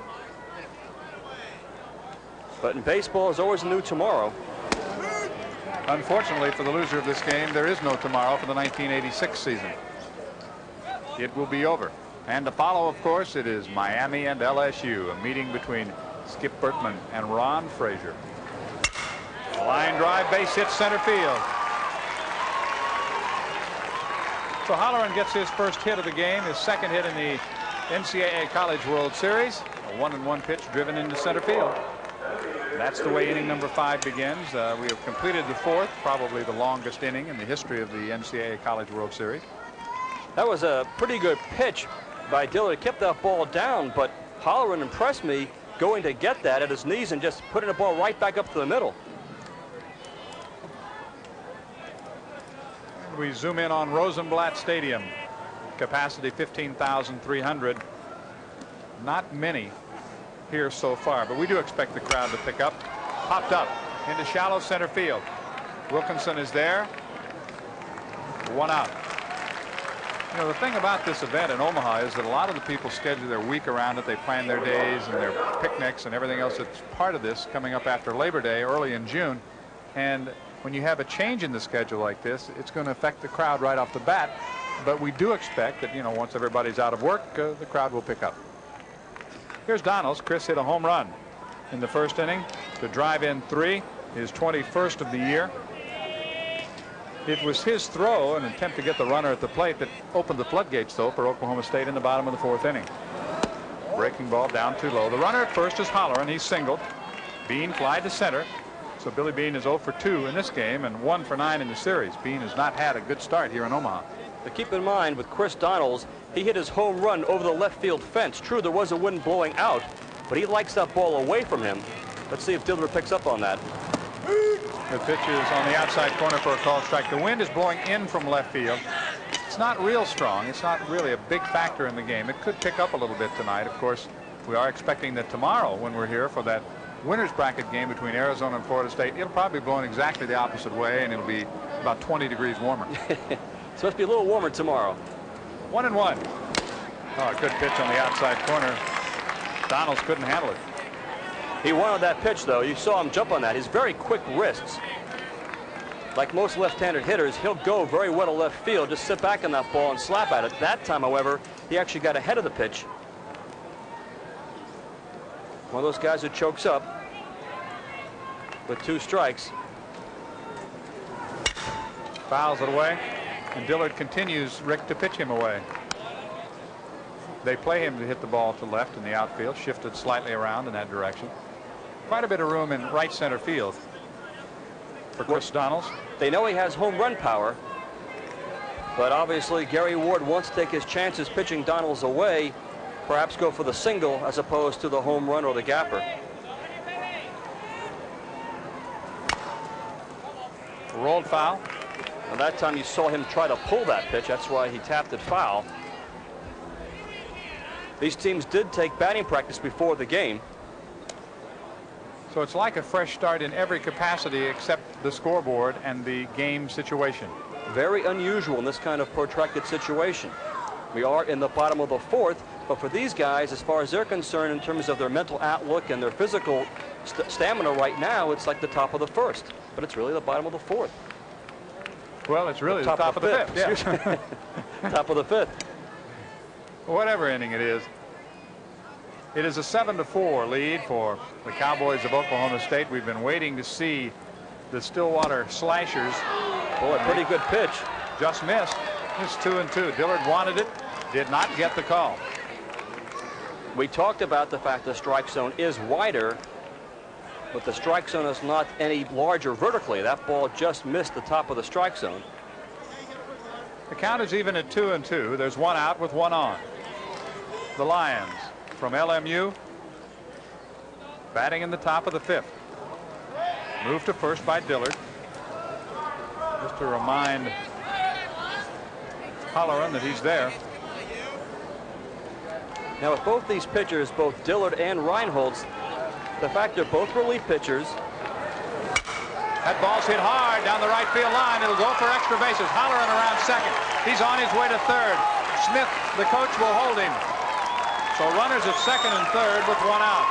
But in baseball, there's always a new tomorrow. Unfortunately for the loser of this game, there is no tomorrow for the 1986 season. It will be over. And to follow, of course, it is Miami and LSU, a meeting between Skip Bertman and Ron Frazier. Line drive, base hit center field. So Holleran gets his first hit of the game, his second hit in the NCAA College World Series. A 1-1 pitch driven into center field. That's the way inning number 5 begins. We have completed the 4th, probably the longest inning in the history of the NCAA College World Series. That was a pretty good pitch by Dillard. Kept that ball down, but Holloran impressed me going to get that at his knees and just putting the ball right back up to the middle. And we zoom in on Rosenblatt Stadium. Capacity 15,300. Not many here so far, but we do expect the crowd to pick up. Popped up into shallow center field. Wilkinson is there. 1 out. You know, the thing about this event in Omaha is that a lot of the people schedule their week around it. They plan their days and their picnics and everything else that's part of this coming up after Labor Day early in June. And when you have a change in the schedule like this, it's going to affect the crowd right off the bat. But we do expect that, you know, once everybody's out of work, the crowd will pick up. Here's Donalds. Chris hit a home run in the 1st inning to drive in 3, his 21st of the year. It was his throw, an attempt to get the runner at the plate, that opened the floodgates, though, for Oklahoma State in the bottom of the 4th inning. Breaking ball down too low. The runner at first is Holloran. He's singled. Bean fly to center. So Billy Bean is 0 for 2 in this game and 1 for 9 in the series. Bean has not had a good start here in Omaha. But keep in mind, with Chris Donalds, he hit his home run over the left field fence. True, there was a wind blowing out, but he likes that ball away from him. Let's see if Dillard picks up on that. The pitch is on the outside corner for a called strike. The wind is blowing in from left field. It's not real strong. It's not really a big factor in the game. It could pick up a little bit tonight. Of course, we are expecting that tomorrow, when we're here for that winner's bracket game between Arizona and Florida State, it'll probably be blowing exactly the opposite way, and it'll be about 20 degrees warmer. It's supposed to be a little warmer tomorrow. 1-1. Oh, good pitch on the outside corner. Donalds couldn't handle it. He wanted that pitch, though. You saw him jump on that. His very quick wrists. Like most left-handed hitters, he'll go very well to left field, just sit back on that ball and slap at it. That time, however, he actually got ahead of the pitch. One of those guys who chokes up with 2 strikes. Fouls it away, and Dillard continues, Rick, to pitch him away. They play him to hit the ball to left in the outfield, shifted slightly around in that direction. Quite a bit of room in right center field for Chris Donalds. They know he has home run power, but obviously Gary Ward wants to take his chances pitching Donalds away, perhaps go for the single as opposed to the home run or the gapper. Rolled foul. And that time you saw him try to pull that pitch. That's why he tapped it foul. These teams did take batting practice before the game. So it's like a fresh start in every capacity except the scoreboard and the game situation. Very unusual in this kind of protracted situation. We are in the bottom of the 4th, but for these guys, as far as they're concerned in terms of their mental outlook and their physical stamina right now, it's like the top of the 1st, but it's really the bottom of the 4th. Well, it's really the top of the 5th. Yeah. Top of the 5th. Whatever inning it is. It is a 7-4 lead for the Cowboys of Oklahoma State. We've been waiting to see the Stillwater Slashers. Boy, pretty good pitch. Just missed. It's 2-2. Dillard wanted it, did not get the call. We talked about the fact the strike zone is wider, but the strike zone is not any larger vertically. That ball just missed the top of the strike zone. The count is even at 2-2. There's 1 out with 1 on. The Lions from LMU batting in the top of the 5th. Moved to first by Dillard. Just to remind Holloran that he's there. Now with both these pitchers, both Dillard and Reinholz, the fact they're both relief pitchers. That ball's hit hard down the right field line. It'll go for extra bases. Holloran around second. He's on his way to third. Smith, the coach, will hold him. So runners at second and third with 1 out.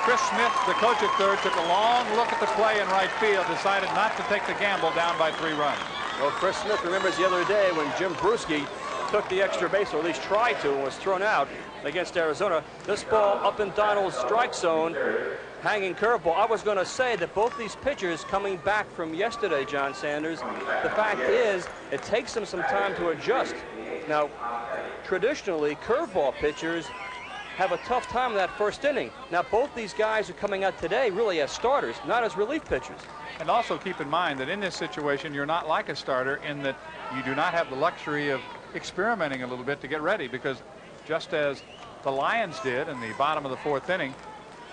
Chris Smith, the coach at third, took a long look at the play in right field, decided not to take the gamble down by 3 runs. Well, Chris Smith remembers the other day when Jim Bruschi took the extra base, or at least tried to, and was thrown out against Arizona. This ball up in Donald's strike zone, hanging curveball. I was going to say that both these pitchers coming back from yesterday, John Sanders, the fact is it takes them some time to adjust. Now, traditionally, curveball pitchers have a tough time in that first inning. Now, both these guys are coming out today really as starters, not as relief pitchers. And also keep in mind that in this situation, you're not like a starter in that you do not have the luxury of experimenting a little bit to get ready, because just as the Lions did in the bottom of the 4th inning,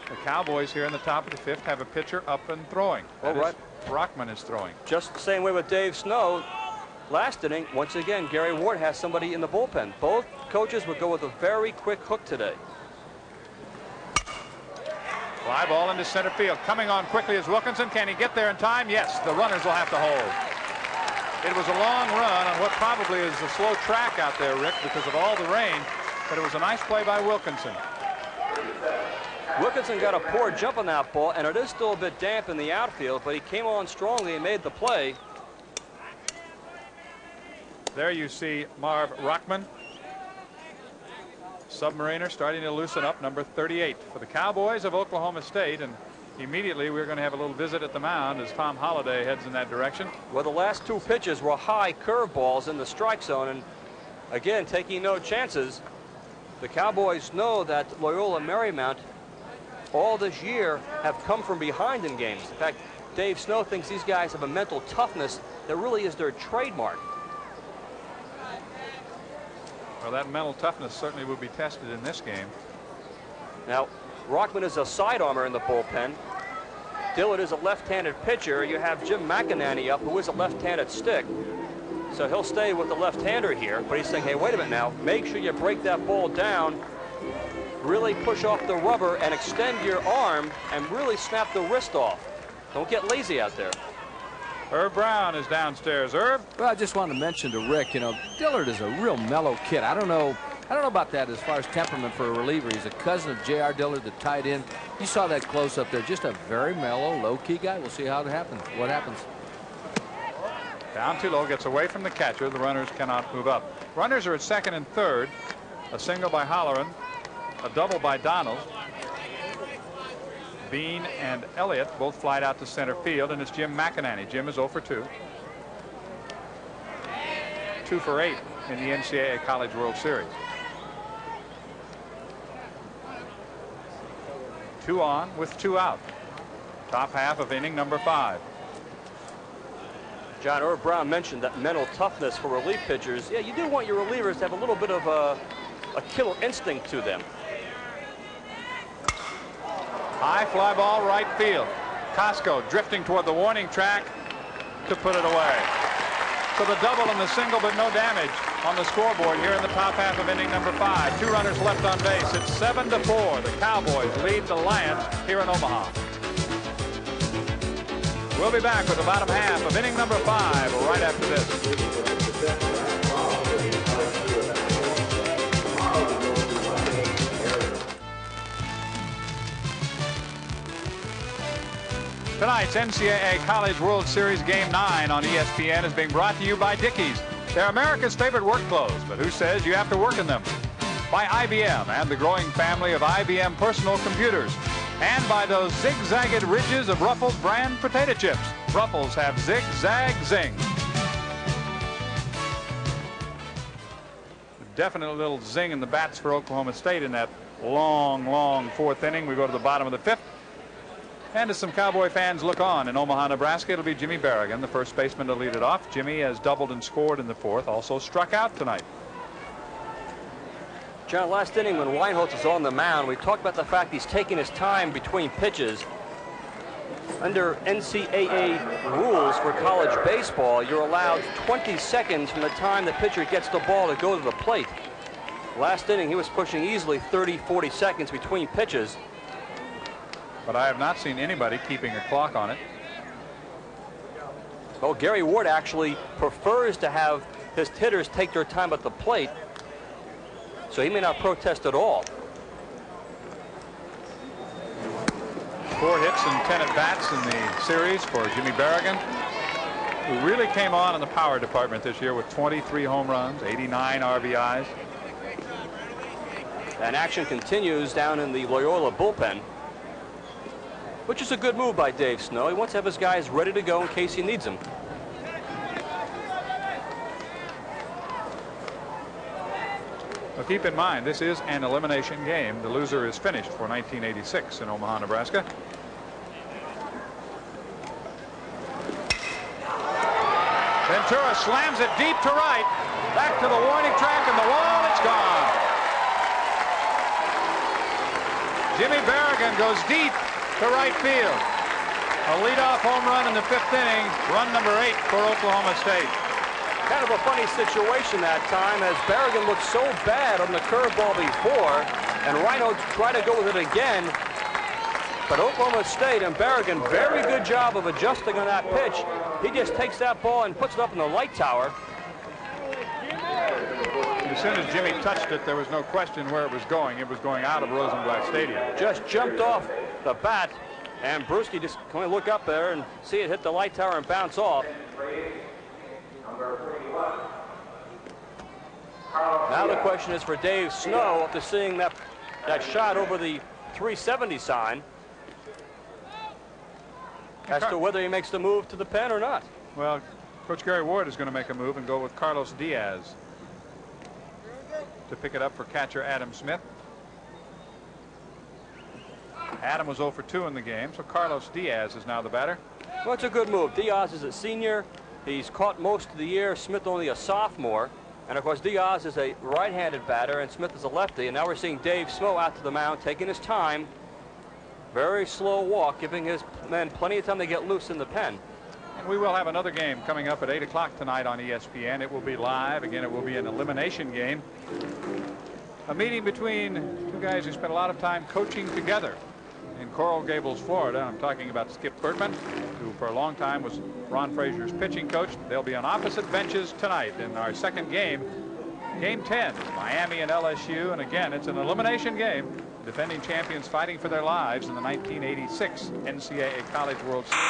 the Cowboys here in the top of the 5th have a pitcher up and throwing. All right. Brockman is throwing. Just the same way with Dave Snow. Last inning, once again, Gary Ward has somebody in the bullpen. Both coaches would go with a very quick hook today. Fly ball into center field. Coming on quickly is Wilkinson. Can he get there in time? Yes, the runners will have to hold. It was a long run on what probably is a slow track out there, Rick, because of all the rain, but it was a nice play by Wilkinson. Wilkinson got a poor jump on that ball, and it is still a bit damp in the outfield, but he came on strongly and made the play. There you see Marv Rockman, Submariner, starting to loosen up, number 38 for the Cowboys of Oklahoma State. And immediately we're going to have a little visit at the mound as Tom Holliday heads in that direction. Well, the last 2 pitches were high curveballs in the strike zone, and again, taking no chances. The Cowboys know that Loyola Marymount all this year have come from behind in games. In fact, Dave Snow thinks these guys have a mental toughness that really is their trademark. Well, that mental toughness certainly will be tested in this game. Now, Rockman is a sidearmer in the bullpen. Dillard is a left-handed pitcher. You have Jim McInerney up, who is a left-handed stick. So he'll stay with the left-hander here. But he's saying, hey, wait a minute now. Make sure you break that ball down. Really push off the rubber and extend your arm and really snap the wrist off. Don't get lazy out there. Herb Brown is downstairs. Herb? Well, I just wanted to mention to Rick, you know, Dillard is a real mellow kid. I don't know about that as far as temperament for a reliever. He's a cousin of J.R. Dillard, the tight end. You saw that close up there. Just a very mellow, low-key guy. We'll see how it happens. What happens? Down too low, gets away from the catcher. The runners cannot move up. Runners are at second and third. A single by Holloran, a double by Donald. Bean and Elliott both flied out to center field, and it's Jim McInerney. Jim is 0 for 2. 2 for 8 in the NCAA College World Series. 2 on with 2 out. Top half of inning number 5. John, Herb Brown mentioned that mental toughness for relief pitchers. Yeah, you do want your relievers to have a little bit of a killer instinct to them. High fly ball right field. Costco drifting toward the warning track to put it away. So the double and the single, but no damage on the scoreboard here in the top half of inning number 5. 2 runners left on base. It's 7-4. The Cowboys lead the Lions here in Omaha. We'll be back with the bottom half of inning number 5 right after this. Tonight's NCAA College World Series Game 9 on ESPN is being brought to you by Dickies. They're America's favorite work clothes, but who says you have to work in them? By IBM and the growing family of IBM personal computers. And by those zigzagged ridges of Ruffles brand potato chips. Ruffles have zig-zag zing. Definite little zing in the bats for Oklahoma State in that long 4th inning. We go to the bottom of the 5th. And as some Cowboy fans look on in Omaha, Nebraska, it'll be Jimmy Berrigan, the first baseman, to lead it off. Jimmy has doubled and scored in the 4th, also struck out tonight. John, last inning when Weinholtz is on the mound, we talked about the fact he's taking his time between pitches. Under NCAA rules for college baseball, you're allowed 20 seconds from the time the pitcher gets the ball to go to the plate. Last inning, he was pushing easily 30, 40 seconds between pitches. But I have not seen anybody keeping a clock on it. Well, Gary Ward actually prefers to have his hitters take their time at the plate, so he may not protest at all. 4 hits and 10 at-bats in the series for Jimmy Berrigan, who really came on in the power department this year with 23 home runs, 89 RBIs. And action continues down in the Loyola bullpen, which is a good move by Dave Snow. He wants to have his guys ready to go in case he needs them. Well, keep in mind, this is an elimination game. The loser is finished for 1986 in Omaha, Nebraska. Ventura slams it deep to right. Back to the warning track and the wall. It's gone. Jimmy Berrigan goes deep to right field. A leadoff home run in the 5th inning. Run number 8 for Oklahoma State. Kind of a funny situation that time, as Berrigan looked so bad on the curveball before, and Rhino tried to go with it again. But Oklahoma State and Berrigan, very good job of adjusting on that pitch. He just takes that ball and puts it up in the light tower. As soon as Jimmy touched it, there was no question where it was going. It was going out of Rosenblatt Stadium. Just jumped off the bat, and Brewski just can only look up there and see it hit the light tower and bounce off. Now the question is for Dave Snow, after seeing that shot over the 370 sign, as to whether he makes the move to the pen or not. Well, Coach Gary Ward is going to make a move and go with Carlos Diaz to pick it up for catcher Adam Smith. Adam was 0 for 2 in the game, so Carlos Diaz is now the batter. Well, it's a good move. Diaz is a senior. He's caught most of the year. Smith only a sophomore. And, of course, Diaz is a right-handed batter, and Smith is a lefty. And now we're seeing Dave Snow out to the mound, taking his time. Very slow walk, giving his men plenty of time to get loose in the pen. And we will have another game coming up at 8 o'clock tonight on ESPN. It will be live. Again, it will be an elimination game. A meeting between two guys who spent a lot of time coaching together in Coral Gables, Florida. I'm talking about Skip Bertman, who for a long time was Ron Frazier's pitching coach. They'll be on opposite benches tonight in our second game. Game 10, Miami and LSU. And again, it's an elimination game. Defending champions fighting for their lives in the 1986 NCAA College World Series.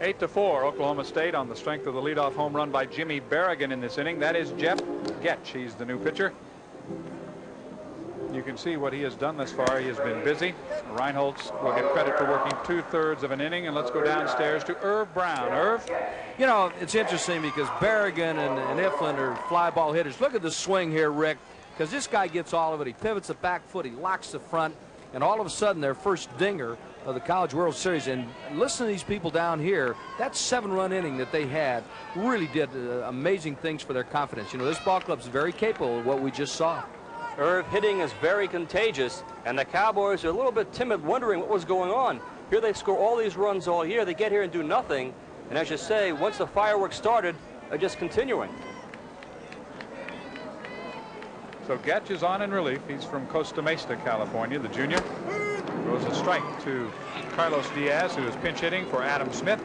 8-4, Oklahoma State on the strength of the leadoff home run by Jimmy Berrigan in this inning. That is Jeff Getch. He's the new pitcher. You can see what he has done thus far. He has been busy. Reinholz will get credit for working 2/3 of an inning. And let's go downstairs to Irv Brown. Irv? You know, it's interesting because Berrigan and Ifland are fly ball hitters. Look at the swing here, Rick, because this guy gets all of it. He pivots the back foot, he locks the front, and all of a sudden their first dinger of the College World Series. And listen to these people down here. That 7-run inning that they had really did amazing things for their confidence. You know, this ball club's very capable of what we just saw. Irv, hitting is very contagious, and the Cowboys are a little bit timid, wondering what was going on. Here they score all these runs all year. They get here and do nothing. And as you say, once the fireworks started, they're just continuing. So Getch is on in relief. He's from Costa Mesa, California, the junior. Goes a strike to Carlos Diaz, who is pinch hitting for Adam Smith.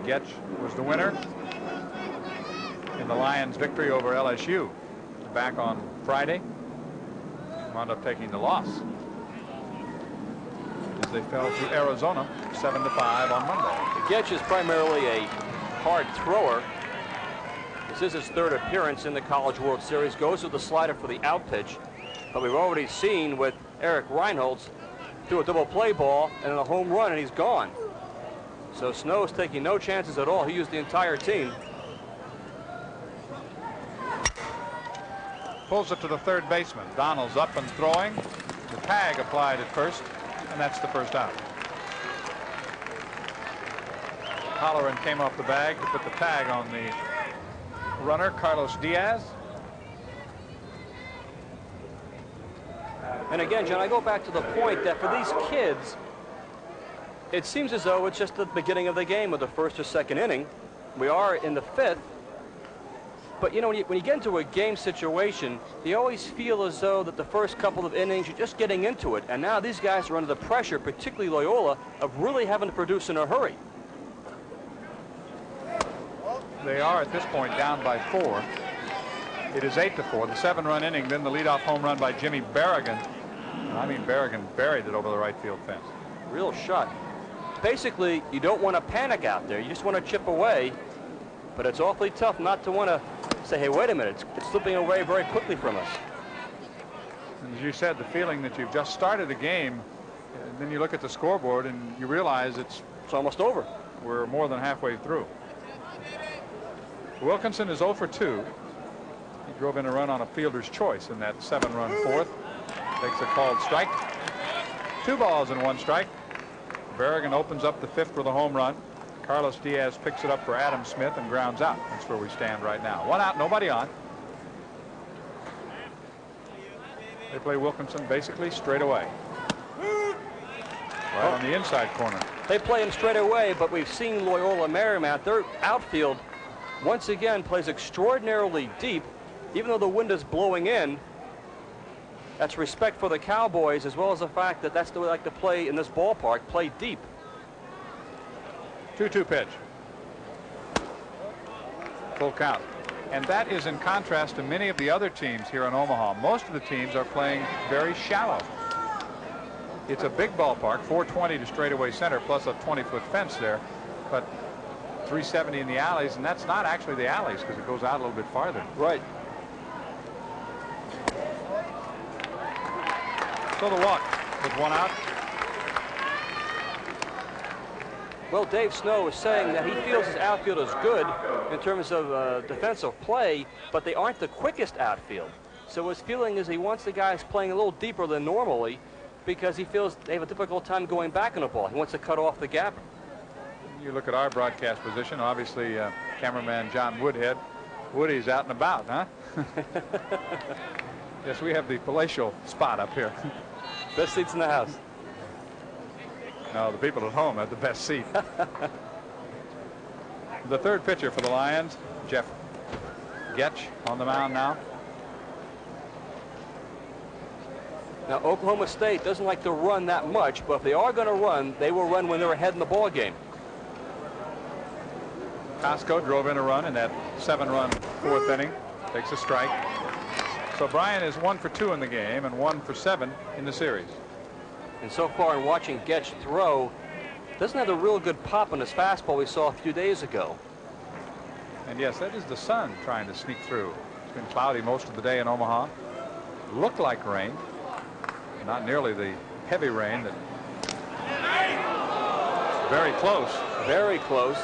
Getch was the winner in the Lions' victory over LSU back on Friday. Wound up taking the loss as they fell to Arizona 7-5 on Monday. Getch is primarily a hard thrower. This is his third appearance in the College World Series. Goes with the slider for the out pitch. But we've already seen with Eric Reinholz threw a double play ball and a home run, and he's gone. So Snow's taking no chances at all. He used the entire team. Pulls it to the third baseman. Donald's up and throwing. The tag applied at first, and that's the first out. Holloran came off the bag to put the tag on the runner, Carlos Diaz. And again, John, I go back to the point that for these kids, it seems as though it's just the beginning of the game, or the first or second inning. We are in the fifth. But, you know, when you get into a game situation, you always feel as though that the first couple of innings, you're just getting into it. And now these guys are under the pressure, particularly Loyola, of really having to produce in a hurry. They are, at this point, down by 4. It is 8-4. The 7-run inning, then the leadoff home run by Jimmy Berrigan. And I mean, Berrigan buried it over the right field fence. Real shot. Basically, you don't want to panic out there. You just want to chip away. But it's awfully tough not to want to say, hey, wait a minute, it's slipping away very quickly from us. And as you said, the feeling that you've just started a game, and then you look at the scoreboard and you realize it's almost over. We're more than halfway through. Wilkinson is 0 for 2. He drove in a run on a fielder's choice in that 7-run fourth. Takes a called strike. 2 balls and 1 strike. Berrigan opens up the fifth with a home run. Carlos Diaz picks it up for Adam Smith and grounds out. That's where we stand right now. 1 out, nobody on. They play Wilkinson basically straight away. Right on the inside corner. They play him straight away, but we've seen Loyola Marymount. Their outfield once again plays extraordinarily deep, even though the wind is blowing in. That's respect for the Cowboys, as well as the fact that that's the way they like to play in this ballpark, play deep. 2-2 pitch. Full count. And that is in contrast to many of the other teams here in Omaha. Most of the teams are playing very shallow. It's a big ballpark, 420 to straightaway center, plus a 20-foot fence there, but 370 in the alleys, and that's not actually the alleys because it goes out a little bit farther. Right. So the walk with 1 out. Well, Dave Snow is saying that he feels his outfield is good in terms of defensive play, but they aren't the quickest outfield. So his feeling is he wants the guys playing a little deeper than normally because he feels they have a difficult time going back on the ball. He wants to cut off the gap. You look at our broadcast position, obviously cameraman John Woodhead. Woody's out and about, huh? Yes, we have the palatial spot up here. Best seats in the house. No, the people at home have the best seat. The third pitcher for the Lions, Jeff Getch, on the mound now. Now, Oklahoma State doesn't like to run that much, but if they are going to run, they will run when they're ahead in the ball game. Costco drove in a run in that 7-run fourth inning. Takes a strike. So Bryan is 1 for 2 in the game and 1 for 7 in the series. And so far in watching Getch throw, doesn't have the real good pop on his fastball we saw a few days ago. And yes, that is the sun trying to sneak through. It's been cloudy most of the day in Omaha. Looked like rain. Not nearly the heavy rain that. Very close. Very close.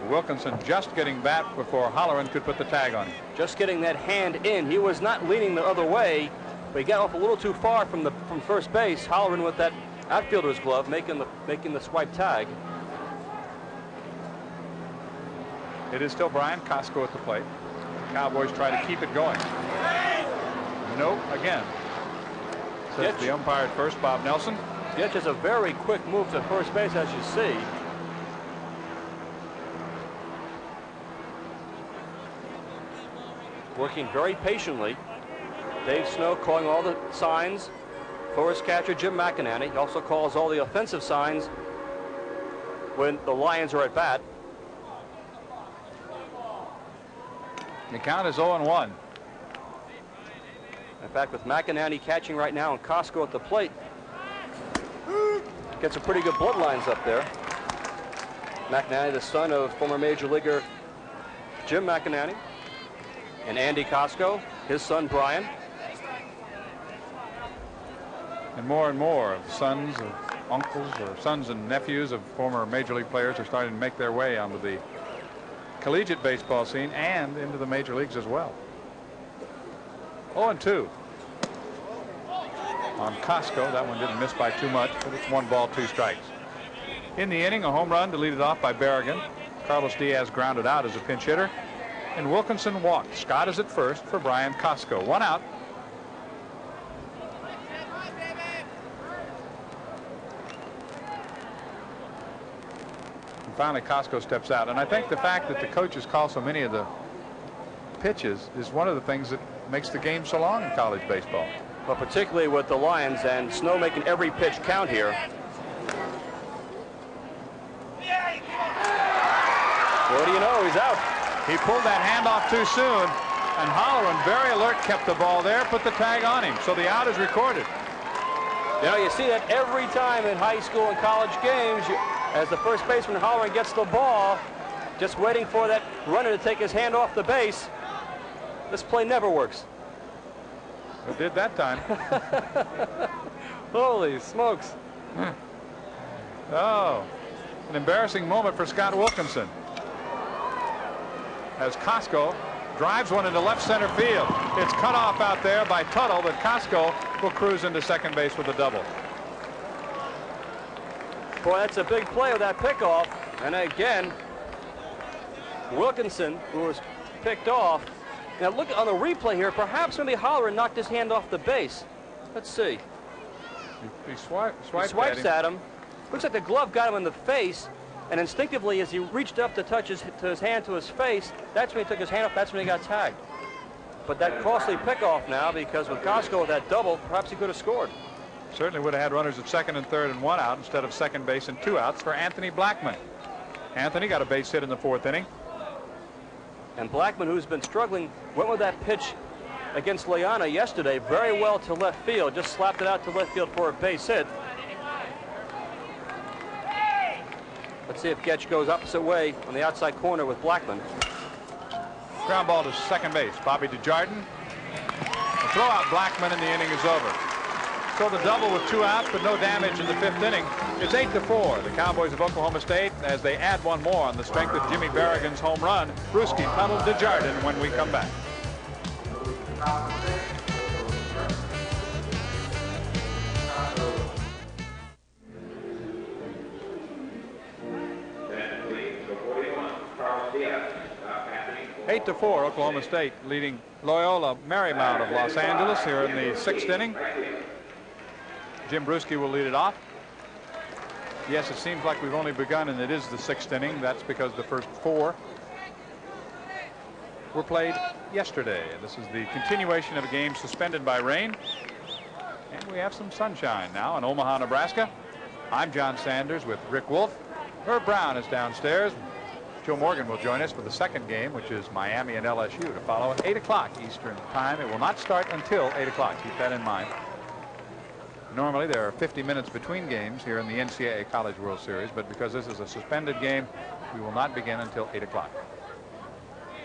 Wilkinson just getting back before Holleran could put the tag on him. Just getting that hand in. He was not leaning the other way, but he got off a little too far from first base. Holleran with that outfielder's glove making the swipe tag. It is still Bryan Costco at the plate. Cowboys try to keep it going. Nope, again. Says the umpire at first, Bob Nelson. Getch has a very quick move to first base, as you see. Working very patiently. Dave Snow calling all the signs for his catcher, Jim McInerney. He also calls all the offensive signs when the Lions are at bat. The count is 0-1. In fact, with McInerney catching right now and Costco at the plate, gets some pretty good bloodlines up there. McInerney, the son of former major leaguer Jim McInerney, and Andy Costco, his son Brian. And more of sons of uncles or sons and nephews of former major league players are starting to make their way onto the collegiate baseball scene and into the major leagues as well. 0-2 on Costco. That one didn't miss by too much, but it's 1 ball, 2 strikes. In the inning, a home run to lead it off by Berrigan. Carlos Diaz grounded out as a pinch hitter, and Wilkinson walked. Scott is at first for Bryan Costco. 1 out. Finally, Costco steps out. And I think the fact that the coaches call so many of the pitches is one of the things that makes the game so long in college baseball. Well, particularly with the Lions and Snow making every pitch count here. What do you know? He's out. He pulled that handoff too soon, and Holloran, very alert, kept the ball there, put the tag on him. So the out is recorded. You know, you see that every time in high school and college games, as the first baseman Holloran gets the ball, just waiting for that runner to take his hand off the base. This play never works. It did that time. Holy smokes. Oh, an embarrassing moment for Scott Wilkinson, as Costco drives one into left center field. It's cut off out there by Tuttle, but Costco will cruise into second base with a double. Boy, that's a big play with that pickoff. And again, Wilkinson, who was picked off. Now look on the replay here. Perhaps maybe Holloran knocked his hand off the base. Let's see. He swipes at him. Looks like the glove got him in the face. And instinctively, as he reached up to touch his hand to his face, that's when he took his hand off. That's when he got tagged. But that costly pickoff now, because with Costco with that double, perhaps he could have scored. Certainly would have had runners at second and third and one out instead of second base and two outs for Anthony Blackman. Anthony got a base hit in the fourth inning. And Blackman, who's been struggling, went with that pitch against Loyola yesterday very well to left field. Just slapped it out to left field for a base hit. Let's see if Getch goes opposite way on the outside corner with Blackman. Ground ball to second base. Bobby DeJardin. The throw out Blackman and the inning is over. So the double with two outs, but no damage in the fifth inning. It's 8-4. The Cowboys of Oklahoma State as they add one more on the strength of Jimmy Berrigan's home run. Bruschi, Tuttle, DeJardin when we come back. Eight to 4, Oklahoma State leading Loyola Marymount of Los Angeles here in the sixth inning. Jim Bruschi will lead it off. Yes, it seems like we've only begun, and it is the sixth inning. That's because the first four were played yesterday. This is the continuation of a game suspended by rain. And we have some sunshine now in Omaha, Nebraska. I'm John Sanders with Rick Wolf. Herb Brown is downstairs. Joe Morgan will join us for the second game, which is Miami and LSU, to follow at 8 o'clock Eastern time. It will not start until 8 o'clock. Keep that in mind. Normally, there are 50 minutes between games here in the NCAA College World Series, but because this is a suspended game, we will not begin until 8 o'clock.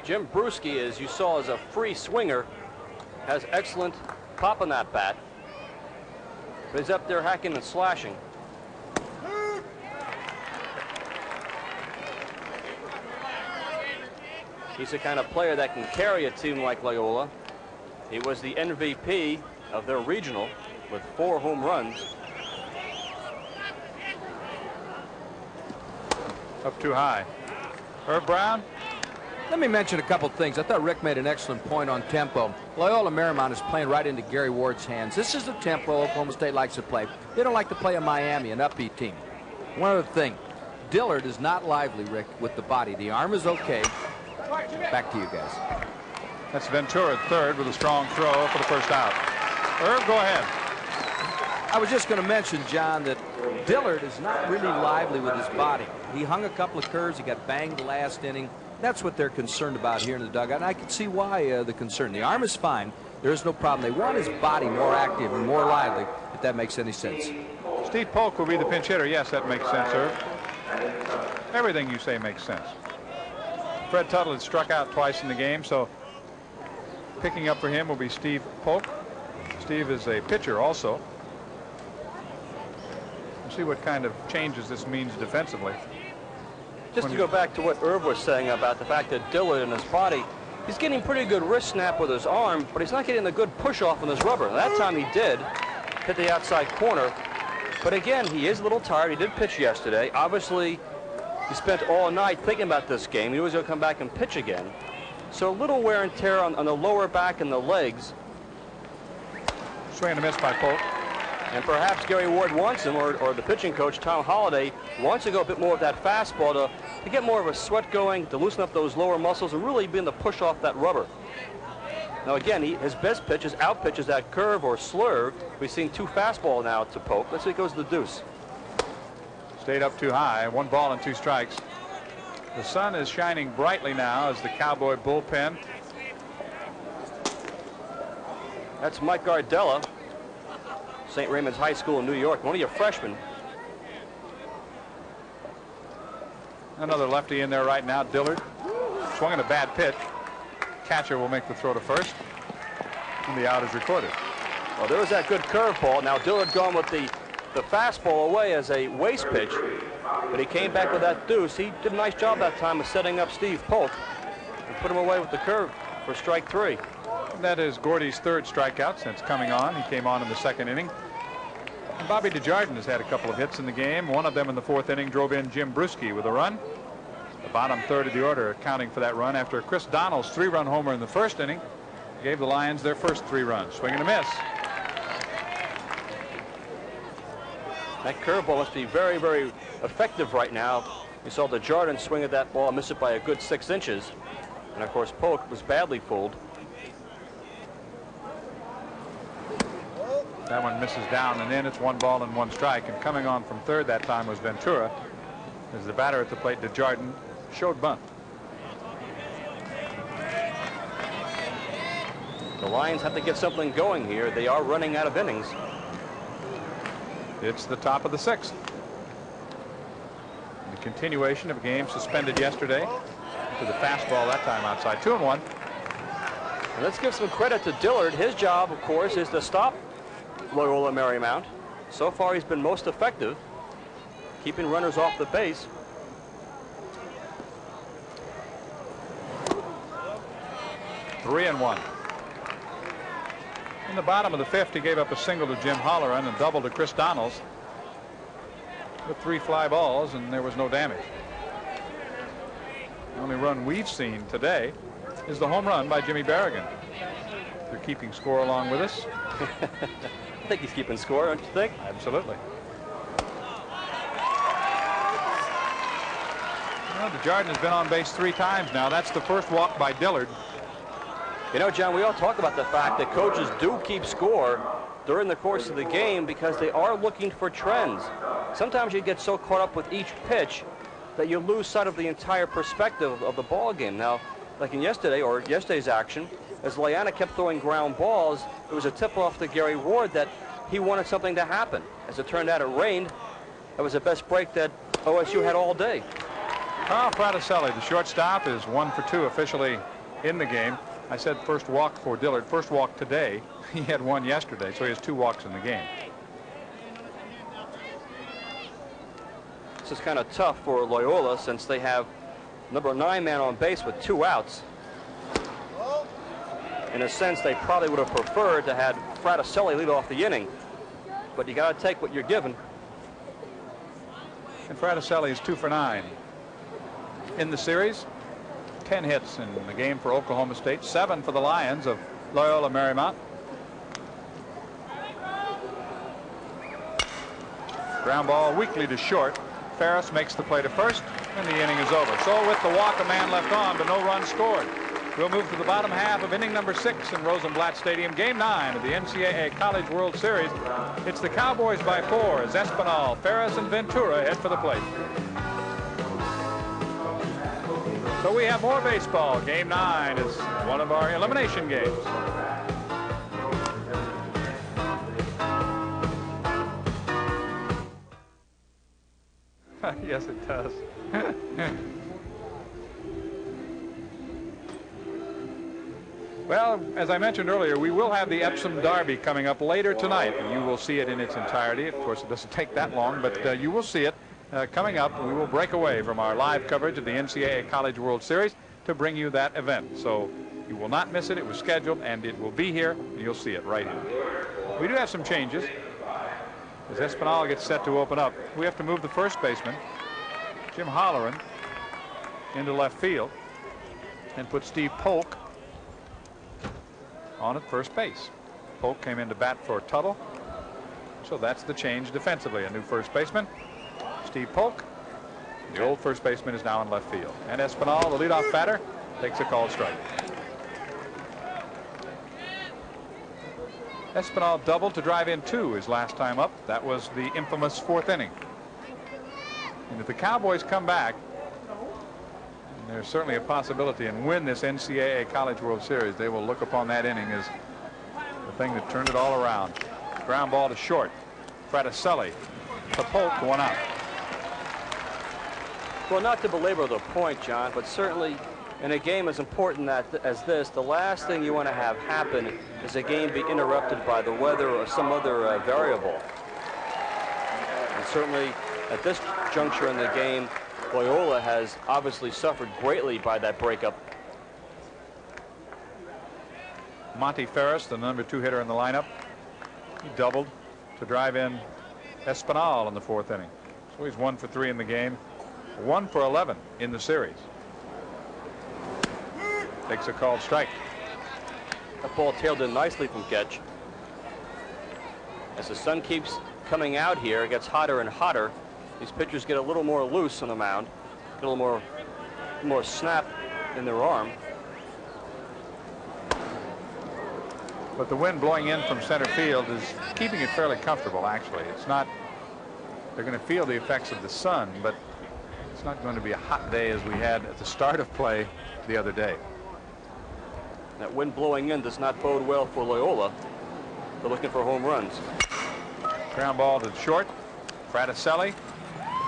Jim Bruschi, as you saw, is a free swinger, has excellent pop on that bat. But he's up there hacking and slashing. He's the kind of player that can carry a team like Loyola. He was the MVP of their regional with 4 home runs. Up too high. Herb Brown. Let me mention a couple things. I thought Rick made an excellent point on tempo. Loyola Marymount is playing right into Gary Ward's hands. This is the tempo Oklahoma State likes to play. They don't like to play a Miami, an upbeat team. One other thing. Dillard is not lively, Rick, with the body. The arm is okay. Back to you guys. That's Ventura at third with a strong throw for the first out. Herb, go ahead. I was just going to mention, John, that Dillard is not really lively with his body. He hung a couple of curves. He got banged the last inning. That's what they're concerned about here in the dugout, and I can see why the concern. The arm is fine. There is no problem. They want his body more active and more lively, if that makes any sense. Steve Polk will be the pinch hitter. Yes, that makes sense, Herb. Everything you say makes sense. Fred Tuttle had struck out twice in the game, so picking up for him will be Steve Polk. Steve is a pitcher also. We'll see what kind of changes this means defensively. Just to go back to what Herb was saying about the fact that Dillard and his body, he's getting pretty good wrist snap with his arm, but he's not getting the good push off on his rubber. That time he did hit the outside corner. But again, he is a little tired. He did pitch yesterday. Obviously, he spent all night thinking about this game. He was going to come back and pitch again. So a little wear and tear on the lower back and the legs. Swing and a miss by Polk. And perhaps Gary Ward wants him, or the pitching coach, Tom Holliday, wants to go a bit more with that fastball to get more of a sweat going, to loosen up those lower muscles and really begin to push off that rubber. Now again, his best pitch is out pitches that curve or slurve. We've seen 2 fastball now to Polk. Let's see if it goes to the deuce. Stayed up too high. 1 ball and 2 strikes. The sun is shining brightly now as the Cowboy bullpen. That's Mike Gardella, St. Raymond's High School in New York, one of your freshmen. Another lefty in there right now, Dillard. Swung at a bad pitch. Catcher will make the throw to first, and the out is recorded. Well, there was that good curveball. Now Dillard gone with the fastball away as a waste pitch, but he came back with that deuce. He did a nice job that time of setting up Steve Polk and put him away with the curve for strike 3. That is Gordy's 3rd strikeout since coming on. He came on in the 2nd inning. And Bobby Desjardins has had a couple of hits in the game. One of them in the 4th inning drove in Jim Bruschi with a run. The bottom 3rd of the order accounting for that run after Chris Donnell's 3-run homer in the 1st inning gave the Lions their first 3 runs. Swing and a miss. That curveball must be very, very effective right now. You saw Desjardins swing at that ball, miss it by a good 6 inches. And of course Polk was badly fooled. That one misses down and in. It's 1 ball and 1 strike. And coming on from 3rd that time was Ventura, as the batter at the plate, Desjardins, showed bunt. The Lions have to get something going here. They are running out of innings. It's the top of the 6th. The continuation of a game suspended yesterday to the fastball that time outside. 2-1. And let's give some credit to Dillard. His job, of course, is to stop Loyola Marymount. So far, he's been most effective, keeping runners off the base. Three and 1. In the bottom of the 5th, he gave up a single to Jim Holleran and double to Chris Donnells with 3 fly balls, and there was no damage. The only run we've seen today is the home run by Jimmy Berrigan. They're keeping score along with us. I think he's keeping score, don't you think? Absolutely. Well, Desjardins has been on base 3 times now. That's the first walk by Dillard. You know, John, we all talk about the fact that coaches do keep score during the course of the game because they are looking for trends. Sometimes you get so caught up with each pitch that you lose sight of the entire perspective of the ball game. Now, like in yesterday's action, as Liana kept throwing ground balls, it was a tip-off to Gary Ward that he wanted something to happen. As it turned out, it rained. That was the best break that OSU had all day. Carl Fraticelli, the shortstop, is 1 for 2 officially in the game. I said first walk for Dillard, first walk today. He had 1 yesterday, so he has 2 walks in the game. This is kind of tough for Loyola since they have number 9 man on base with 2 outs. In a sense, they probably would have preferred to have Fraticelli lead off the inning, but you got to take what you're given. And Fraticelli is 2 for 9 in the series. 10 hits in the game for Oklahoma State, 7 for the Lions of Loyola Marymount. Ground ball weakly to short. Ferris makes the play to first, and the inning is over. So with the walk, a man left on, but no run scored. We'll move to the bottom half of inning number 6 in Rosenblatt Stadium, game 9 of the NCAA College World Series. It's the Cowboys by 4 as Espinal, Ferris, and Ventura head for the plate. So we have more baseball. Game 9 is one of our elimination games. Yes, it does. Well, as I mentioned earlier, we will have the Epsom Derby coming up later tonight, and you will see it in its entirety. Of course, it doesn't take that long, but you will see it coming up. We will break away from our live coverage of the NCAA College World Series to bring you that event. So you will not miss it. It was scheduled, and it will be here, and you'll see it right here. We do have some changes. As Espinal gets set to open up, we have to move the first baseman, Jim Holleran, into left field and put Steve Polk on at first base. Polk came in to bat for Tuttle. So that's the change defensively. A new first baseman, Steve Polk. The old first baseman is now in left field. And Espinal, the leadoff batter, takes a called strike. Espinal doubled to drive in 2 his last time up. That was the infamous 4th inning. And if the Cowboys come back, there's certainly a possibility and win this NCAA College World Series, they will look upon that inning as the thing that turned it all around. Ground ball to short. Fraticelli to Polk, 1 out. Well, not to belabor the point, John, but certainly in a game as important as this, the last thing you want to have happen is a game be interrupted by the weather or some other variable. And certainly at this juncture in the game, Loyola has obviously suffered greatly by that breakup. Monty Ferris, the number 2 hitter in the lineup, he doubled to drive in Espinal in the 4th inning. So he's 1 for 3 in the game, 1 for 11 in the series. Takes a called strike. That ball tailed in nicely from Ketch. As the sun keeps coming out here, it gets hotter and hotter. These pitchers get a little more loose on the mound, get a little more snap in their arm. But the wind blowing in from center field is keeping it fairly comfortable, actually. It's not, they're going to feel the effects of the sun, but it's not going to be a hot day as we had at the start of play the other day. That wind blowing in does not bode well for Loyola. They're looking for home runs. Ground ball to short. Fraticelli,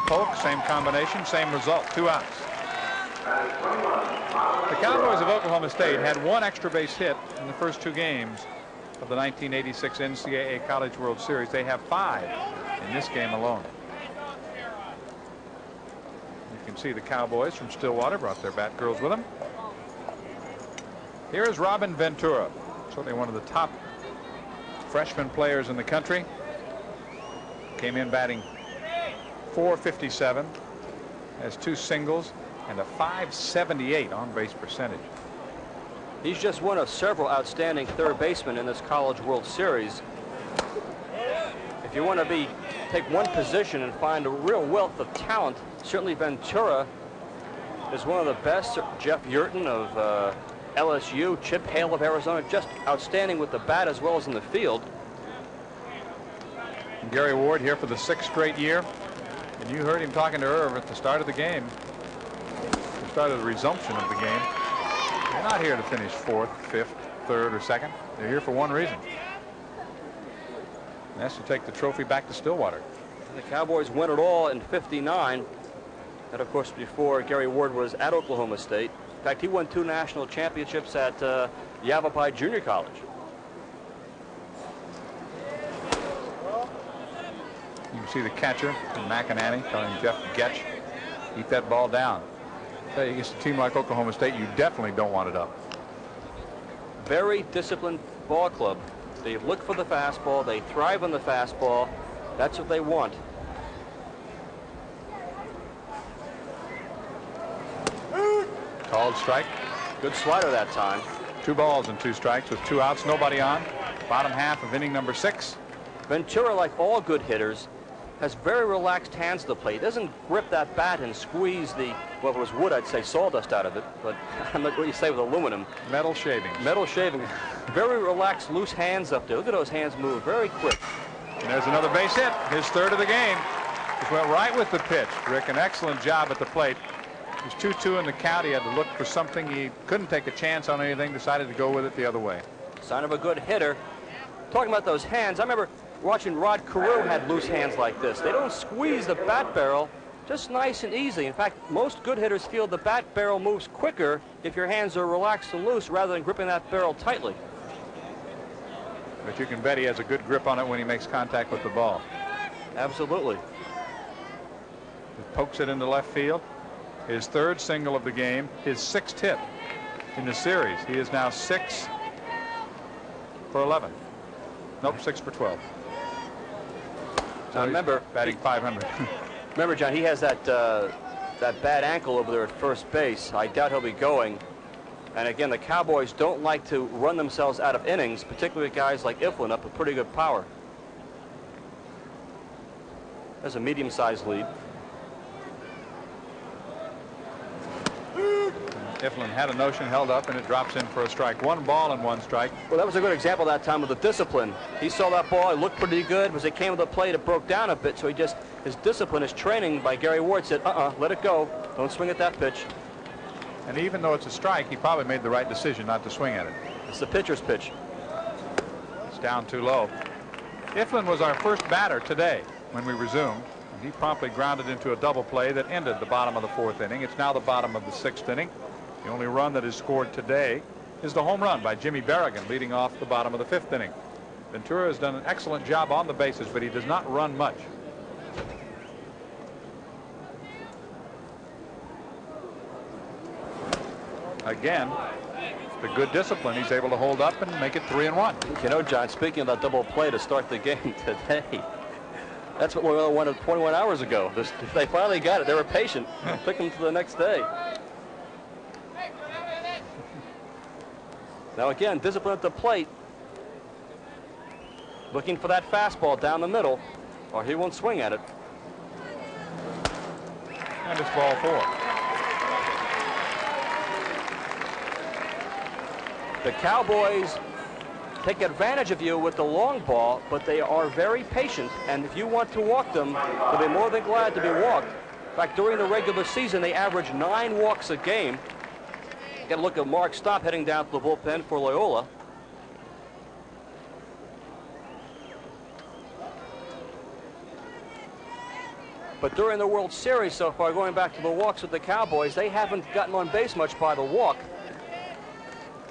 Polk, same combination, same result, 2 outs. The Cowboys of Oklahoma State had 1 extra base hit in the first 2 games of the 1986 NCAA College World Series. They have 5 in this game alone. You can see the Cowboys from Stillwater brought their bat girls with them. Here is Robin Ventura, certainly one of the top freshman players in the country. Came in batting .457, has 2 singles and a .578 on-base percentage. He's just one of several outstanding third basemen in this College World Series. If you want to take one position and find a real wealth of talent, certainly Ventura is one of the best. Jeff Yurton of LSU, Chip Hale of Arizona, just outstanding with the bat as well as in the field. Gary Ward here for the 6th straight year, and you heard him talking to Irv at the start of the game, the start of the resumption of the game. They're not here to finish 4th, 5th, 3rd, or 2nd. They're here for one reason. And that's to take the trophy back to Stillwater. And the Cowboys won it all in '59. That, of course, before Gary Ward was at Oklahoma State. In fact, he won 2 national championships at Yavapai Junior College. You can see the catcher from McInerney telling Jeff Getch, keep that ball down. Against a team like Oklahoma State, you definitely don't want it up. Very disciplined ball club. They look for the fastball. They thrive on the fastball. That's what they want. Called strike. Good slider that time. 2 balls and 2 strikes with 2 outs, nobody on. Bottom half of inning number 6. Ventura, like all good hitters, has very relaxed hands to the plate. Doesn't grip that bat and squeeze the, well, if it was wood, I'd say sawdust out of it, but I'm not what you say with aluminum. Metal shavings. Metal shaving. Very relaxed, loose hands up there. Look at those hands move very quick. And there's another base hit, his 3rd of the game. Just went right with the pitch. Rick, an excellent job at the plate. It was 2-2 in the count. He had to look for something. He couldn't take a chance on anything, decided to go with it the other way. Sign of a good hitter. Talking about those hands, I remember watching Rod Carew had loose hands like this. They don't squeeze the bat barrel, just nice and easy. In fact, most good hitters feel the bat barrel moves quicker if your hands are relaxed and loose rather than gripping that barrel tightly. But you can bet he has a good grip on it when he makes contact with the ball. Absolutely. He pokes it into left field. His 3rd single of the game, his 6th hit in the series. He is now 6 for 11. Nope, 6 for 12. Now remember, batting .500. Remember, John, he has that bad ankle over there at first base. I doubt he'll be going. And again, the Cowboys don't like to run themselves out of innings, particularly guys like Iflin up with pretty good power. There's a medium-sized lead. Iflin had a notion, held up, and it drops in for a strike. 1 ball and 1 strike. Well, that was a good example that time of the discipline. He saw that ball, it looked pretty good. As it came to the plate, it broke down a bit, so his discipline, his training by Gary Ward said, let it go. Don't swing at that pitch. And even though it's a strike, he probably made the right decision not to swing at it. It's the pitcher's pitch. It's down too low. Iflin was our first batter today when we resumed. He promptly grounded into a double play that ended the bottom of the 4th inning. It's now the bottom of the 6th inning. The only run that is scored today is the home run by Jimmy Berrigan, leading off the bottom of the 5th inning. Ventura has done an excellent job on the bases, but he does not run much. Again, the good discipline, he's able to hold up and make it 3-1. You know, John, speaking of that double play to start the game today, that's what Loyola wanted 21 hours ago. They finally got it. They were patient. Took them to the next day. Now again, discipline at the plate. Looking for that fastball down the middle, or he won't swing at it. And it's ball 4. The Cowboys take advantage of you with the long ball, but they are very patient, and if you want to walk them, they'll be more than glad to be walked. In fact, during the regular season, they average 9 walks a game. Got a look at Mark Stopp heading down to the bullpen for Loyola. But during the World Series so far, going back to the walks with the Cowboys, they haven't gotten on base much by the walk.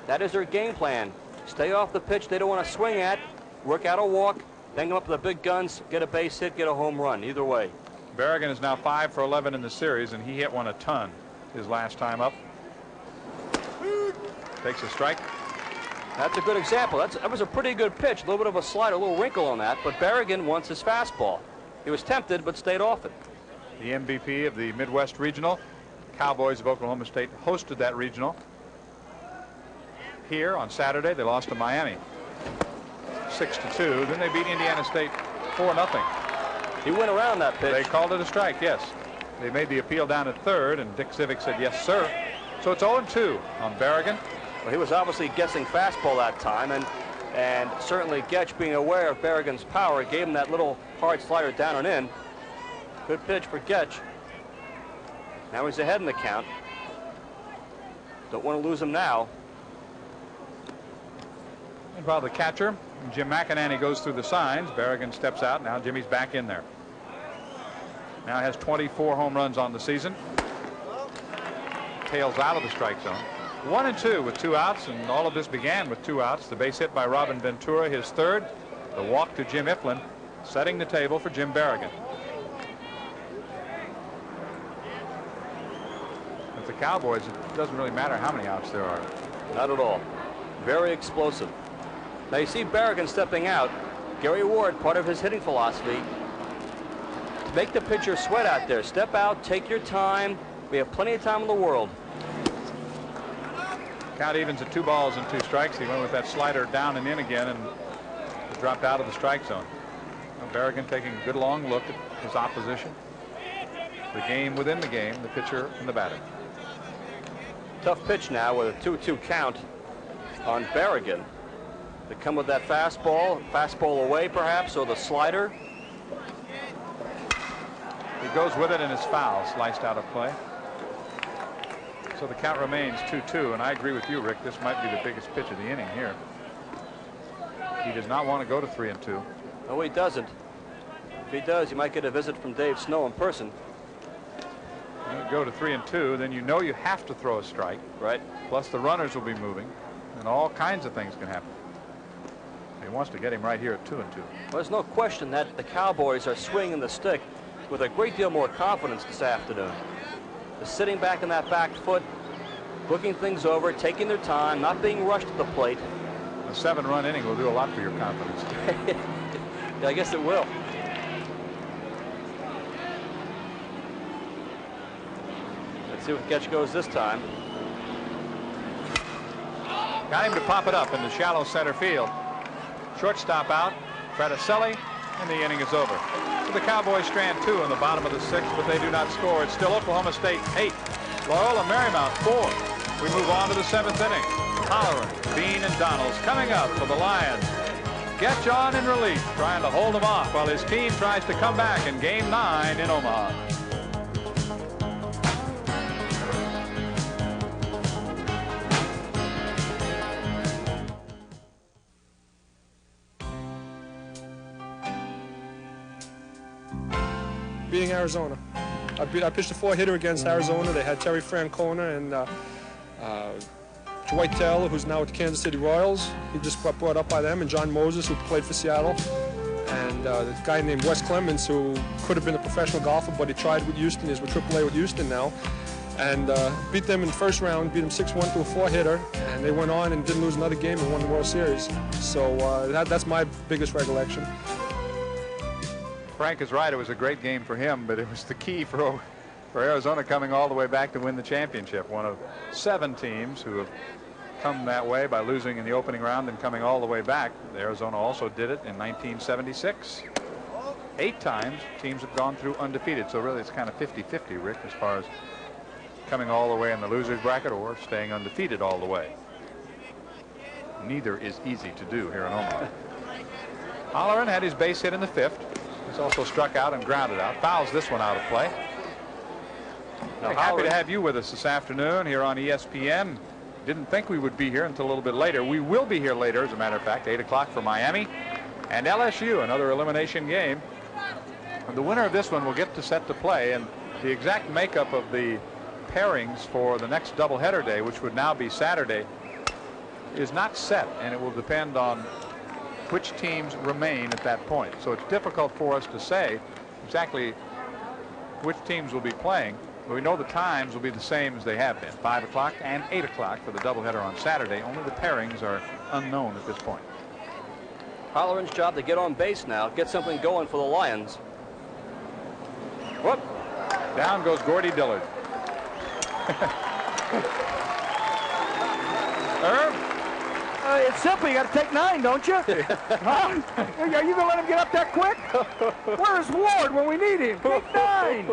That is their game plan. Stay off the pitch they don't want to swing at, work out a walk, then come up with the big guns, get a base hit, get a home run, either way. Berrigan is now 5 for 11 in the series, and he hit one a ton his last time up. Takes a strike. That's a good example. That was a pretty good pitch. A little bit of a slider, a little wrinkle on that, but Berrigan wants his fastball. He was tempted, but stayed off it. The MVP of the Midwest Regional. Cowboys of Oklahoma State hosted that regional. Here on Saturday, they lost to Miami 6-2. Then they beat Indiana State 4-0. He went around that pitch. They called it a strike, yes. They made the appeal down at third, and Dick Civic said, yes, sir. So it's 0-2 on Berrigan. Well, he was obviously guessing fastball that time, and certainly Getch, being aware of Berrigan's power, gave him that little hard slider down and in. Good pitch for Getch. Now he's ahead in the count. Don't want to lose him now. And while the catcher, Jim McInerney, goes through the signs, Berrigan steps out. Now Jimmy's back in there. Now has 24 home runs on the season. Tails out of the strike zone. 1-2 with 2 outs, and all of this began with 2 outs. The base hit by Robin Ventura, his third. The walk to Jim Iflin, setting the table for Jim Berrigan. With the Cowboys, it doesn't really matter how many outs there are. Not at all. Very explosive. Now you see Berrigan stepping out. Gary Ward, part of his hitting philosophy, to make the pitcher sweat out there. Step out, take your time. We have plenty of time in the world. Count evens at 2 balls and 2 strikes. He went with that slider down and in again, and it dropped out of the strike zone. Now Berrigan taking a good long look at his opposition. The game within the game, the pitcher and the batter. Tough pitch now with a 2-2 count on Berrigan. To come with that fastball away perhaps, or the slider. He goes with it, and it's foul, sliced out of play. So the count remains 2-2, and I agree with you, Rick. This might be the biggest pitch of the inning here. He does not want to go to 3-2. No, he doesn't. If he does, you might get a visit from Dave Snow in person. When you go to 3-2, then you know you have to throw a strike. Right. Plus the runners will be moving, and all kinds of things can happen. He wants to get him right here at 2-2. Well, there's no question that the Cowboys are swinging the stick with a great deal more confidence this afternoon. They're sitting back on that back foot, looking things over, taking their time, not being rushed to the plate. A 7-run inning will do a lot for your confidence. Yeah, I guess it will. Let's see what Getch goes this time. Got him to pop it up in the shallow center field. Shortstop out. Fraticelli and the inning is over. So the Cowboys strand 2 in the bottom of the 6th, but they do not score. It's still Oklahoma State 8, Loyola Marymount 4. We move on to the 7th inning. Holleran, Bean, and Donalds coming up for the Lions. Getjon in relief, trying to hold him off while his team tries to come back in Game 9 in Omaha. Beating Arizona. I pitched a 4-hitter against Arizona. They had Terry Francona and Dwight Taylor, who's now with the Kansas City Royals. He just got brought up by them, and John Moses, who played for Seattle, and the guy named Wes Clemens, who could have been a professional golfer, but he tried with Houston. He's with AAA with Houston now, and beat them in the first round, beat them 6-1 to a 4-hitter, and they went on and didn't lose another game and won the World Series. So that's my biggest recollection. Frank is right. It was a great game for him, but it was the key for Arizona coming all the way back to win the championship. One of 7 teams who have come that way by losing in the opening round and coming all the way back. Arizona also did it in 1976. 8 times teams have gone through undefeated. So really it's kind of 50-50, Rick, as far as coming all the way in the loser's bracket or staying undefeated all the way. Neither is easy to do here in Omaha. Holleran had his base hit in the 5th. He's also struck out and grounded out. Fouls this one out of play. Now, happy to have you with us this afternoon here on ESPN. Didn't think we would be here until a little bit later. We will be here later, as a matter of fact, 8 o'clock for Miami and LSU, another elimination game. And the winner of this one will get to set to play, and the exact makeup of the pairings for the next doubleheader day, which would now be Saturday, is not set, and it will depend on which teams remain at that point. So it's difficult for us to say exactly which teams will be playing, but we know the times will be the same as they have been, 5 o'clock and 8 o'clock for the doubleheader on Saturday. Only the pairings are unknown at this point. Holleran's job to get on base now, get something going for the Lions. Whoop. Down goes Gordy Dillard. Herb? It's simple. You got to take 9, don't you? Huh? Are you going to let him get up that quick? Where's Ward when we need him? Take 9.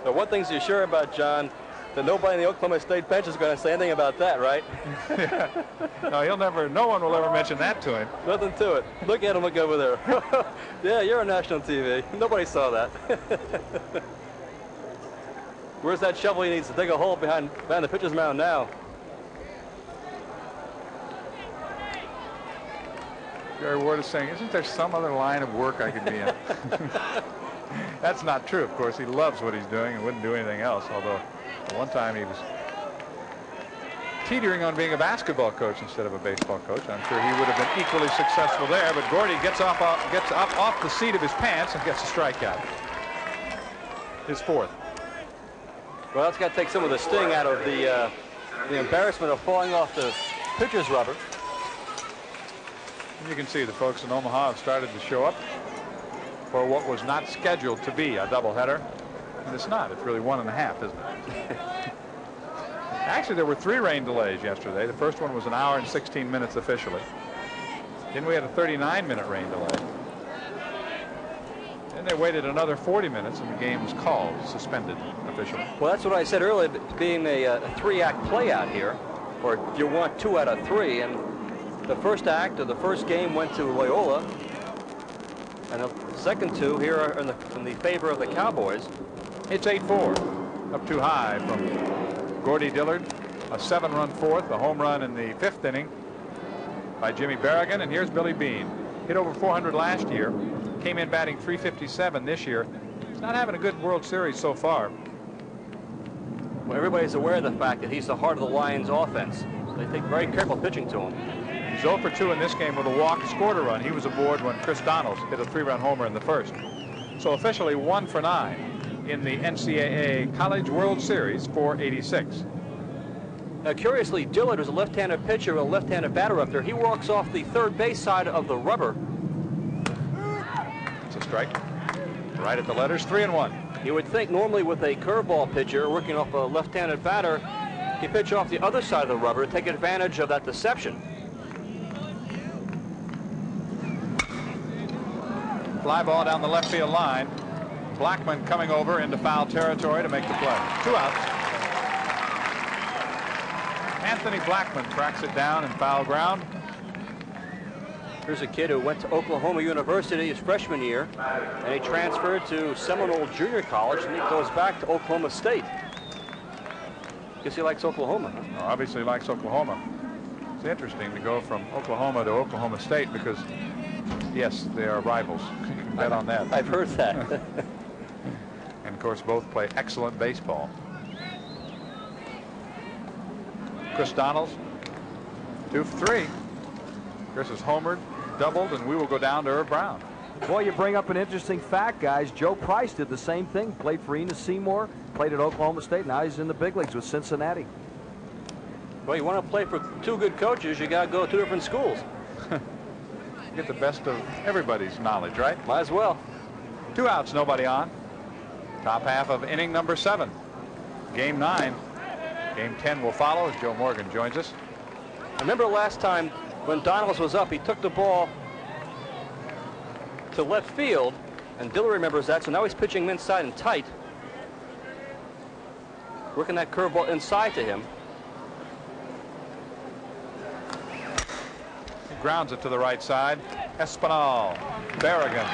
So one thing's you're sure about, John, that nobody in the Oklahoma State bench is going to say anything about that, right? No, no one will ever mention that to him. Nothing to it. Look at him, look over there. Yeah, you're on national TV. Nobody saw that. Where's that shovel he needs to dig a hole behind the pitcher's mound now? Gary Ward is saying, isn't there some other line of work I could be in? That's not true, of course. He loves what he's doing and wouldn't do anything else, although at one time he was teetering on being a basketball coach instead of a baseball coach. I'm sure he would have been equally successful there, but Gordy gets up off the seat of his pants and gets a strikeout. His 4th. Well, that's got to take some of the sting out of the embarrassment of falling off the pitcher's rubber. And you can see the folks in Omaha have started to show up for what was not scheduled to be a doubleheader. And it's not. It's really 1.5, isn't it? Actually, there were 3 rain delays yesterday. The first one was an hour and 16 minutes officially. Then we had a 39-minute rain delay. Then they waited another 40 minutes, and the game was called, suspended officially. Well, that's what I said earlier, being a 3-act play out here, or if you want 2 out of 3, and the first act of the first game went to Loyola, and the second 2 here are in the favor of the Cowboys. It's 8-4, up too high from Gordy Dillard, a 7-run 4th, a home run in the 5th inning by Jimmy Berrigan, and here's Billy Bean. Hit over 400 last year, came in batting .357 this year. He's not having a good World Series so far. Well, everybody's aware of the fact that he's the heart of the Lions offense. So they take very careful pitching to him. He's 0 for 2 in this game with a walk, scored a run. He was aboard when Chris Donalds hit a 3-run homer in the 1st. So officially 1 for 9 in the NCAA College World Series .486. Now, curiously, Dillard was a left-handed pitcher with a left-handed batter up there. He walks off the third base side of the rubber. It's a strike. Right at the letters, 3-1. You would think normally with a curveball pitcher working off a left-handed batter, you pitch off the other side of the rubber to take advantage of that deception. Fly ball down the left field line. Blackman coming over into foul territory to make the play. 2 outs. Anthony Blackman tracks it down in foul ground. Here's a kid who went to Oklahoma University his freshman year, and he transferred to Seminole Junior College, and he goes back to Oklahoma State. Guess he likes Oklahoma. Huh? Well, obviously likes Oklahoma. It's interesting to go from Oklahoma to Oklahoma State because, yes, they are rivals. You can bet on that. I've heard that. And, of course, both play excellent baseball. Chris Donalds, 2 for 3. Chris has homered, doubled, and we will go down to Irv Brown. Boy, you bring up an interesting fact, guys. Joe Price did the same thing. Played for Enos Seymour, played at Oklahoma State. Now he's in the big leagues with Cincinnati. Well, you want to play for 2 good coaches, you got to go to 2 different schools. Get the best of everybody's knowledge, right? Might as well. 2 outs, nobody on. Top half of inning number 7. Game 9. Game 10 will follow as Joe Morgan joins us. I remember last time when Donalds was up, he took the ball to left field, and Diller remembers that, so now he's pitching him inside and tight. Working that curveball inside to him. He grounds it to the right side. Espinal, Berrigan,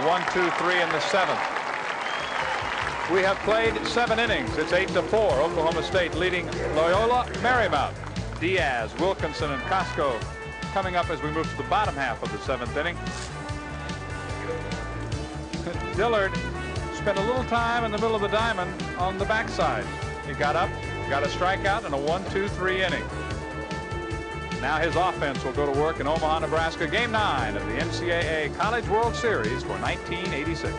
1, 2, 3 in the 7th. We have played 7 innings. It's 8-4. Oklahoma State leading Loyola Marymount. Diaz, Wilkinson, and Costco coming up as we move to the bottom half of the 7th inning. Dillard spent a little time in the middle of the diamond on the backside. He got up, got a strikeout, and a 1-2-3 inning. Now his offense will go to work in Omaha, Nebraska. Game 9 of the NCAA College World Series for 1986.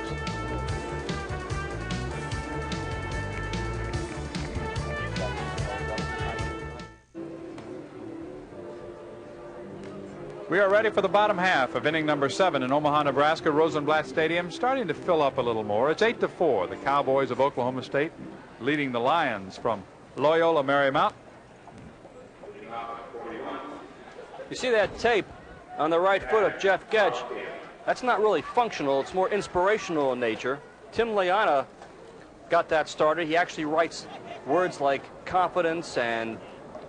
We are ready for the bottom half of inning number 7 in Omaha, Nebraska. Rosenblatt Stadium starting to fill up a little more. It's 8-4. The Cowboys of Oklahoma State leading the Lions from Loyola Marymount. You see that tape on the right foot of Jeff Getch? That's not really functional. It's more inspirational in nature. Tim Leana got that started. He actually writes words like confidence and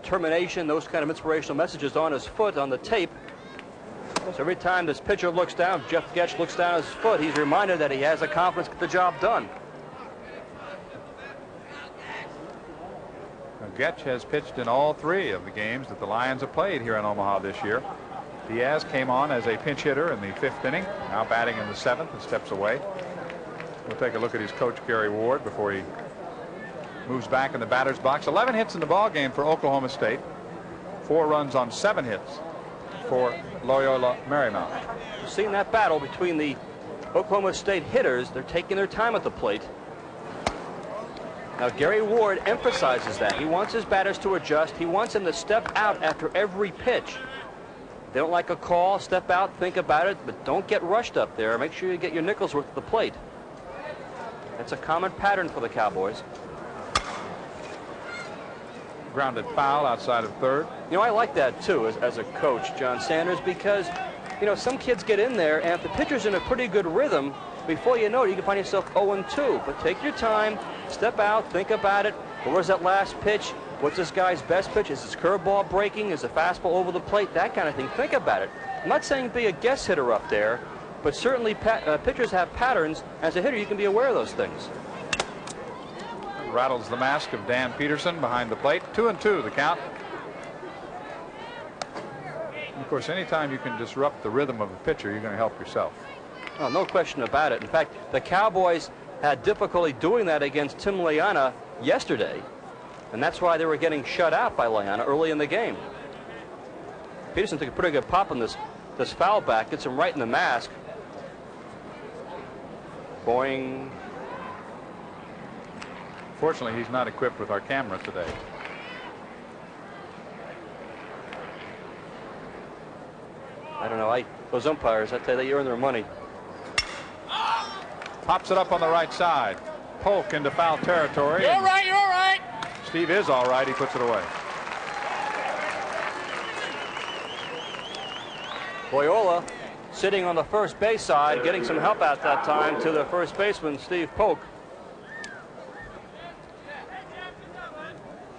determination, those kind of inspirational messages on his foot on the tape. So every time this pitcher looks down, Jeff Getch looks down at his foot, he's reminded that he has the confidence to get the job done. Now, Getch has pitched in all 3 of the games that the Lions have played here in Omaha this year. Diaz came on as a pinch hitter in the 5th inning, now batting in the 7th and steps away. We'll take a look at his coach, Gary Ward, before he moves back in the batter's box. 11 hits in the ball game for Oklahoma State. 4 runs on 7 hits for Loyola Marymount. You've seen that battle between the Oklahoma State hitters. They're taking their time at the plate. Now Gary Ward emphasizes that. He wants his batters to adjust. He wants them to step out after every pitch. They don't like a call, step out, think about it, but don't get rushed up there. Make sure you get your nickels worth at the plate. That's a common pattern for the Cowboys. Grounded foul outside of 3rd. You know, I like that too as a coach, John Sanders, because, you know, some kids get in there, and if the pitcher's in a pretty good rhythm, before you know it, you can find yourself 0-2. But take your time, step out, think about it. Where's that last pitch? What's this guy's best pitch? Is his curveball breaking? Is the fastball over the plate? That kind of thing. Think about it. I'm not saying be a guess hitter up there, but certainly pitchers have patterns. As a hitter, you can be aware of those things. Rattles the mask of Dan Peterson behind the plate. 2-2 the count. And of course, anytime you can disrupt the rhythm of a pitcher, you're going to help yourself. Oh, no question about it. In fact, the Cowboys had difficulty doing that against Tim Leana yesterday, and that's why they were getting shut out by Leana early in the game. Peterson took a pretty good pop on this foul back, gets him right in the mask. Boing. Fortunately, he's not equipped with our camera today. I don't know. Those umpires, I tell you, they earn their money. Pops it up on the right side. Polk into foul territory. You're all right, you're all right. Steve is all right. He puts it away. Loyola sitting on the first base side, getting some help at that time to the first baseman, Steve Polk.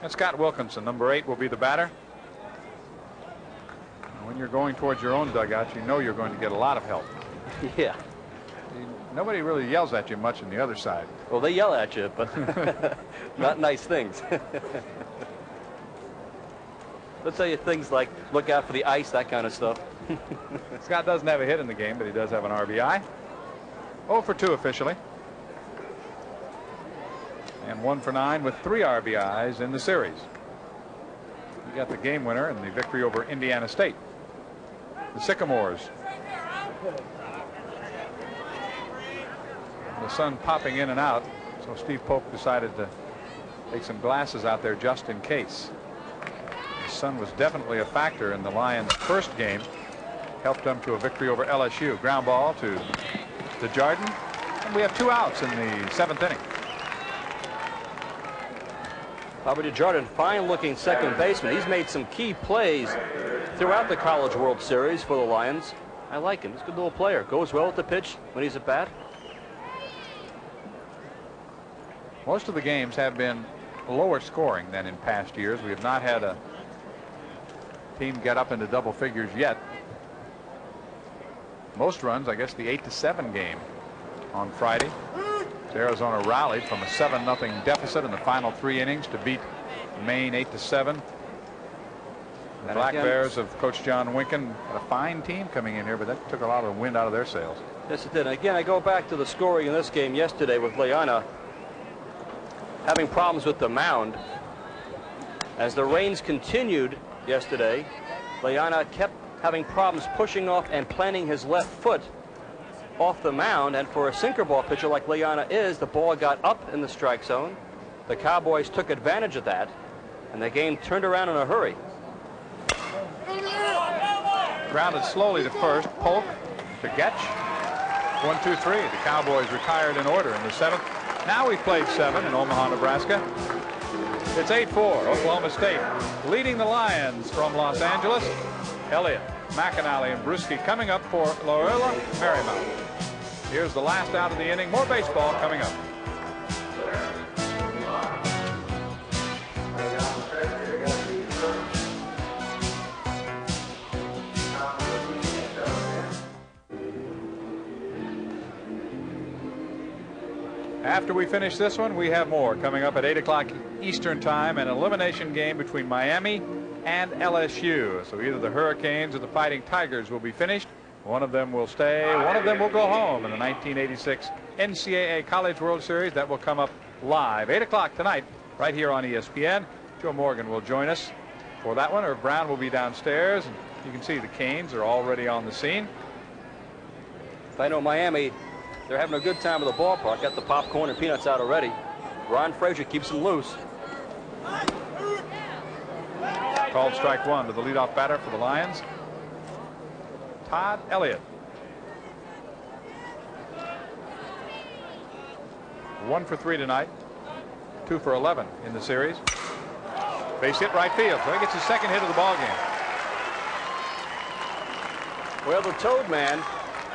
And Scott Wilkinson, number 8, will be the batter. When you're going towards your own dugout, you know you're going to get a lot of help. Yeah. Nobody really yells at you much on the other side. Well, they yell at you, but not nice things. They'll tell you things like, look out for the ice, that kind of stuff. Scott doesn't have a hit in the game, but he does have an RBI. 0 for 2 officially. And 1 for 9 with 3 RBIs in the series. He got the game winner in the victory over Indiana State. The Sycamores. The sun popping in and out, so Steve Polk decided to take some glasses out there just in case. The sun was definitely a factor in the Lions' first game. Helped them to a victory over LSU. Ground ball to Jardin. And we have 2 outs in the 7th inning. Robert Jardin, fine-looking second baseman. He's made some key plays throughout the College World Series for the Lions. I like him. He's a good little player. Goes well with the pitch when he's at bat. Most of the games have been lower scoring than in past years. We have not had a team get up into double figures yet. Most runs, I guess, the 8-7 game on Friday. Arizona rallied from a 7-0 deficit in the final 3 innings to beat Maine 8-7. The Black Bears of Coach John Winken had a fine team coming in here, but that took a lot of the wind out of their sails. Yes, it did. And again, I go back to the scoring in this game yesterday with Loyola having problems with the mound. As the rains continued yesterday, Loyola kept having problems pushing off and planting his left foot off the mound, and for a sinker ball pitcher like Loyola is, the ball got up in the strike zone. The Cowboys took advantage of that, and the game turned around in a hurry. Grounded slowly to first. Polk to Getch. 1-2-3. The Cowboys retired in order in the 7th. Now we've played 7 in Omaha, Nebraska. It's 8-4. Oklahoma State leading the Lions from Los Angeles. Elliott, McAnally, and Bruschi coming up for Loyola Marymount. Here's the last out of the inning. More baseball coming up. After we finish this one, we have more coming up at 8 o'clock Eastern Time, an elimination game between Miami and LSU. So either the Hurricanes or the Fighting Tigers will be finished. One of them will stay, one of them will go home in the 1986 NCAA College World Series. That will come up live 8 o'clock tonight right here on ESPN. Joe Morgan will join us for that one. Irv Brown will be downstairs. And you can see the Canes are already on the scene. If I know Miami, they're having a good time at the ballpark. Got the popcorn and peanuts out already. Ron Frazier keeps them loose. Called strike 1 to the leadoff batter for the Lions, Todd Elliott. 1 for 3 tonight. 2 for 11 in the series. Base hit right field, so he gets his 2nd hit of the ball game. Well, the Toad man,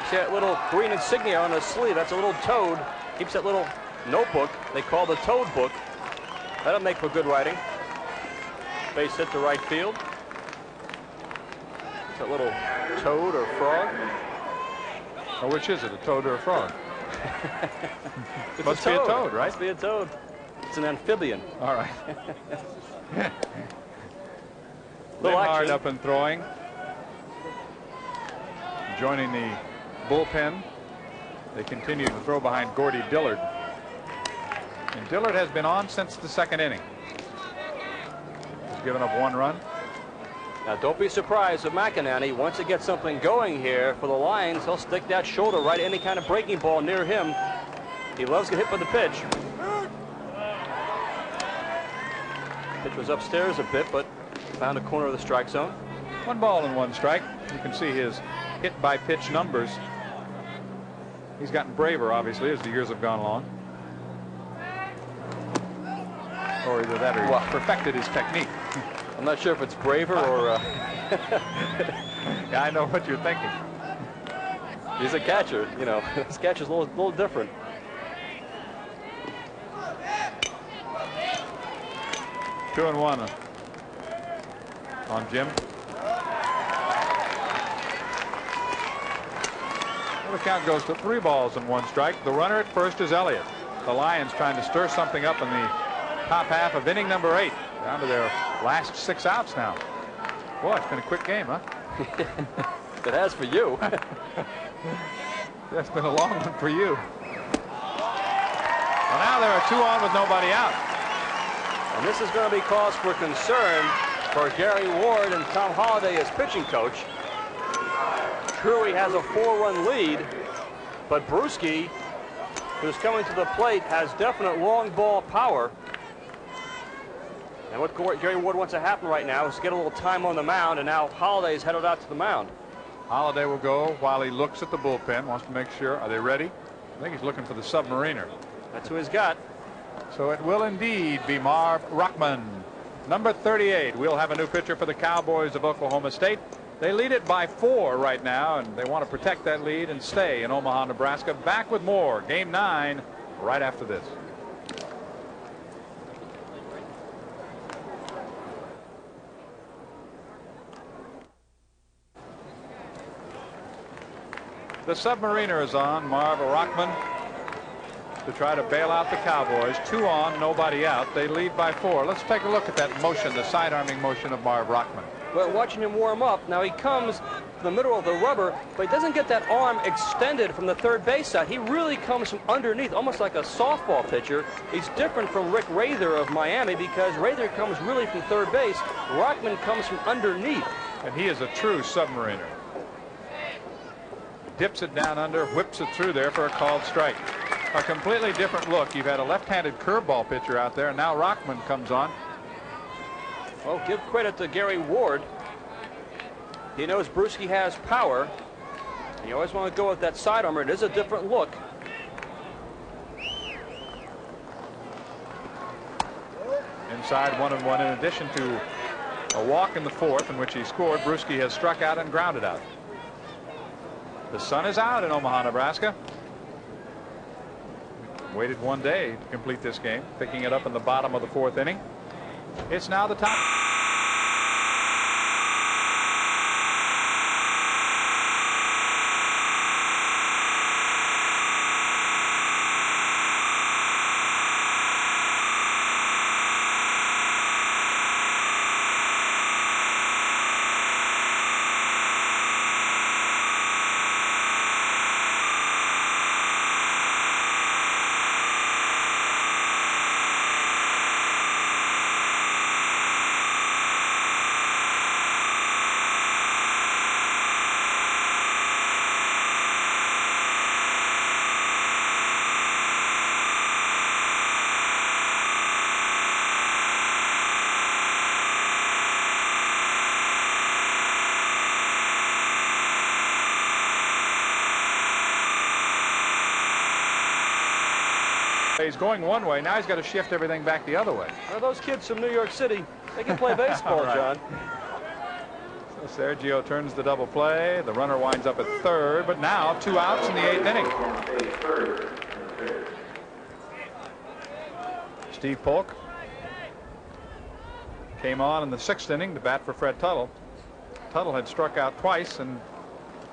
see that little green insignia on his sleeve? That's a little toad. Keeps that little notebook they call the Toad book. That'll make for good writing. Base hit to right field. It's a little toad or frog. Well, which is it, a toad or a frog? Must be a toad, right? Must be a toad. It's an amphibian. All right. Linhard up and throwing. Joining the bullpen. They continue to throw behind Gordy Dillard. And Dillard has been on since the 2nd inning. He's given up 1 run. Now, don't be surprised if McAnally, once he gets something going here for the Lions, he'll stick that shoulder right at any kind of breaking ball near him. He loves to hit with the pitch. Pitch was upstairs a bit, but found a corner of the strike zone. 1 ball and 1 strike. You can see his hit by pitch numbers. He's gotten braver, obviously, as the years have gone along. Or either that or he perfected his technique. I'm not sure if it's braver or... Yeah, I know what you're thinking. He's a catcher, you know. His catcher's a little different. Two and one on Jim. Well, the count goes to 3 balls and 1 strike. The runner at first is Elliott. The Lions trying to stir something up in the top half of inning number 8. Down to their last 6 outs now. Boy, it's been a quick game, huh? It has for you. That's been a long one for you. Well, now there are 2 on with nobody out. And this is going to be cause for concern for Gary Ward and Tom Holliday as pitching coach. True, he has a 4-run lead, but Bruschi, who's coming to the plate, has definite long ball power. And what Gary Ward wants to happen right now is to get a little time on the mound, and now Holliday is headed out to the mound. Holliday will go while he looks at the bullpen, wants to make sure. Are they ready? I think he's looking for the submariner. That's who he's got. So it will indeed be Marv Rockman, number 38. We'll have a new pitcher for the Cowboys of Oklahoma State. They lead it by 4 right now, and they want to protect that lead and stay in Omaha, Nebraska. Back with more. Game 9 right after this. The submariner is on, Marv Rockman, to try to bail out the Cowboys. 2 on, nobody out. They lead by 4. Let's take a look at that motion, the side-arming motion of Marv Rockman. But watching him warm up, now he comes to the middle of the rubber, but he doesn't get that arm extended from the third base side. He really comes from underneath, almost like a softball pitcher. He's different from Rick Rather of Miami because Rather comes really from third base. Rockman comes from underneath. And he is a true submariner. Dips it down under, whips it through there for a called strike. A completely different look. You've had a left-handed curveball pitcher out there, and now Rockman comes on. Well, give credit to Gary Ward. He knows Bruschi has power. You always want to go with that side armor. It is a different look. Inside 1-1. In addition to a walk in the 4th in which he scored, Bruschi has struck out and grounded out. The sun is out in Omaha, Nebraska. Waited 1 day to complete this game, picking it up in the bottom of the 4th inning. It's now the top. He's going one way. Now he's got to shift everything back the other way. Well, those kids from New York City, they can play baseball, Right. John. So Sergio turns the double play. The runner winds up at 3rd, but now 2 outs in the 8th inning. Steve Polk came on in the 6th inning to bat for Fred Tuttle. Tuttle had struck out twice, and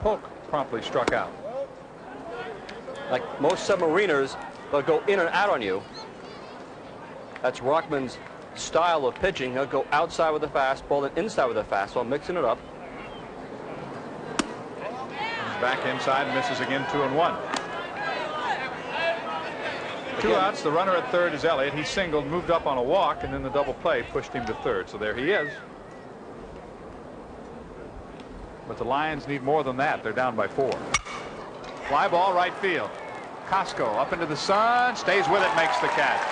Polk promptly struck out. Like most submariners, they'll go in and out on you. That's Rockman's style of pitching. He'll go outside with a fastball and inside with a fastball, mixing it up. He's back inside, misses again. 2-1. 2 outs. The runner at 3rd is Elliott. He singled, moved up on a walk, and then the double play pushed him to 3rd. So there he is. But the Lions need more than that. They're down by 4. Fly ball right field. Costco up into the sun, stays with it, makes the catch.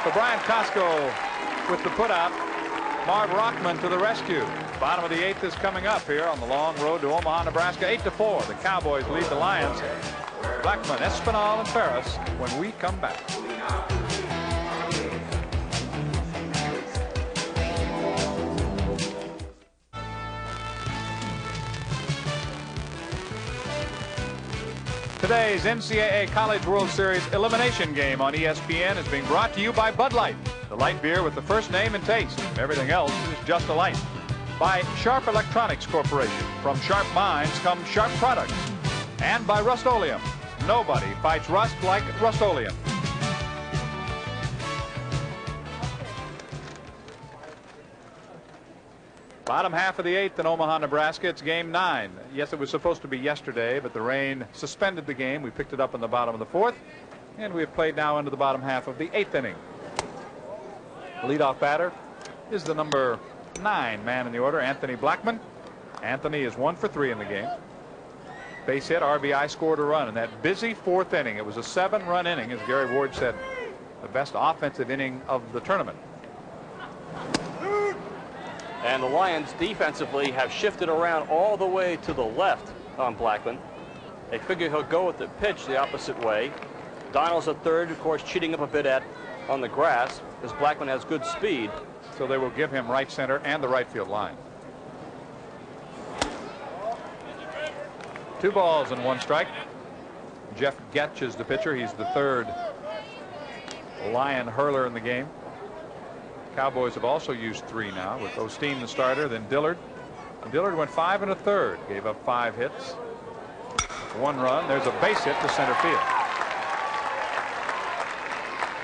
So Brian Costco with the putout. Marv Rockman to the rescue. Bottom of the 8th is coming up here on the long road to Omaha, Nebraska. 8-4. The Cowboys lead the Lions. Blackman, Espinal, and Ferris when we come back. Today's NCAA College World Series elimination game on ESPN is being brought to you by Bud Light, the light beer with the first name and taste. Everything else is just a light. By Sharp Electronics Corporation. From sharp minds come sharp products. And by Rust-Oleum. Nobody fights rust like Rust-Oleum. Bottom half of the 8th in Omaha, Nebraska. It's game 9. Yes, it was supposed to be yesterday, but the rain suspended the game. We picked it up in the bottom of the 4th, and we have played now into the bottom half of the 8th inning. The leadoff batter is the number 9 man in the order, Anthony Blackman. Anthony is 1 for 3 in the game. Base hit, RBI, scored a run in that busy 4th inning. It was a 7-run inning, as Gary Ward said, the best offensive inning of the tournament. And the Lions defensively have shifted around all the way to the left on Blackman. They figure he'll go with the pitch the opposite way. Donald's at third, of course, cheating up a bit on the grass because Blackman has good speed. So they will give him right center and the right field line. 2 balls and 1 strike. Jeff Getch is the pitcher. He's the 3rd Lion hurler in the game. Cowboys have also used 3 now, with Osteen the starter, then Dillard. And Dillard went 5 1/3, gave up 5 hits, 1 run. There's a base hit to center field.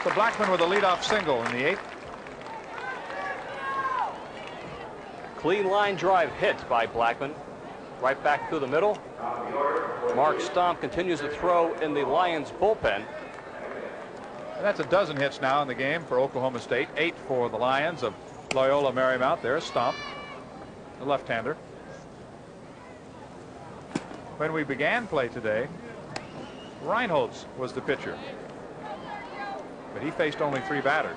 So Blackman with a leadoff single in the 8th. Clean line drive hit by Blackman. Right back through the middle. Mark Stomp continues to throw in the Lions bullpen. And that's a dozen hits now in the game for Oklahoma State. 8 for the Lions of Loyola Marymount. There's Stomp, the left-hander. When we began play today, Reinholz was the pitcher, but he faced only 3 batters.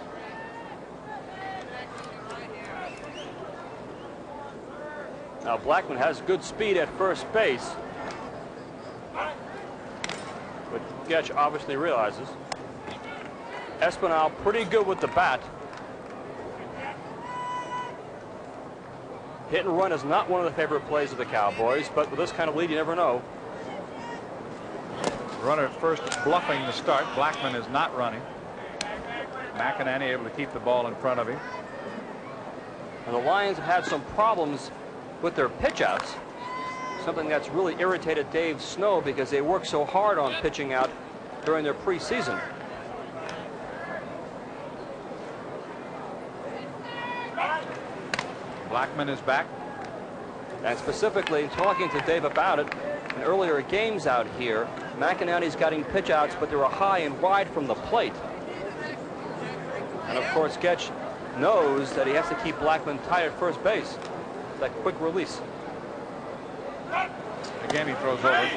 Now Blackman has good speed at first base, but Getch obviously realizes. Espinal pretty good with the bat. Hit and run is not one of the favorite plays of the Cowboys, but with this kind of lead, you never know. Runner at first bluffing the start. Blackman is not running. McInerney able to keep the ball in front of him. And the Lions have had some problems with their pitch outs, something that's really irritated Dave Snow because they work so hard on pitching out during their preseason. Blackman is back. And specifically talking to Dave about it, in earlier games out here, McInerney's getting pitch outs, but they were high and wide from the plate. And of course, Getch knows that he has to keep Blackman tight at first base. That quick release. Again, he throws over.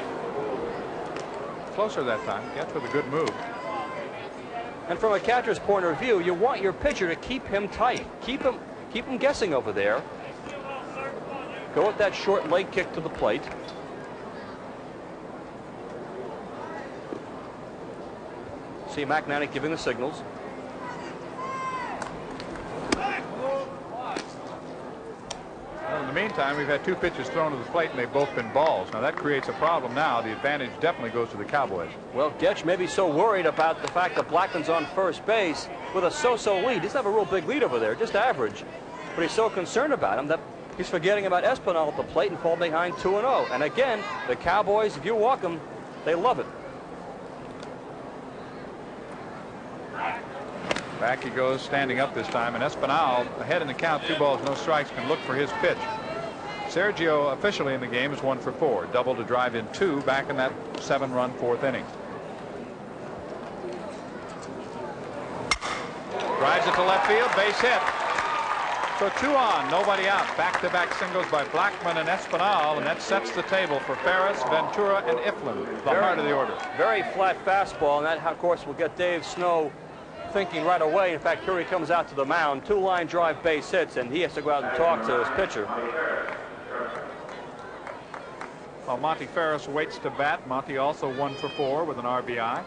Closer that time. Getch with a good move. And from a catcher's point of view, you want your pitcher to keep him tight. Keep him guessing over there. Go with that short leg kick to the plate. See McInerney giving the signals. Well, in the meantime, we've had 2 pitches thrown to the plate, and they've both been balls. Now, that creates a problem now. The advantage definitely goes to the Cowboys. Well, Getch may be so worried about the fact that Blackman's on first base with a so-so lead. He doesn't have a real big lead over there, just average. But he's so concerned about him that he's forgetting about Espinal at the plate and fall behind 2-0. And again, the Cowboys, if you walk them, they love it. Back he goes, standing up this time, and Espinal ahead in the count, 2 balls, no strikes, can look for his pitch. Sergio officially in the game is 1 for 4, double to drive in 2 back in that 7-run 4th inning. Drives it to left field, base hit. So 2 on, nobody out. Back-to-back singles by Blackman and Espinal, and that sets the table for Ferris, Ventura, and Iflin, the heart of the order. Very flat fastball, and that, of course, will get Dave Snow thinking right away. In fact, here he comes out to the mound. 2-line drive base hits, and he has to go out and talk to his pitcher. While Monty Ferris waits to bat, Monty also 1 for 4 with an RBI.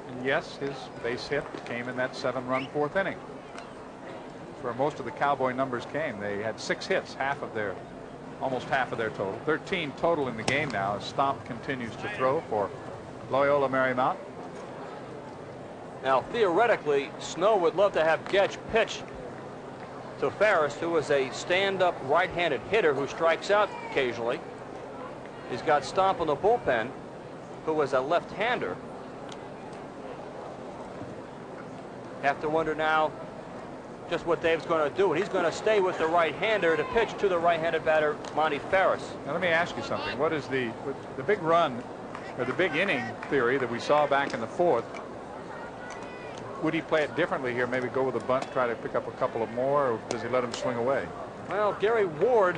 And yes, his base hit came in that 7-run 4th inning. Where most of the Cowboy numbers came. They had 6 hits, half of their almost half of their total. 13 total in the game now as Stomp continues to throw for Loyola Marymount. Now, theoretically, Snow would love to have Getch pitch to Ferris, who is a stand-up right-handed hitter who strikes out occasionally. He's got Stomp in the bullpen, who is a left-hander. Have to wonder now just what Dave's going to do. And he's going to stay with the right-hander to pitch to the right-handed batter, Monty Ferris. Now, let me ask you something. What is the big run or the big inning theory that we saw back in the fourth? Would he play it differently here? Maybe go with a bunt, try to pick up a couple of more, or does he let him swing away? Well, Gary Ward,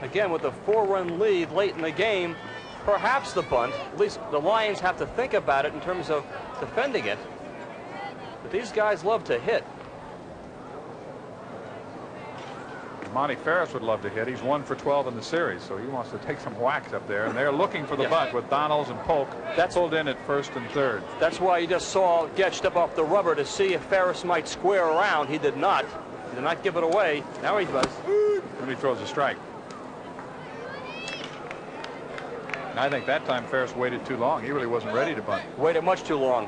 again with a 4-run lead late in the game, perhaps the bunt. At least the Lions have to think about it in terms of defending it. But these guys love to hit. Monty Ferris would love to hit. He's 1 for 12 in the series, so he wants to take some whacks up there. And they're looking for the bunt with Donalds and Polk. That's pulled in at first and third. That's why you just saw Getch step off the rubber to see if Ferris might square around. He did not. He did not give it away. Now he does. And he throws a strike. And I think that time Ferris waited too long. He really wasn't ready to bunt. Waited much too long.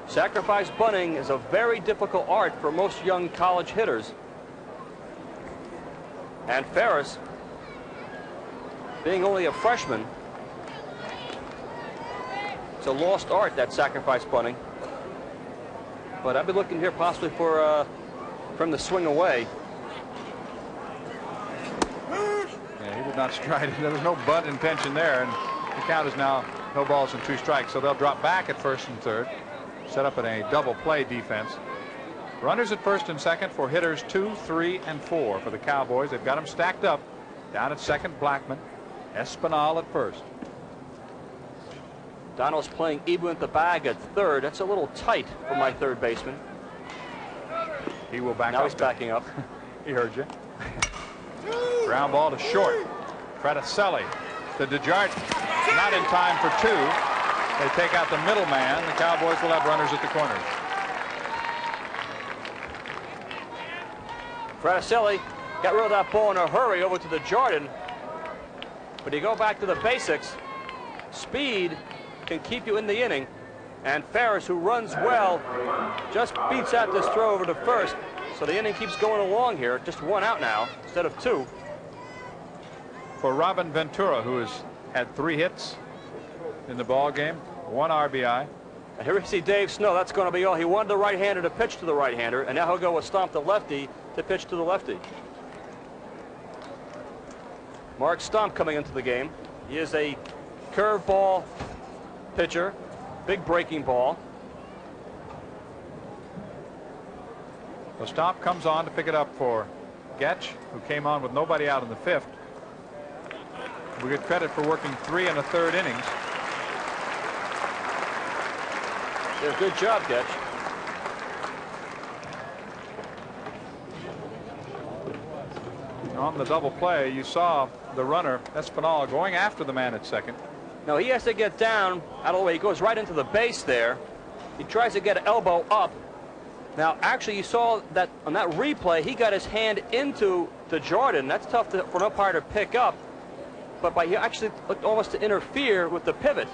Sacrifice bunting is a very difficult art for most young college hitters. And Ferris, being only a freshman, it's a lost art, that sacrifice bunting. But I've been looking here possibly for from the swing away. Yeah, he did not stride. There was no bunt intention there, and the count is now no balls and 2 strikes. So they'll drop back at first and third, set up in a double play defense. Runners at first and second for hitters 2, 3, and 4 for the Cowboys. They've got them stacked up. Down at second, Blackman. Espinal at first. Donald's playing even with the bag at third. That's a little tight for my third baseman. He will back up. Now he's backing up. He heard you. Ground ball to short. Fraticelli to DeJarden. Not in time for 2. They take out the middleman. The Cowboys will have runners at the corners. Fraticelli got rid of that ball in a hurry over to the Jordan. But you go back to the basics. Speed can keep you in the inning. And Ferris, who runs well, just beats out this throw over to first. So the inning keeps going along here. Just 1 out now instead of 2. For Robin Ventura, who has had 3 hits in the ball game, 1 RBI. And here we see Dave Snow. That's going to be all. He wanted the right-hander to pitch to the right-hander, and now he'll go with Stomp the lefty to pitch to the lefty. Mark Stomp coming into the game. He is a curveball pitcher, big breaking ball. The Stomp comes on to pick it up for Getch, who came on with nobody out in the 5th. We get credit for working 3 1/3 innings. Did a good job, Getch. On the double play, you saw the runner, Espinal, going after the man at second. No, he has to get down out of the way. He goes right into the base there. He tries to get an elbow up. Now, actually, you saw that on that replay, he got his hand into the Jordan. That's tough for an umpire to pick up. But he actually looked almost to interfere with the pivot.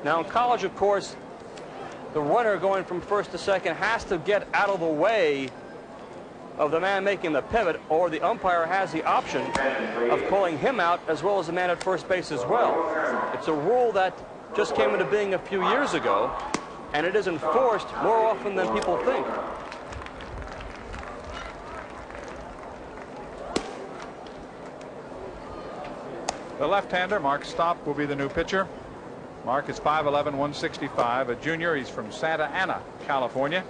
Now, in college, of course, the runner going from first to second has to get out of the way of the man making the pivot, or the umpire has the option of calling him out as well as the man at first base as well. It's a rule that just came into being a few years ago, and it is enforced more often than people think. The left-hander, Mark Stomp, will be the new pitcher. Mark is 5'11", 165, a junior. He's from Santa Ana, California.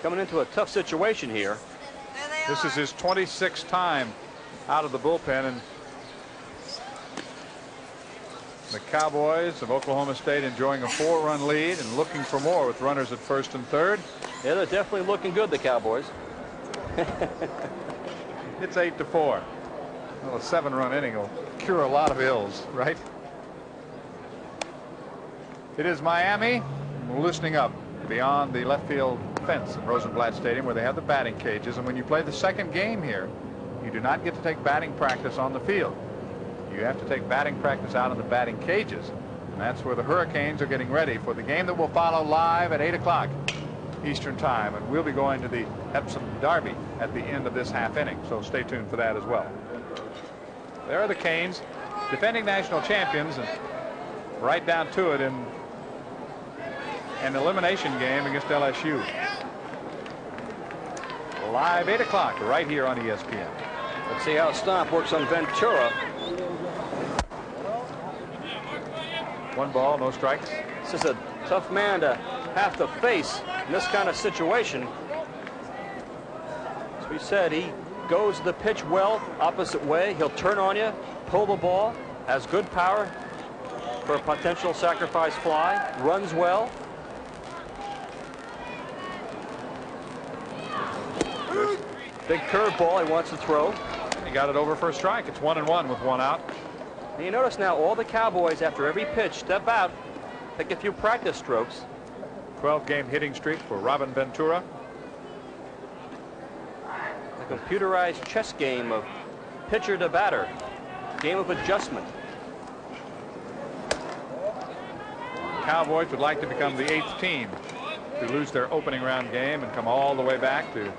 Coming into a tough situation here. This is his 26th time out of the bullpen, and the Cowboys of Oklahoma State enjoying a 4-run lead and looking for more with runners at first and third. Yeah, they're definitely looking good, the Cowboys. It's 8-4. Well, a 7-run inning will cure a lot of ills, right? It is Miami loosening up beyond the left field fence in Rosenblatt Stadium where they have the batting cages. And when you play the second game here, you do not get to take batting practice on the field. You have to take batting practice out in the batting cages. And that's where the Hurricanes are getting ready for the game that will follow live at 8 o'clock Eastern Time. And we'll be going to the Epsom Derby at the end of this half inning. So stay tuned for that as well. There are the Canes, defending national champions, and right down to it in an elimination game against LSU. Live 8 o'clock right here on ESPN. Let's see how Stomp works on Ventura. 1 ball, no strikes. This is a tough man to have to face in this kind of situation. As we said, he goes the pitch well, opposite way. He'll turn on you, pull the ball, has good power for a potential sacrifice fly, runs well. Big curveball he wants to throw. He got it over for a strike. It's 1-1 with 1 out. And you notice now all the Cowboys, after every pitch, step out, take a few practice strokes. 12-game hitting streak for Robin Ventura. A computerized chess game of pitcher to batter, game of adjustment. The Cowboys would like to become the 8th team to lose their opening round game and come all the way back to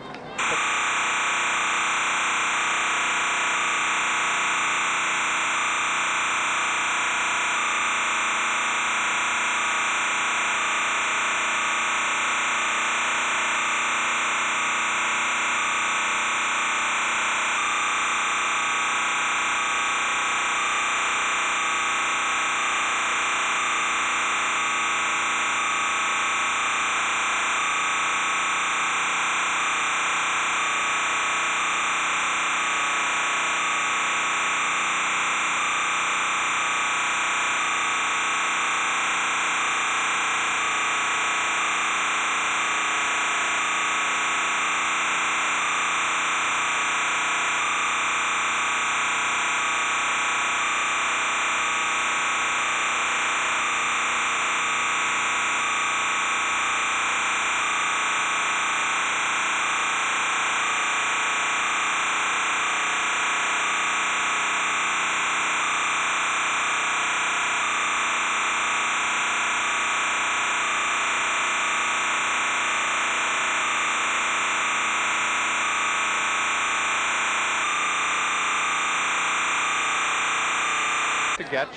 Getch.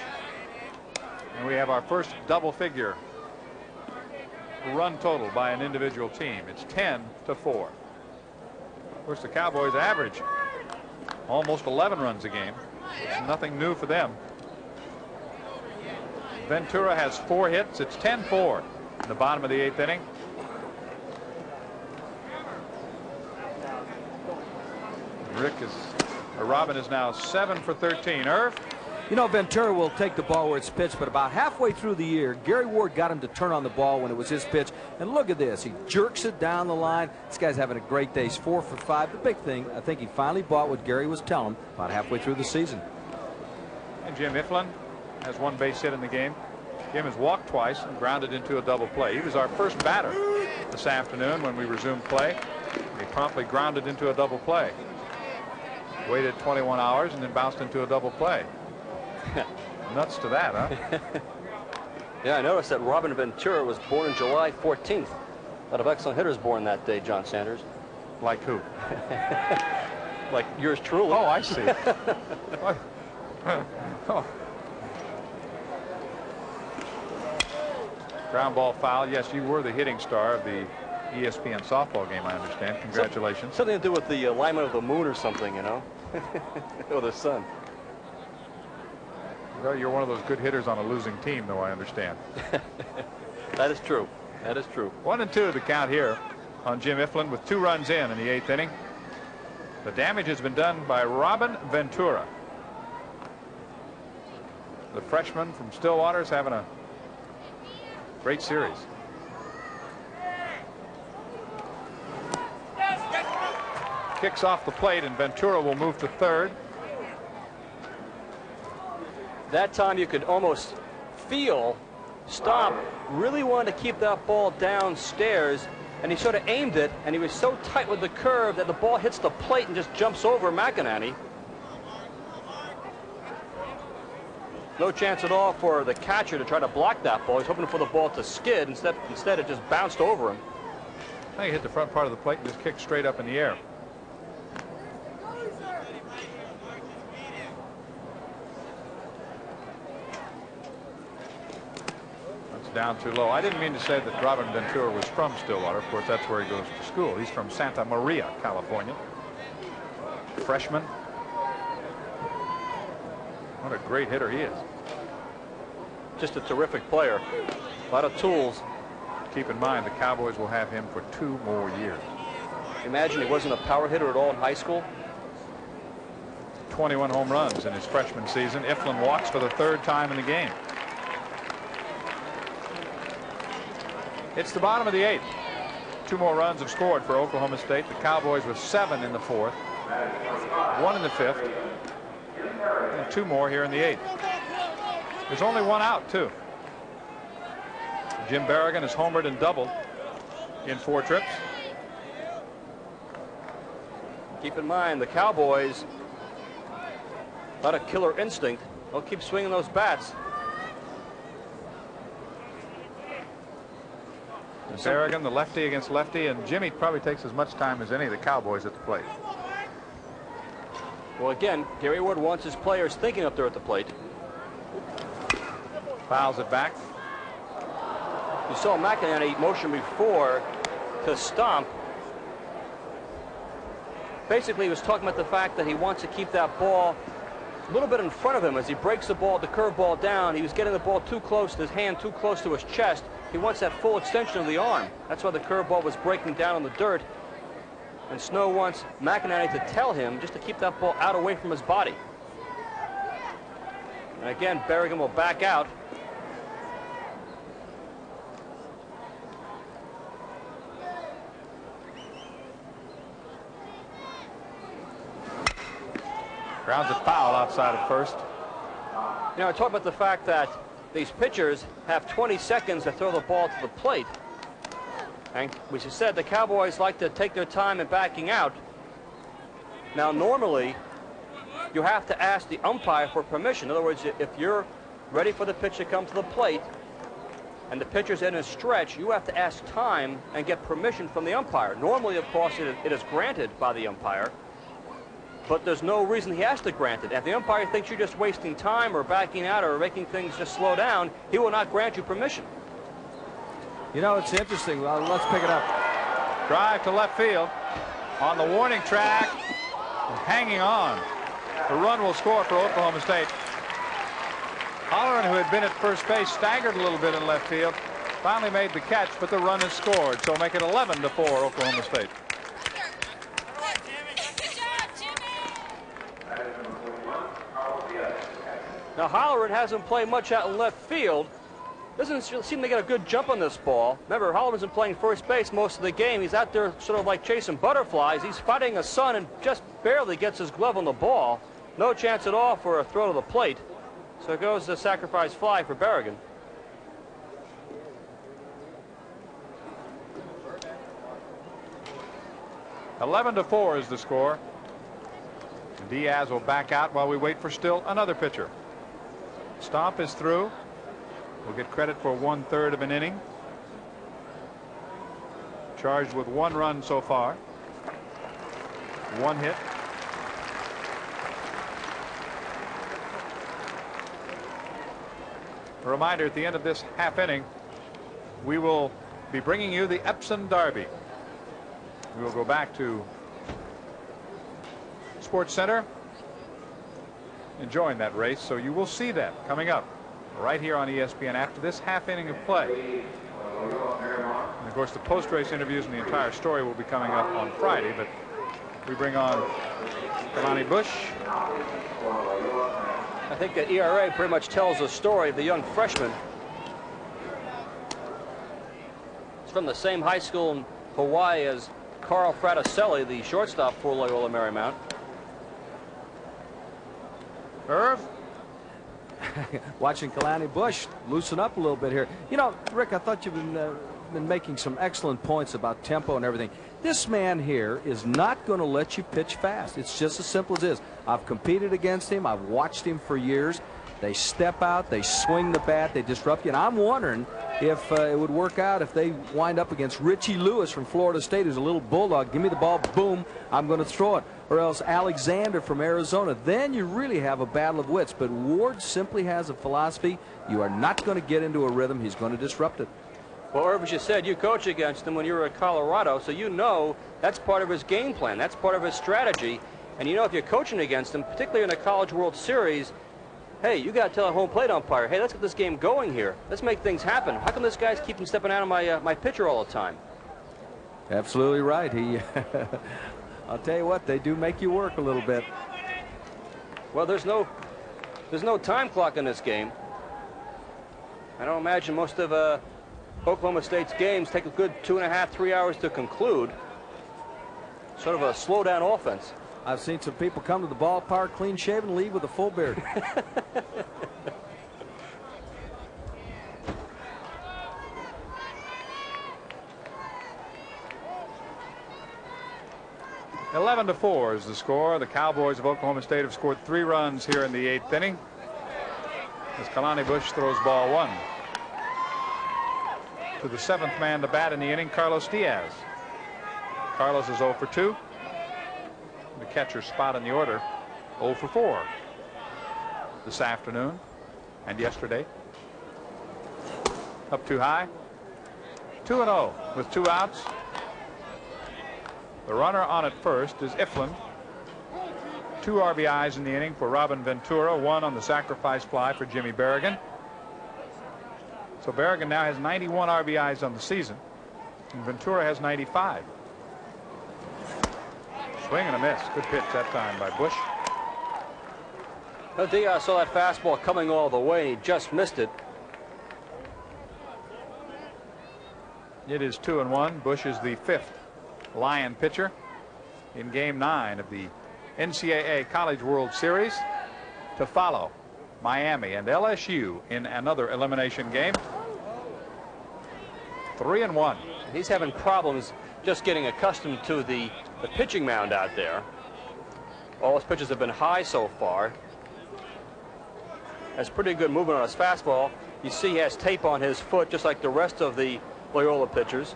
And we have our first double figure run total by an individual team. It's 10-4. Of course, the Cowboys average almost 11 runs a game. It's nothing new for them. Ventura has 4 hits. It's 10-4 in the bottom of the 8th inning. Robin is now 7 for 13. Irv? You know, Ventura will take the ball where it's pitched, but about halfway through the year, Gary Ward got him to turn on the ball when it was his pitch. And look at this. He jerks it down the line. This guy's having a great day. He's 4 for 5. The big thing, I think he finally bought what Gary was telling him about halfway through the season. And Jim Iflin has 1 base hit in the game. Jim has walked twice and grounded into a double play. He was our first batter this afternoon when we resumed play. He promptly grounded into a double play. Waited 21 hours and then bounced into a double play. Nuts to that, huh? Yeah, I noticed that Robin Ventura was born on July 14th. A lot of excellent hitters born that day, John Sanders. Like who? Like yours truly. Oh, I see. Oh. Ground ball foul. Yes, you were the hitting star of the ESPN softball game, I understand. Congratulations. Something to do with the alignment of the moon or something, you know? Or the sun. Well, you're one of those good hitters on a losing team, though, I understand. That is true. That is true. 1-2 the count here on Jim Iflin with 2 runs in the 8th inning. The damage has been done by Robin Ventura. The freshman from Stillwater is having a great series. Kicks off the plate, and Ventura will move to third. That time you could almost feel Stomp really wanted to keep that ball downstairs and he sort of aimed it, and he was so tight with the curve that the ball hits the plate and just jumps over McInerney. No chance at all for the catcher to try to block that ball. He's hoping for the ball to skid. Instead it just bounced over him. I think he hit the front part of the plate and just kicked straight up in the air. Down too low. I didn't mean to say that Robin Ventura was from Stillwater. Of course, that's where he goes to school. He's from Santa Maria, California. Freshman. What a great hitter he is. Just a terrific player. A lot of tools. Keep in mind, the Cowboys will have him for 2 more years. Imagine he wasn't a power hitter at all in high school. 21 home runs in his freshman season. Iflin walks for the 3rd time in the game. It's the bottom of the 8th. 2 more runs have scored for Oklahoma State. The Cowboys with 7 in the 4th, 1 in the 5th, and 2 more here in the 8th. There's only 1 out, too. Jim Berrigan has homered and doubled in 4 trips. Keep in mind, the Cowboys, a lot of killer instinct. They'll keep swinging those bats. Berrigan, the lefty against lefty, and Jimmy probably takes as much time as any of the Cowboys at the plate. Well, again, Gary Ward wants his players thinking up there at the plate. Fouls it back. You saw McInerney motion before to stomp. Basically, he was talking about the fact that he wants to keep that ball a little bit in front of him as he breaks the ball, the curveball down. He was getting the ball too close, his hand too close to his chest. He wants that full extension of the arm. That's why the curveball was breaking down on the dirt. And Snow wants McInerney to tell him just to keep that ball out away from his body. And again, Berrigan will back out. Grounds a foul outside of first. You know, I talk about the fact that these pitchers have 20 seconds to throw the ball to the plate. And we said the Cowboys like to take their time in backing out. Now, normally, you have to ask the umpire for permission. In other words, if you're ready for the pitch to come to the plate and the pitcher's in a stretch, you have to ask time and get permission from the umpire. Normally, of course, it is granted by the umpire. But there's no reason he has to grant it. If the umpire thinks you're just wasting time or backing out or making things just slow down, he will not grant you permission. You know, it's interesting. Well, let's pick it up. Drive to left field on the warning track and hanging on. The run will score for Oklahoma State. Holleran, who had been at first base, staggered a little bit in left field, finally made the catch, but the run is scored. So make it 11-4 Oklahoma State. Now, Holleran hasn't played much out in left field. Doesn't seem to get a good jump on this ball. Remember, Holleran's been playing first base most of the game. He's out there sort of like chasing butterflies. He's fighting a sun and just barely gets his glove on the ball. No chance at all for a throw to the plate. So it goes the sacrifice fly for Berrigan. (11-4) is the score. Diaz will back out while we wait for still another pitcher. Stomp is through. We'll get credit for 1/3 of an inning. Charged with 1 run so far. 1 hit. A reminder, at the end of this half inning, we will be bringing you the Epsom Derby. We will go back to Sports Center and join that race, so you will see that coming up right here on ESPN after this half inning of play. And of course, the post-race interviews and the entire story will be coming up on Friday, but we bring on Kalani Bush. I think that ERA pretty much tells the story of the young freshman. He's from the same high school in Hawaii as Carl Fraticelli, the shortstop for Loyola Marymount. Irv? Watching Kalani Bush loosen up a little bit here. You know, Rick, I thought you've been been making some excellent points about tempo and everything. This man here is not going to let you pitch fast. It's just as simple as this. I've competed against him. I've watched him for years. They step out, they swing the bat, they disrupt you. And I'm wondering if it would work out if they wind up against Richie Lewis from Florida State, who's a little bulldog. Give me the ball, boom, I'm going to throw it. Or else Alexander from Arizona. Then you really have a battle of wits. But Ward simply has a philosophy. You are not going to get into a rhythm. He's going to disrupt it. Well, Irv, as you said, you coach against him when you were at Colorado, so you know that's part of his game plan. That's part of his strategy. And you know if you're coaching against him, particularly in a College World Series, hey, you got to tell a home plate umpire, hey, let's get this game going here. Let's make things happen. How come this guy's keeping stepping out of my pitcher all the time? Absolutely right. He, I'll tell you what, they do make you work a little bit. Well, there's no time clock in this game. I don't imagine most of Oklahoma State's games take a good 2.5, 3 hours to conclude. Sort of a slow down offense. I've seen some people come to the ballpark clean shaven and leave with a full beard. (11-4) is the score. The Cowboys of Oklahoma State have scored 3 runs here in the 8th inning. As Kalani Bush throws ball 1. To the 7th man to bat in the inning, Carlos Diaz. Carlos is 0 for 2. The catcher's spot in the order, 0 for 4 this afternoon and yesterday. Up too high. 2-0 with 2 outs. The runner on at first is Ifland. 2 RBIs in the inning for Robin Ventura, 1 on the sacrifice fly for Jimmy Berrigan. So Berrigan now has 91 RBIs on the season, and Ventura has 95. Swing and a miss. Good pitch that time by Bush. Well, Diaz saw that fastball coming all the way. He just missed it. It is 2-1. Bush is the 5th Lion pitcher in Game 9 of the NCAA College World Series. To follow Miami and LSU in another elimination game. 3-1. He's having problems just getting accustomed to the pitching mound out there. All his pitches have been high so far. Has pretty good movement on his fastball. You see he has tape on his foot just like the rest of the Loyola pitchers.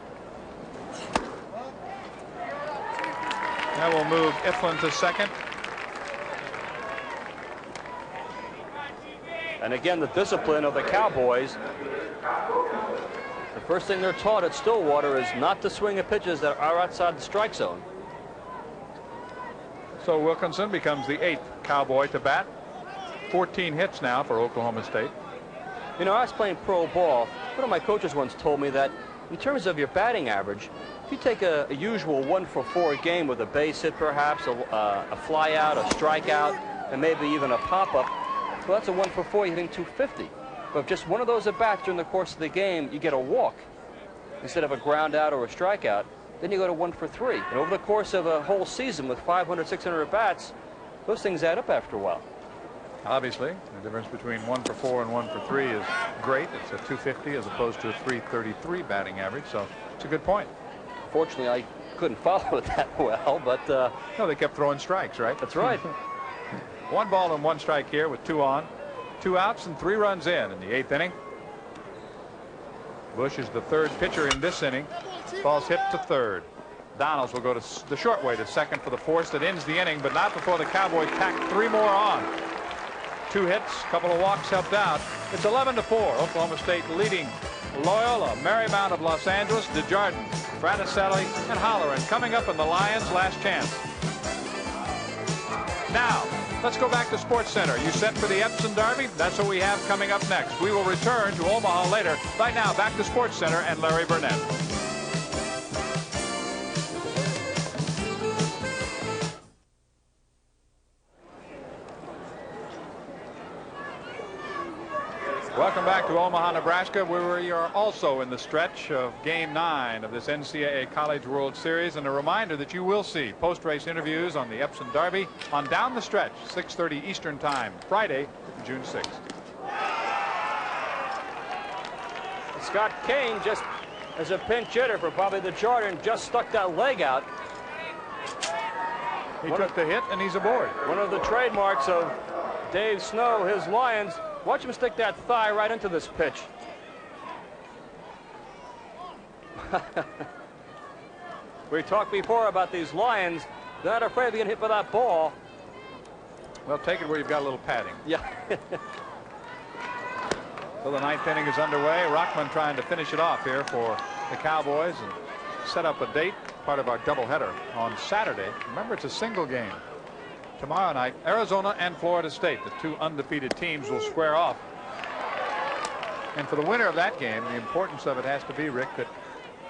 Now we'll move Ifland to second. And again, the discipline of the Cowboys. The first thing they're taught at Stillwater is not to swing at pitches that are outside the strike zone. So Wilkinson becomes the 8th Cowboy to bat. 14 hits now for Oklahoma State. You know, I was playing pro ball. One of my coaches once told me that in terms of your batting average, if you take a usual 1-for-4 game with a base hit perhaps, a fly out, a strikeout, and maybe even a pop-up, well, that's a 1-for-4, you're hitting 250. But if just one of those at-bats during the course of the game, you get a walk instead of a ground out or a strikeout, then you go to 1-for-3. And over the course of a whole season with 500, 600 at-bats, those things add up after a while. Obviously, the difference between 1-for-4 and 1-for-3 is great. It's a 250 as opposed to a 333 batting average, so it's a good point. Fortunately, I couldn't follow it that well, but... No, they kept throwing strikes, right? That's right. 1 ball and 1 strike here with 2 on. 2 outs and 3 runs in the 8th inning. Bush is the 3rd pitcher in this inning. Ball's hit to 3rd. Donalds will go to the short way to second for the force that ends the inning, but not before the Cowboys tack 3 more on. 2 hits, a couple of walks helped out. It's 11-4. Oklahoma State leading Loyola, Marymount of Los Angeles, DeJardin, Fraticelli, and Holloran coming up in the Lions' last chance. Now, let's go back to Sports Center. You set for the Epsom Derby? That's what we have coming up next. We will return to Omaha later. Right now, back to Sports Center and Larry Burnett. Welcome back to Omaha, Nebraska, where we are also in the stretch of Game 9 of this NCAA College World Series. And a reminder that you will see post-race interviews on the Epsom Derby on Down the Stretch, 6:30 Eastern Time, Friday, June 6th. Scott Kane just as a pinch hitter for probably the Jordan, just stuck that leg out. He took the hit, and he's aboard. One of the trademarks of Dave Snow, his Lions. Watch him stick that thigh right into this pitch. We talked before about these Lions. They're not afraid of getting hit by that ball. Well, take it where you've got a little padding. Yeah. So the 9th inning is underway. Rockman trying to finish it off here for the Cowboys and set up a date, part of our doubleheader on Saturday. Remember, it's a single game. Tomorrow night, Arizona and Florida State, the two undefeated teams, will square off. And for the winner of that game, the importance of it has to be, Rick, that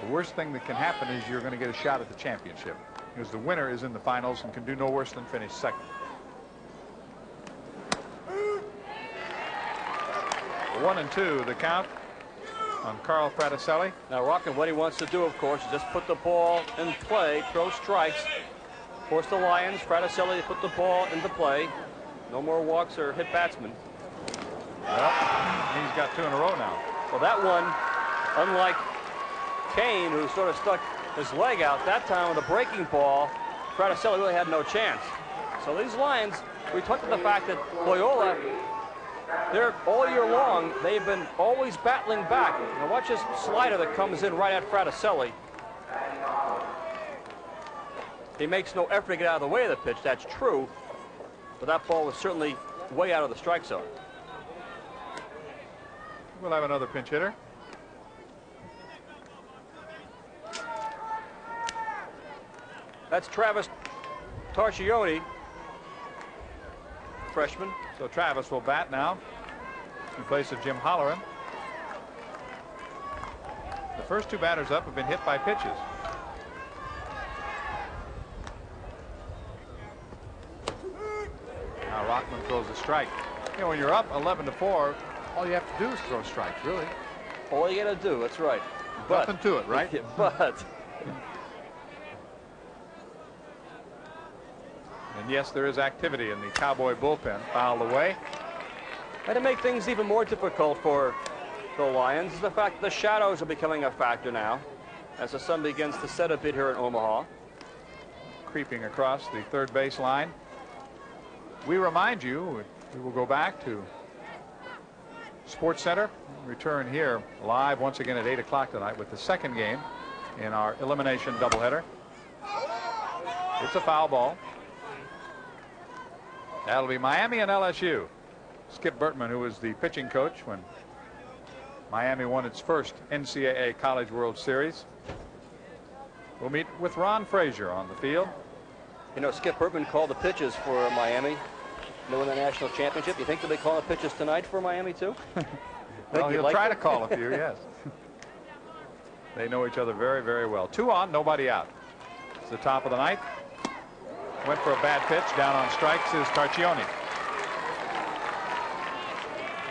the worst thing that can happen is you're going to get a shot at the championship, because the winner is in the finals and can do no worse than finish second. 1-2 the count on Carl Fraticelli. Now Rockman, what he wants to do, of course, is just put the ball in play, throw strikes, force the Lions, Fraticelli, to put the ball into play. No more walks or hit batsmen. Well, he's got 2 in a row now. Well, that one, unlike Kane, who sort of stuck his leg out, that time with a breaking ball, Fraticelli really had no chance. So these Lions, we talked about the fact that Loyola, they're all year long, they've been always battling back. Now watch this slider that comes in right at Fraticelli. He makes no effort to get out of the way of the pitch, that's true, but that ball was certainly way out of the strike zone. We'll have another pinch hitter. That's Travis Tarchioni, freshman. So Travis will bat now in place of Jim Holleran. The first 2 batters up have been hit by pitches. Now Rockman throws a strike. You know, when you're up 11-4, all you have to do is throw strikes, really. All you got to do, that's right. But, nothing to it, right? But. And yes, there is activity in the Cowboy bullpen. Fouled away. And to make things even more difficult for the Lions is the fact that the shadows are becoming a factor now as the sun begins to set a bit here in Omaha. Creeping across the third base line. We remind you, we will go back to Sports Center, return here live once again at 8 o'clock tonight with the second game in our elimination doubleheader. It's a foul ball. That'll be Miami and LSU. Skip Bertman, who was the pitching coach when Miami won its first NCAA College World Series, will meet with Ron Frazier on the field. You know, Skip Bertman called the pitches for Miami. They won the national championship. You think they'll be calling the pitches tonight for Miami, too? Well, he'll try to call a few, yes. They know each other very, very well. 2 on, nobody out. It's the top of the 9th. Went for a bad pitch. Down on strikes is Tarchioni.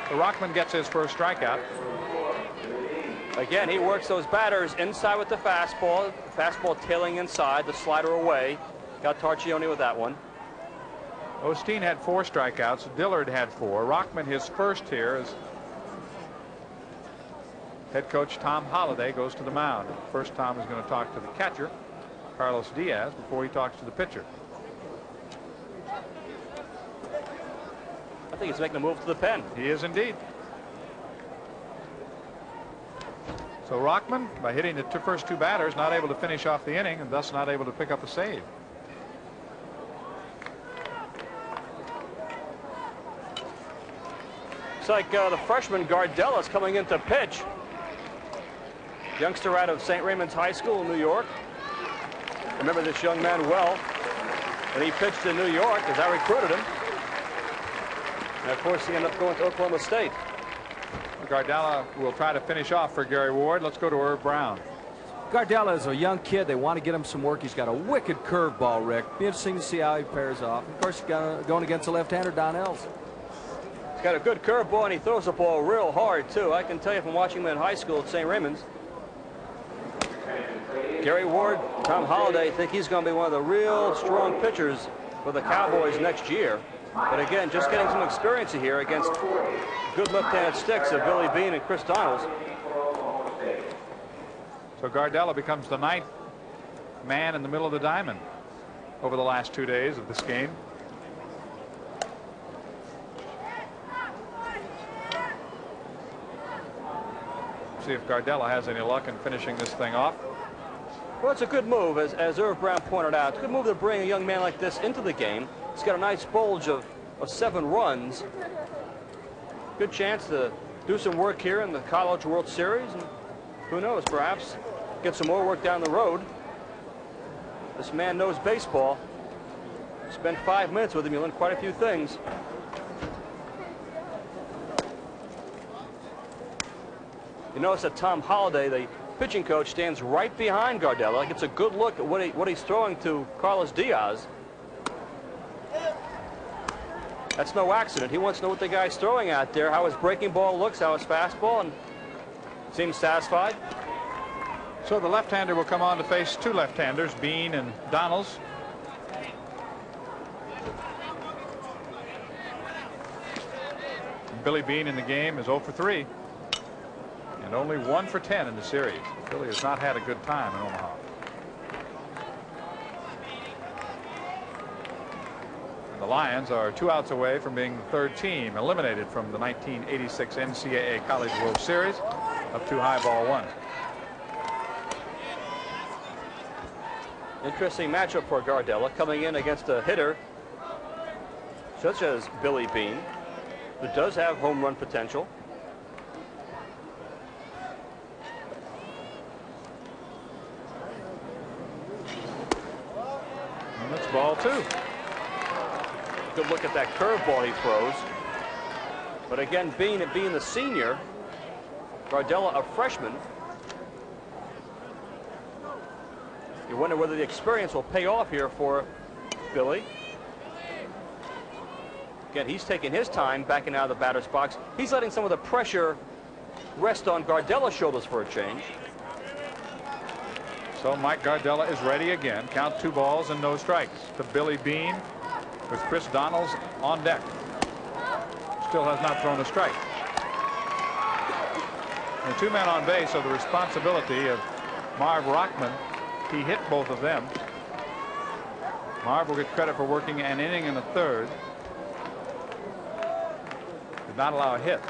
So Rockman gets his first strikeout. Again, he works those batters inside with the fastball. The fastball tailing inside, the slider away. Got Tarchioni with that one. Osteen had 4 strikeouts. Dillard had 4. Rockman, his first here, as head coach Tom Holliday goes to the mound. First, Tom is going to talk to the catcher, Carlos Diaz, before he talks to the pitcher. I think he's making a move to the pen. He is indeed. So Rockman, by hitting the first 2 batters, not able to finish off the inning and thus not able to pick up a save. Looks like the freshman Gardella is coming in to pitch. Youngster out of St. Raymond's High School in New York. Remember this young man well when he pitched in New York, as I recruited him. And of course, he ended up going to Oklahoma State. Gardella will try to finish off for Gary Ward. Let's go to Irv Brown. Gardella is a young kid. They want to get him some work. He's got a wicked curveball, Rick. Be interesting to see how he pairs off. Of course, he's going against the left-hander, Donnell's. He's got a good curveball, and he throws the ball real hard, too. I can tell you from watching him in high school at St. Raymond's. Gary Ward, Tom Holliday think he's going to be one of the real strong pitchers for the Cowboys next year. But again, just getting some experience here against good left-handed sticks of Billy Bean and Chris Donalds. So Gardella becomes the 9th man in the middle of the diamond over the last 2 days of this game. See if Gardella has any luck in finishing this thing off. Well, it's a good move, as Irv Brown pointed out. It's a good move to bring a young man like this into the game. He's got a nice bulge of 7 runs. Good chance to do some work here in the College World Series, and who knows, perhaps get some more work down the road. This man knows baseball. Spend 5 minutes with him, you learn quite a few things. You notice that Tom Holliday, the pitching coach, stands right behind Gardella. Gets a good look at what he's throwing to Carlos Diaz. That's no accident. He wants to know what the guy's throwing out there, how his breaking ball looks, how his fastball, and seems satisfied. So the left-hander will come on to face 2 left-handers, Bean and Donalds. Billy Bean in the game is 0 for 3. And only 1 for 10 in the series. Billy has not had a good time in Omaha. And the Lions are 2 outs away from being the 3rd team eliminated from the 1986 NCAA College World Series up to high ball 1. Interesting matchup for Gardella, coming in against a hitter such as Billy Bean, who does have home run potential. And that's ball 2. Good look at that curveball he throws. But again, being the senior, Gardella a freshman, you wonder whether the experience will pay off here for Billy. Again, he's taking his time backing out of the batter's box. He's letting some of the pressure rest on Gardella's shoulders for a change. So Mike Gardella is ready again. Count 2 balls and no strikes to Billy Bean with Chris Donalds on deck. Still has not thrown a strike. The 2 men on base are the responsibility of Marv Rockman. He hit both of them. Marv will get credit for working an inning in the 3rd. Did not allow a hit.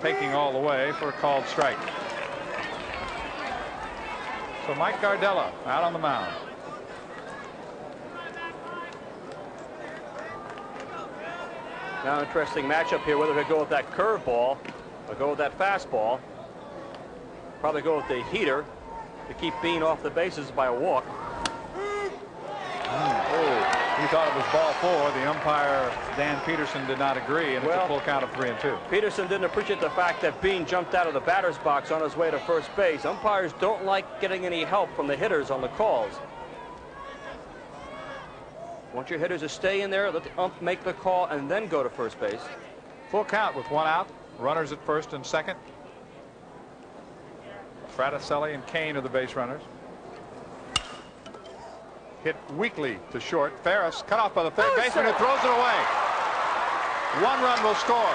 Taking all the way for a called strike. So Mike Gardella out on the mound. Now interesting matchup here, whether he'll go with that curveball or go with that fastball. Probably go with the heater to keep Bean off the bases by a walk. He thought it was ball 4. The umpire, Dan Peterson, did not agree, and it's a full count of 3-2. Peterson didn't appreciate the fact that Bean jumped out of the batter's box on his way to first base. Umpires don't like getting any help from the hitters on the calls. Want your hitters to stay in there, let the ump make the call, and then go to first base. Full count with 1 out. Runners at first and second. Fraticelli and Kane are the base runners. Hit weakly to short. Ferris cut off by the third baseman, who throws it away. 1 run will score.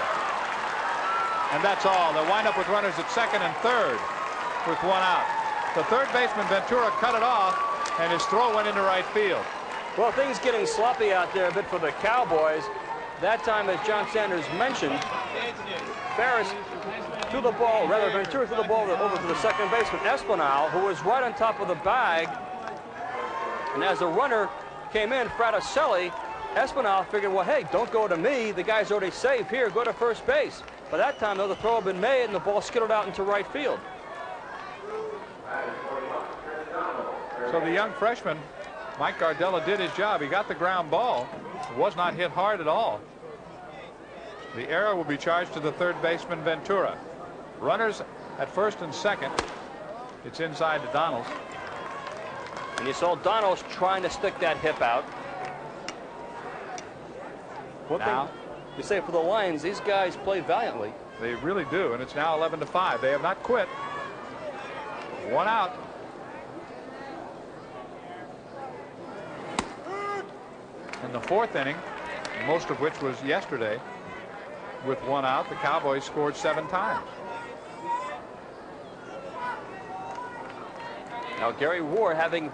And that's all. They'll wind up with runners at second and third with 1 out. The third baseman, Ventura, cut it off, and his throw went into right field. Well, things getting sloppy out there a bit for the Cowboys. That time, as John Sanders mentioned, Ferris threw the ball, rather Ventura threw the ball over to the second baseman, Espinal, who was right on top of the bag. And as the runner came in, Fraticelli, Espinal figured, well, hey, don't go to me. The guy's already safe here. Go to first base. By that time, though, the throw had been made, and the ball skittled out into right field. So the young freshman, Mike Gardella, did his job. He got the ground ball. It was not hit hard at all. The error will be charged to the third baseman, Ventura. Runners at first and second. It's inside to Donalds. And you saw Donalds trying to stick that hip out. One thing you say for the Lions, these guys play valiantly. They really do, and it's now 11-5. They have not quit. 1 out. In the 4th inning, most of which was yesterday, with 1 out, the Cowboys scored 7 times. Now Gary Ward having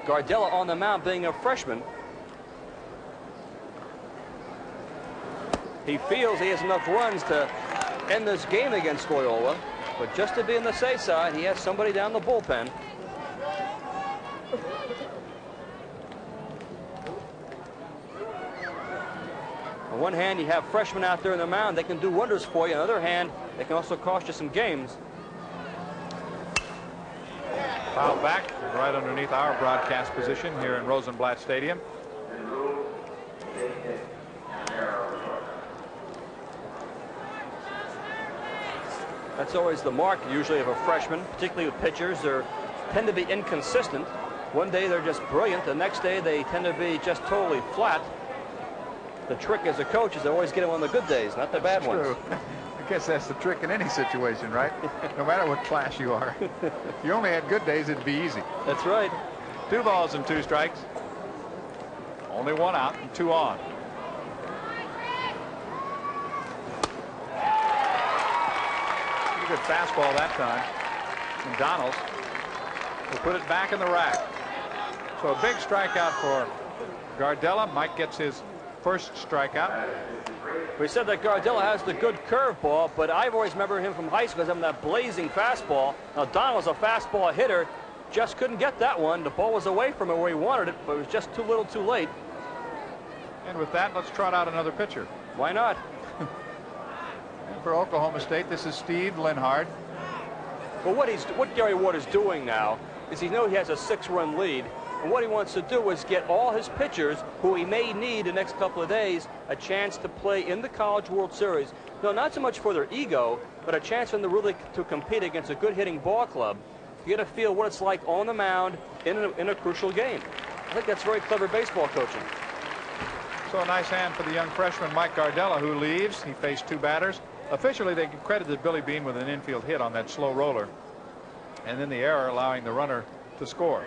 Gardella on the mound being a freshman. He feels he has enough runs to end this game against Loyola, but just to be on the safe side, he has somebody down the bullpen. On one hand, you have freshmen out there in the mound. They can do wonders for you. On the other hand, they can also cost you some games. Foul back right underneath our broadcast position here in Rosenblatt Stadium. That's always the mark usually of a freshman, particularly with pitchers. They tend to be inconsistent. One day they're just brilliant. The next day they tend to be just totally flat. The trick as a coach is to always get them on the good days, not the bad ones. True. I guess that's the trick in any situation, right? No matter what class you are. If you only had good days, it'd be easy. That's right. 2 balls and 2 strikes. Only 1 out and 2 on. Pretty good fastball that time. And Donalds will put it back in the rack. So a big strikeout for Gardella. Mike gets his first strikeout. We said that Gardella has the good curveball, but I've always remembered him from high school as having that blazing fastball. Now Donald's a fastball hitter, just couldn't get that one. The ball was away from him where he wanted it, but it was just too little too late. And with that, let's trot out another pitcher. Why not? And for Oklahoma State, this is Steve Linhard. Well, what Gary Ward is doing now is he knows he has a 6-run lead. And what he wants to do is get all his pitchers, who he may need the next couple of days, a chance to play in the College World Series. No, not so much for their ego, but a chance for them to really compete against a good hitting ball club. You get to feel what it's like on the mound in a crucial game. I think that's very clever baseball coaching. So a nice hand for the young freshman Mike Gardella, who leaves. He faced 2 batters. Officially, they credited Billy Bean with an infield hit on that slow roller, and then the error allowing the runner to score.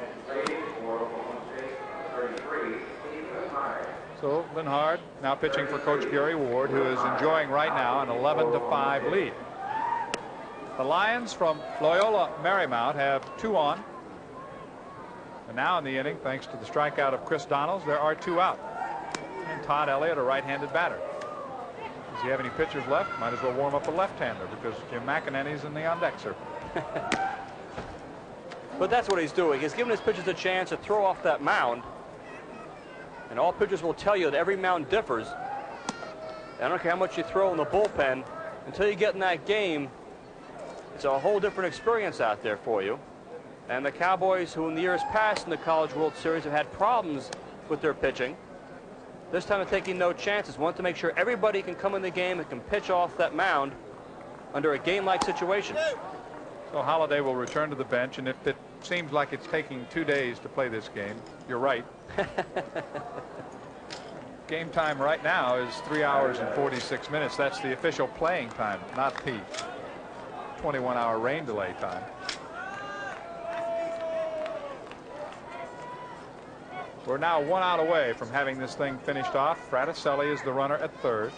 So Linhard now pitching for Coach Gary Ward, who is enjoying right now an 11-5 lead. The Lions from Loyola Marymount have 2 on. And now in the inning, thanks to the strikeout of Chris Donalds, there are 2 out. And Todd Elliott, a right-handed batter. Does he have any pitchers left? Might as well warm up a left-hander because Jim McEnany's in the on-deck, But that's what he's doing. He's giving his pitchers a chance to throw off that mound. And all pitchers will tell you that every mound differs. I don't care how much you throw in the bullpen, until you get in that game, it's a whole different experience out there for you. And the Cowboys, who in the years past in the College World Series have had problems with their pitching, this time they're taking no chances. Want to make sure everybody can come in the game and can pitch off that mound under a game-like situation. So Holliday will return to the bench, and if it seems like it's taking 2 days to play this game, you're right. Game time right now is 3 hours and 46 minutes. That's the official playing time, not the 21-hour rain delay time. We're now 1 out away from having this thing finished off. Fraticelli is the runner at third.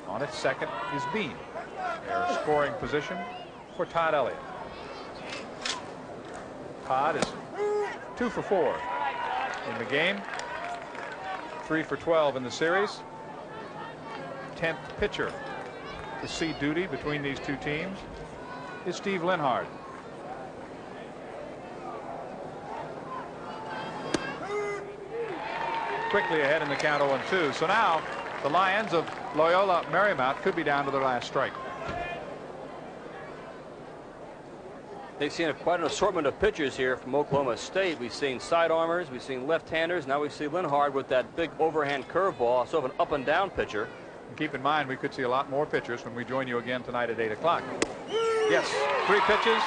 On its second is Bean. Their scoring position for Todd Elliott. Todd is 2 for 4 in the game, 3 for 12 in the series. 10th pitcher to see duty between these 2 teams is Steve Linhard. Quickly ahead in the count 0-2. So now the Lions of Loyola Marymount could be down to their last strike. They've seen quite an assortment of pitchers here from Oklahoma State. We've seen sidearmers, we've seen left-handers. Now we see Linhard with that big overhand curveball, sort of an up-and-down pitcher. And keep in mind, we could see a lot more pitchers when we join you again tonight at 8 o'clock. Yes, 3 pitches,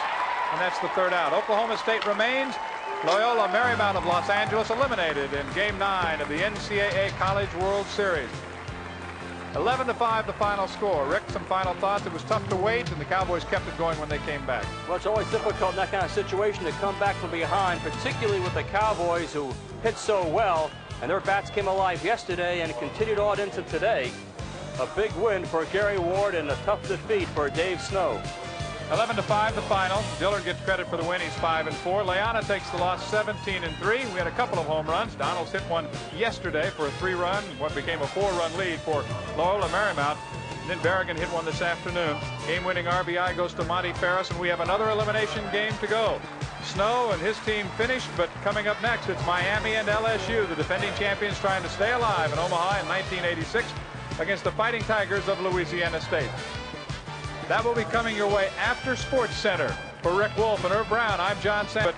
and that's the 3rd out. Oklahoma State remains. Loyola Marymount of Los Angeles eliminated in Game 9 of the NCAA College World Series. 11-5 the final score. Rick, some final thoughts? It was tough to wait, and the Cowboys kept it going when they came back. Well, it's always difficult in that kind of situation to come back from behind, particularly with the Cowboys who hit so well, and their bats came alive yesterday and continued on into today. A big win for Gary Ward and a tough defeat for Dave Snow. 11-5 the final. Dillard gets credit for the win. He's 5-4. Loyola takes the loss 17-3. We had a couple of home runs. Donalds hit one yesterday for a 3-run, what became a 4-run lead for Loyola Marymount. And then Berrigan hit one this afternoon. Game-winning RBI goes to Monty Ferris, and we have another elimination game to go. Snow and his team finished, but coming up next, it's Miami and LSU, the defending champions trying to stay alive in Omaha in 1986 against the Fighting Tigers of Louisiana State. That will be coming your way after Sports Center. For Rick Wolf and Herb Brown, I'm John Sam.